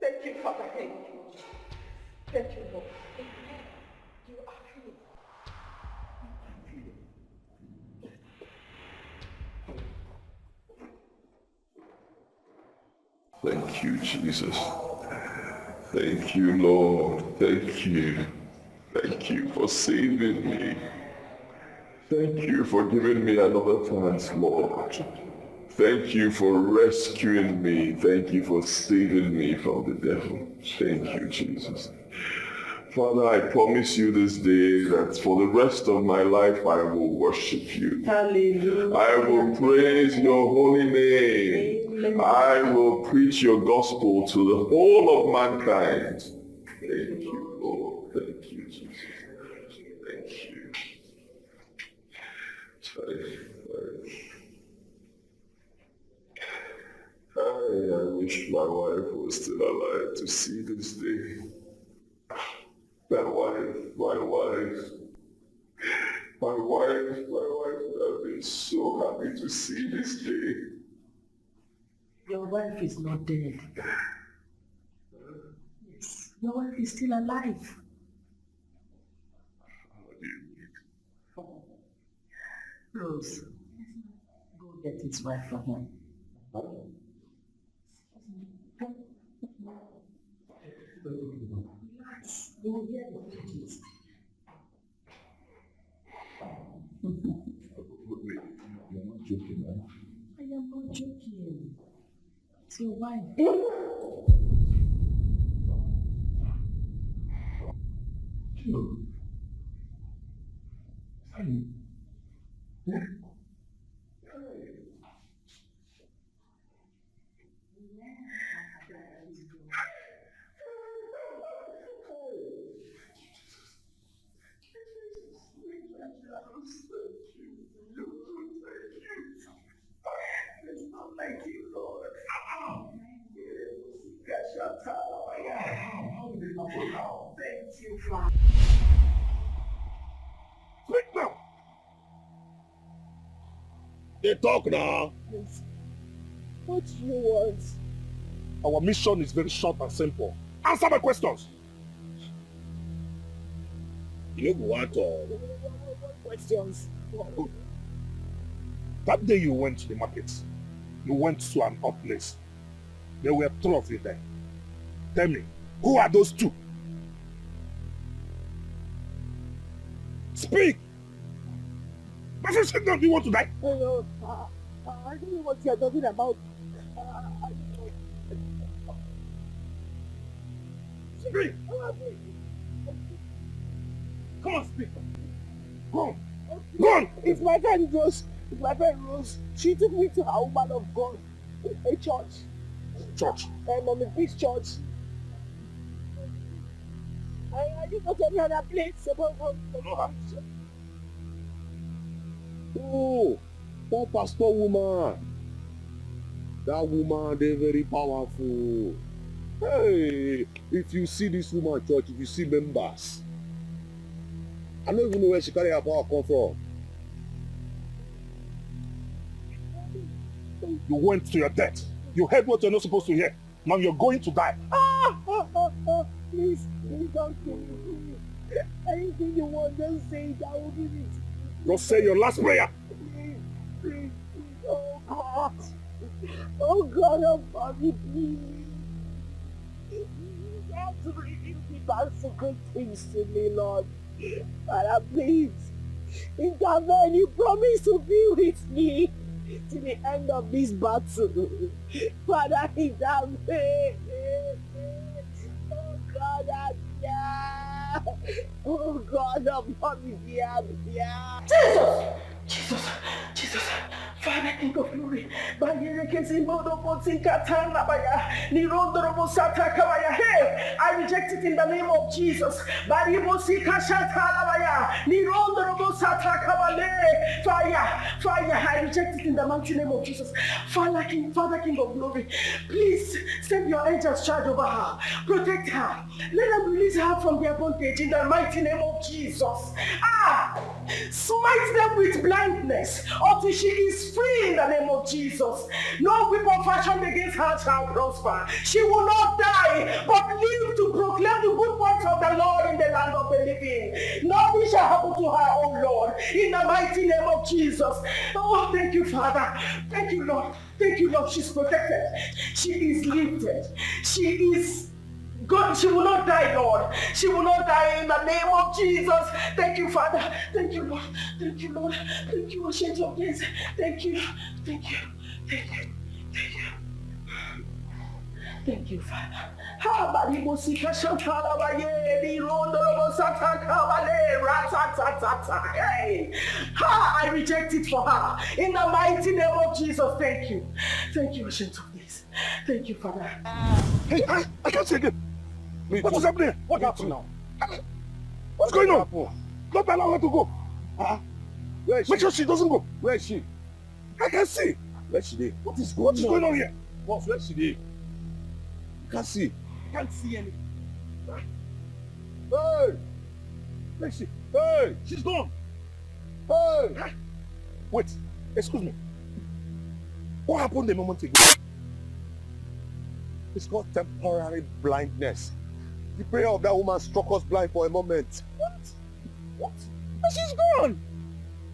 E: Thank you, Father. Thank you. Thank you, Lord. Amen. You are free.
G: Thank you, Jesus. Thank you, Lord. Thank you. Thank you for saving me. Thank you for giving me another chance, Lord. Thank you for rescuing me. Thank you for saving me from the devil. Thank you, Jesus. Father, I promise you this day that for the rest of my life I will worship you.
E: Hallelujah.
G: I will praise your holy name. I will preach your gospel to the whole of mankind. Thank you, Lord. Thank you, Jesus. Thank you. I wish my wife was still alive to see this day. My wife would have been so happy to see this day.
P: Your wife is not dead. Yes, your wife is still alive. Rose, go get his wife for him. Relax, you will hear the kids.
G: Wait, you're not joking, right?
P: I am not joking. It's your wife. It's not like you, Lord. Thank you, Father.
J: Speak now. They talk now.
Q: Yes. What do you want?
J: Our mission is very short and simple. Answer my questions. You don't want to.
Q: Questions.
J: That day you went to the market, you went to an odd place. There were three of you there. Tell me, who are those two? Speak! My friend said, no, do you want to die?
Q: Hello, I don't know what you're talking about.
J: Speak! Come on, speak! Go on! Go on!
Q: It's my friend Rose. It's my friend Rose. She took me to a woman of God, a church.
J: Church?
Q: Mommy, this church. I didn't go to any other place.
J: Oh, that pastor woman. That woman, they're very powerful. Hey, if you see this woman church, if you see members, I don't even know where she carry her power come from. You went to your death. You heard what you're not supposed to hear. Now you're going to die.
Q: Please don't kill me. Please. Anything you want, just say it. I will give it.
J: Just say your last prayer.
Q: Please. Oh God. Oh God, oh me, please. You have to reveal the bad secret things to me, Lord. Father, please. Intervene. You promise to be with me to the end of this battle. Father, intervene. Oh God, oh God,
P: Jesus, Father, King of Glory, hey, I reject it in the name of Jesus. Fire, I reject it in the mighty name of Jesus. Father, King of Glory, please send your angels charge over her, protect her, let them release her from their bondage in the mighty name of Jesus. Smite them with blindness until she is free in the name of Jesus. No weapon fashioned against her shall prosper. She will not die, but live to proclaim the good works of the Lord in the land of the living. Nothing shall happen to her, oh Lord, in the mighty name of Jesus. Oh, thank you, Father. Thank you, Lord. Thank you, Lord. She's protected. She is lifted. She is God, she will not die, Lord. She will not die in the name of Jesus. Thank you, Father. Thank you, Lord. Thank you, Lord. Thank you, Ancient of Days. Thank you. Thank you. Thank you. Thank you.
S: Thank you, Father. Habaribosika Shantalabaye, the Rondorobo Satakabale, Ratatatata. Hey! Ha! I reject it for her. In the mighty name of Jesus, thank you. Thank you, Ancient of Days. Thank you, Father.
T: Hey, I can't see again. What is happening?
I: What happened now?
T: What's going on? Don't allow her to go.
I: Where is she?
T: Make sure she doesn't go.
I: Where is she?
T: I can see.
I: Where is she there?
T: What is going on here?
I: Boss, where is she there? You can't see.
S: Can't see anything.
I: Hey!
T: Where is she?
I: Hey!
T: She's gone.
I: Hey!
T: Wait, excuse me. What happened a moment ago?
I: It's called temporary blindness. The prayer of that woman struck us blind for a moment.
T: What? And she's gone.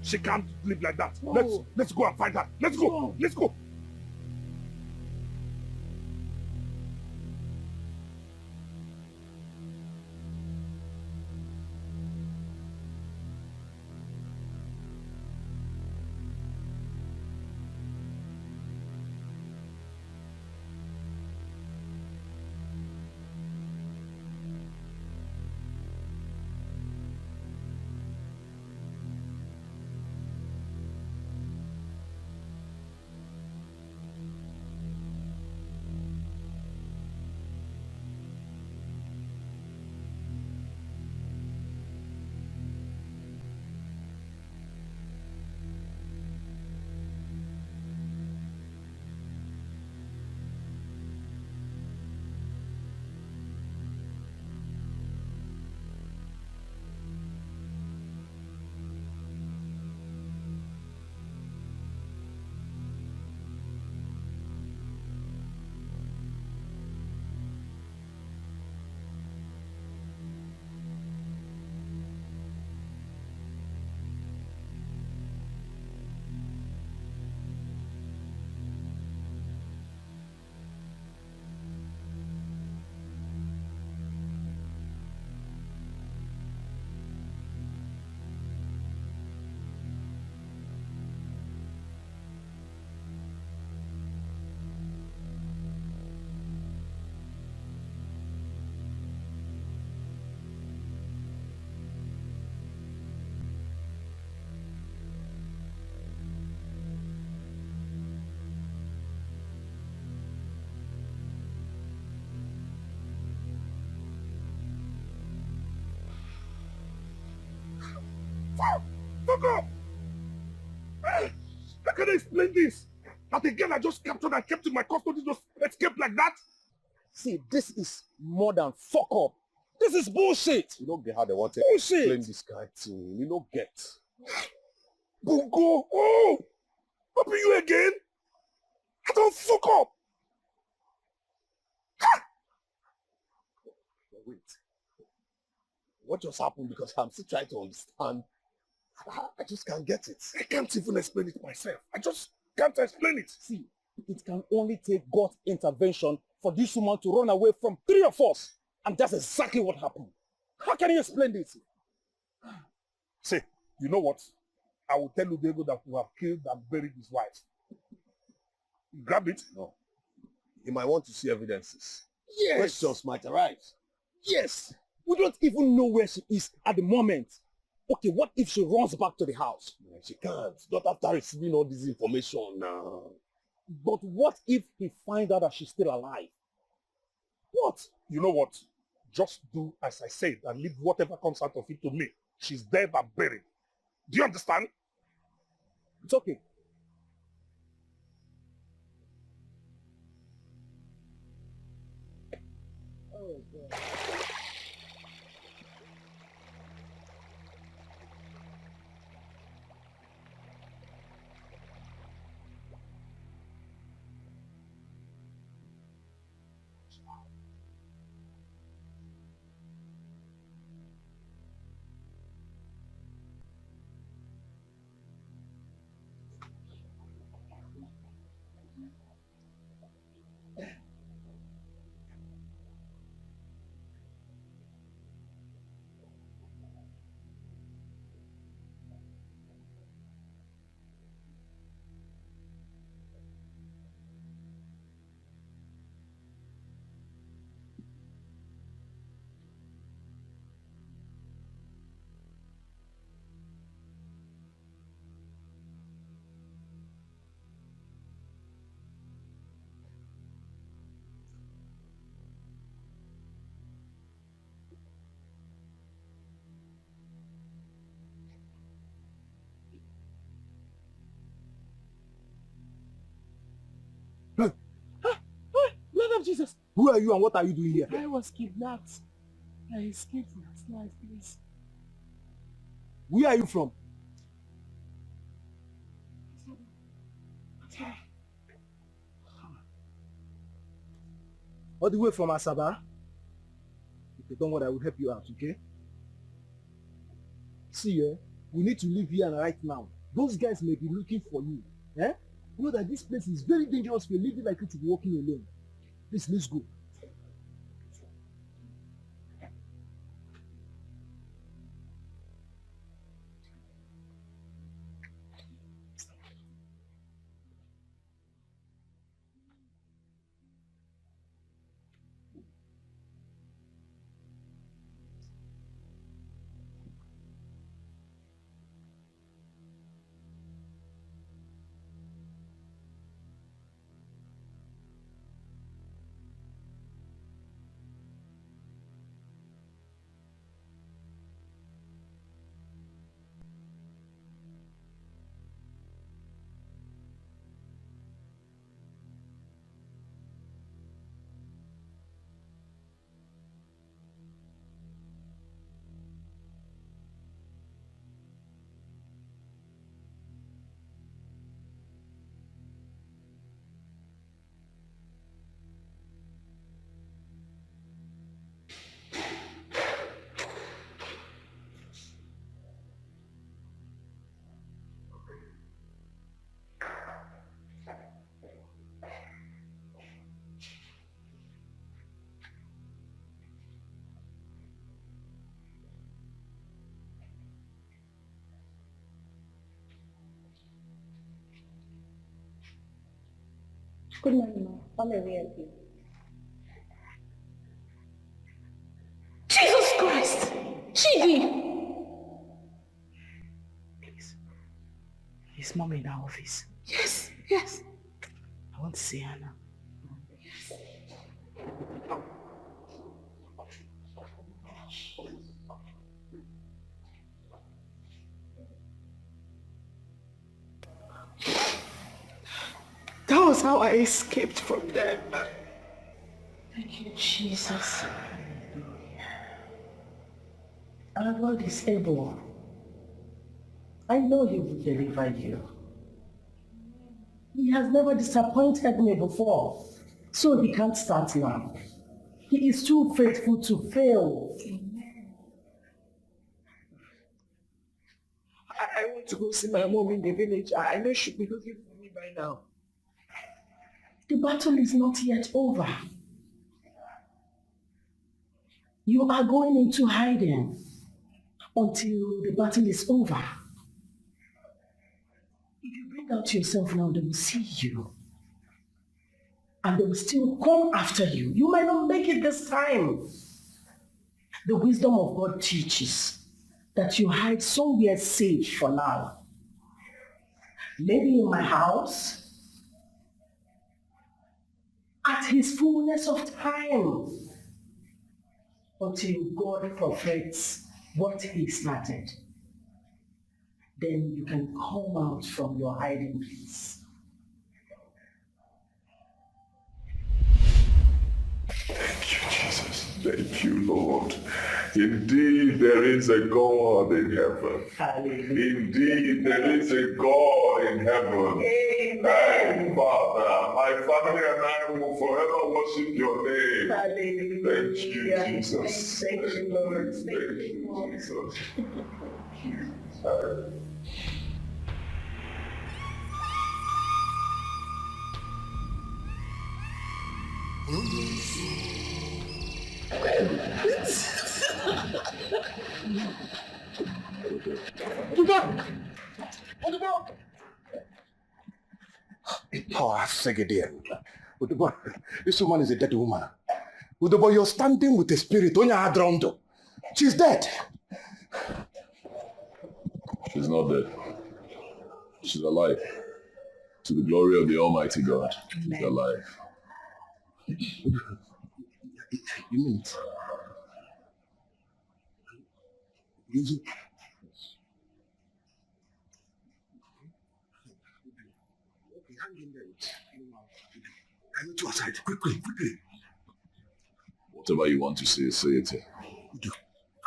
T: She can't live like that.
S: No.
T: Let's go and find her. Let's go. Let's go. Fuck off! How can I explain this? That the girl I just captured and kept in my custody just escaped like that?
I: See, this is more than fuck up. This is bullshit. You don't get how they want to explain this guy thing. You don't get.
T: Bungo! Oh! What be you again? I don't fuck up!
I: Wait. What just happened? Because I'm still trying to understand. I just can't get it.
T: I can't even explain it myself. I just can't explain it.
I: See, it can only take God's intervention for this woman to run away from 3 of us. And that's exactly what happened. How can you explain this?
T: See, you know what? I will tell Diego that we have killed and buried his wife. Grab it.
I: No. You might want to see evidences.
T: Yes.
I: Questions might arise. Yes. We don't even know where she is at the moment. Okay, what if she runs back to the house?
T: Yeah, she can't. Not after receiving all this information now.
I: But what if he finds out that she's still alive?
T: What? You know what? Just do as I said and leave whatever comes out of it to me. She's dead and buried. Do you understand?
I: It's okay. Oh, God.
K: Who are you and what are you doing here?
A: I was kidnapped. I escaped last night, please.
K: Where are you from? All the way from Asaba? Okay, don't worry, I will help you out, okay? See, we need to leave here right now. Those guys may be looking for you. Eh? You know that this place is very dangerous for a lady like you to be walking alone. Please, let's go.
Q: Good morning, ma'am. Come here, please.
E: Jesus Christ! Chidi!
C: Is mom in her office?
E: Yes, yes.
C: I want to see her now.
E: That was how I escaped from them.
P: Thank you, Jesus. Our God is able. I know He will deliver you. He has never disappointed me before, so He can't start now. He is too faithful to fail.
E: I want to go see my mom in the village. I know she'll be looking for me by now.
P: The battle is not yet over. You are going into hiding until the battle is over. If you bring out yourself now, they will see you. And they will still come after you. You might not make it this time. The wisdom of God teaches that you hide somewhere safe for now. Maybe in my house, at His fullness of time, until God perfects what He started. Then you can come out from your hiding place.
G: Thank you, Jesus. Thank you, Lord. Indeed, there is a God in heaven.
P: Hallelujah.
G: Indeed, there is a God in heaven. Amen. Father, my family and I will forever worship your name.
P: Hallelujah.
G: Thank you, Jesus.
P: Thank you, Lord.
G: Thank you, Jesus.
J: Oh, this woman is a dead woman. Udobo, you're standing with a spirit. She's dead.
G: She's not dead. She's alive. To the glory of the Almighty God. She's alive.
J: You mean it? Okay, hang in there. I need you aside. Quickly.
G: Whatever you want to say it.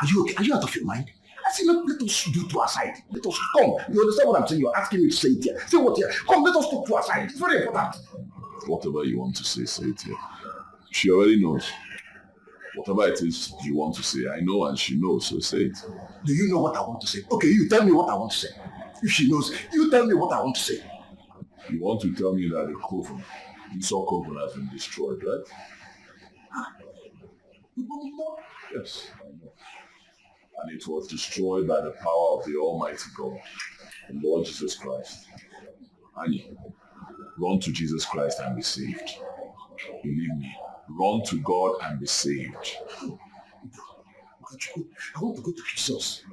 J: Are you okay? Are you out of your mind? I say let us do to our side. Let us come. You understand what I'm saying? You're asking me to say it here. Say what here? Come, let us talk to our side. It's very important.
G: Whatever you want to say it here. She already knows. Whatever it is you want to say, I know and she knows, so say it.
J: Do you know what I want to say? Okay, you tell me what I want to say. If she knows, you tell me what I want to say.
G: You want to tell me that the coven, Esau coven has been destroyed, right? Yes, I know. And it was destroyed by the power of the Almighty God, the Lord Jesus Christ. Annie, run to Jesus Christ and be saved. Believe me, run to God and be saved.
J: I want to go to Jesus.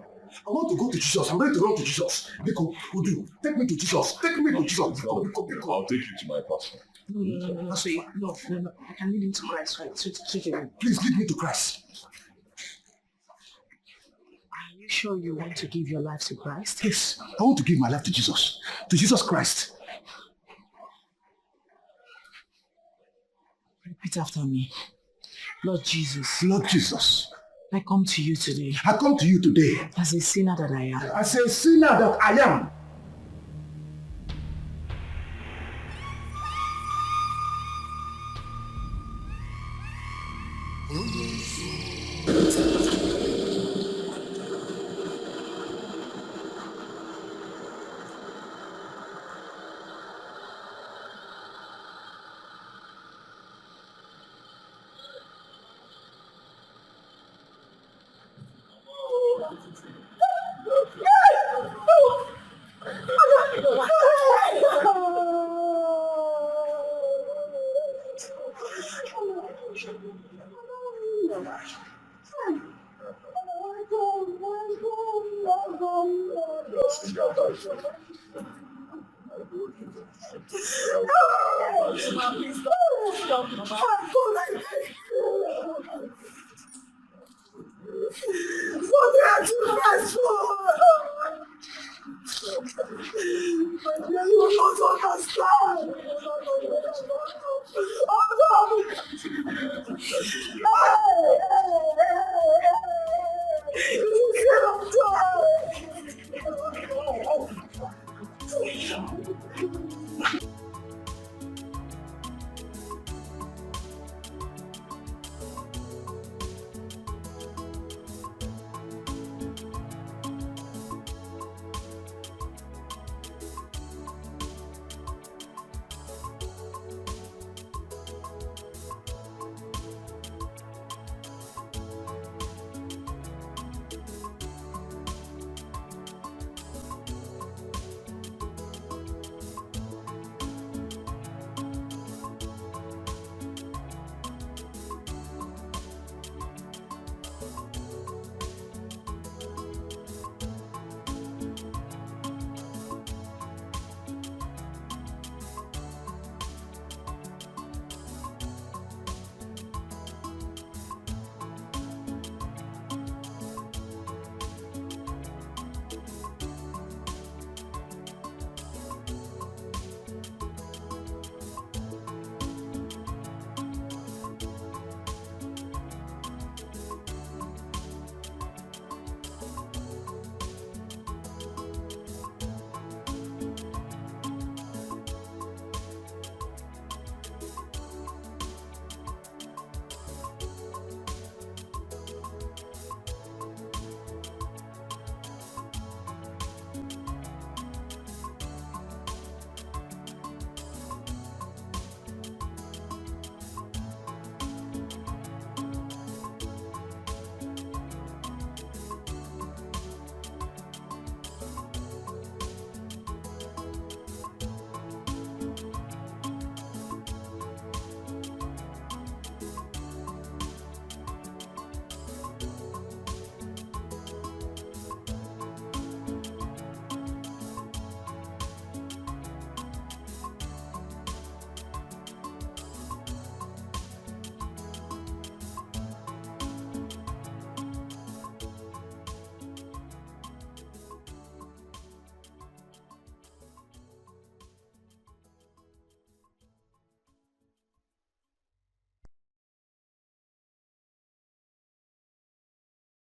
J: I want to go to Jesus. I'm ready to run to Jesus. Biko, Udu, take me to Jesus. Take me to Jesus. Biko.
G: I'll take you to my pastor.
C: No. I can lead him to Christ, right?
J: Please lead me to Christ.
C: Are you sure you want to give your life to Christ?
J: Yes, I want to give my life to Jesus. To Jesus Christ.
C: Repeat after me. Lord Jesus.
J: Lord Jesus.
C: I come to you today.
J: I come to you today.
C: As a sinner that I am.
J: As a sinner that I am.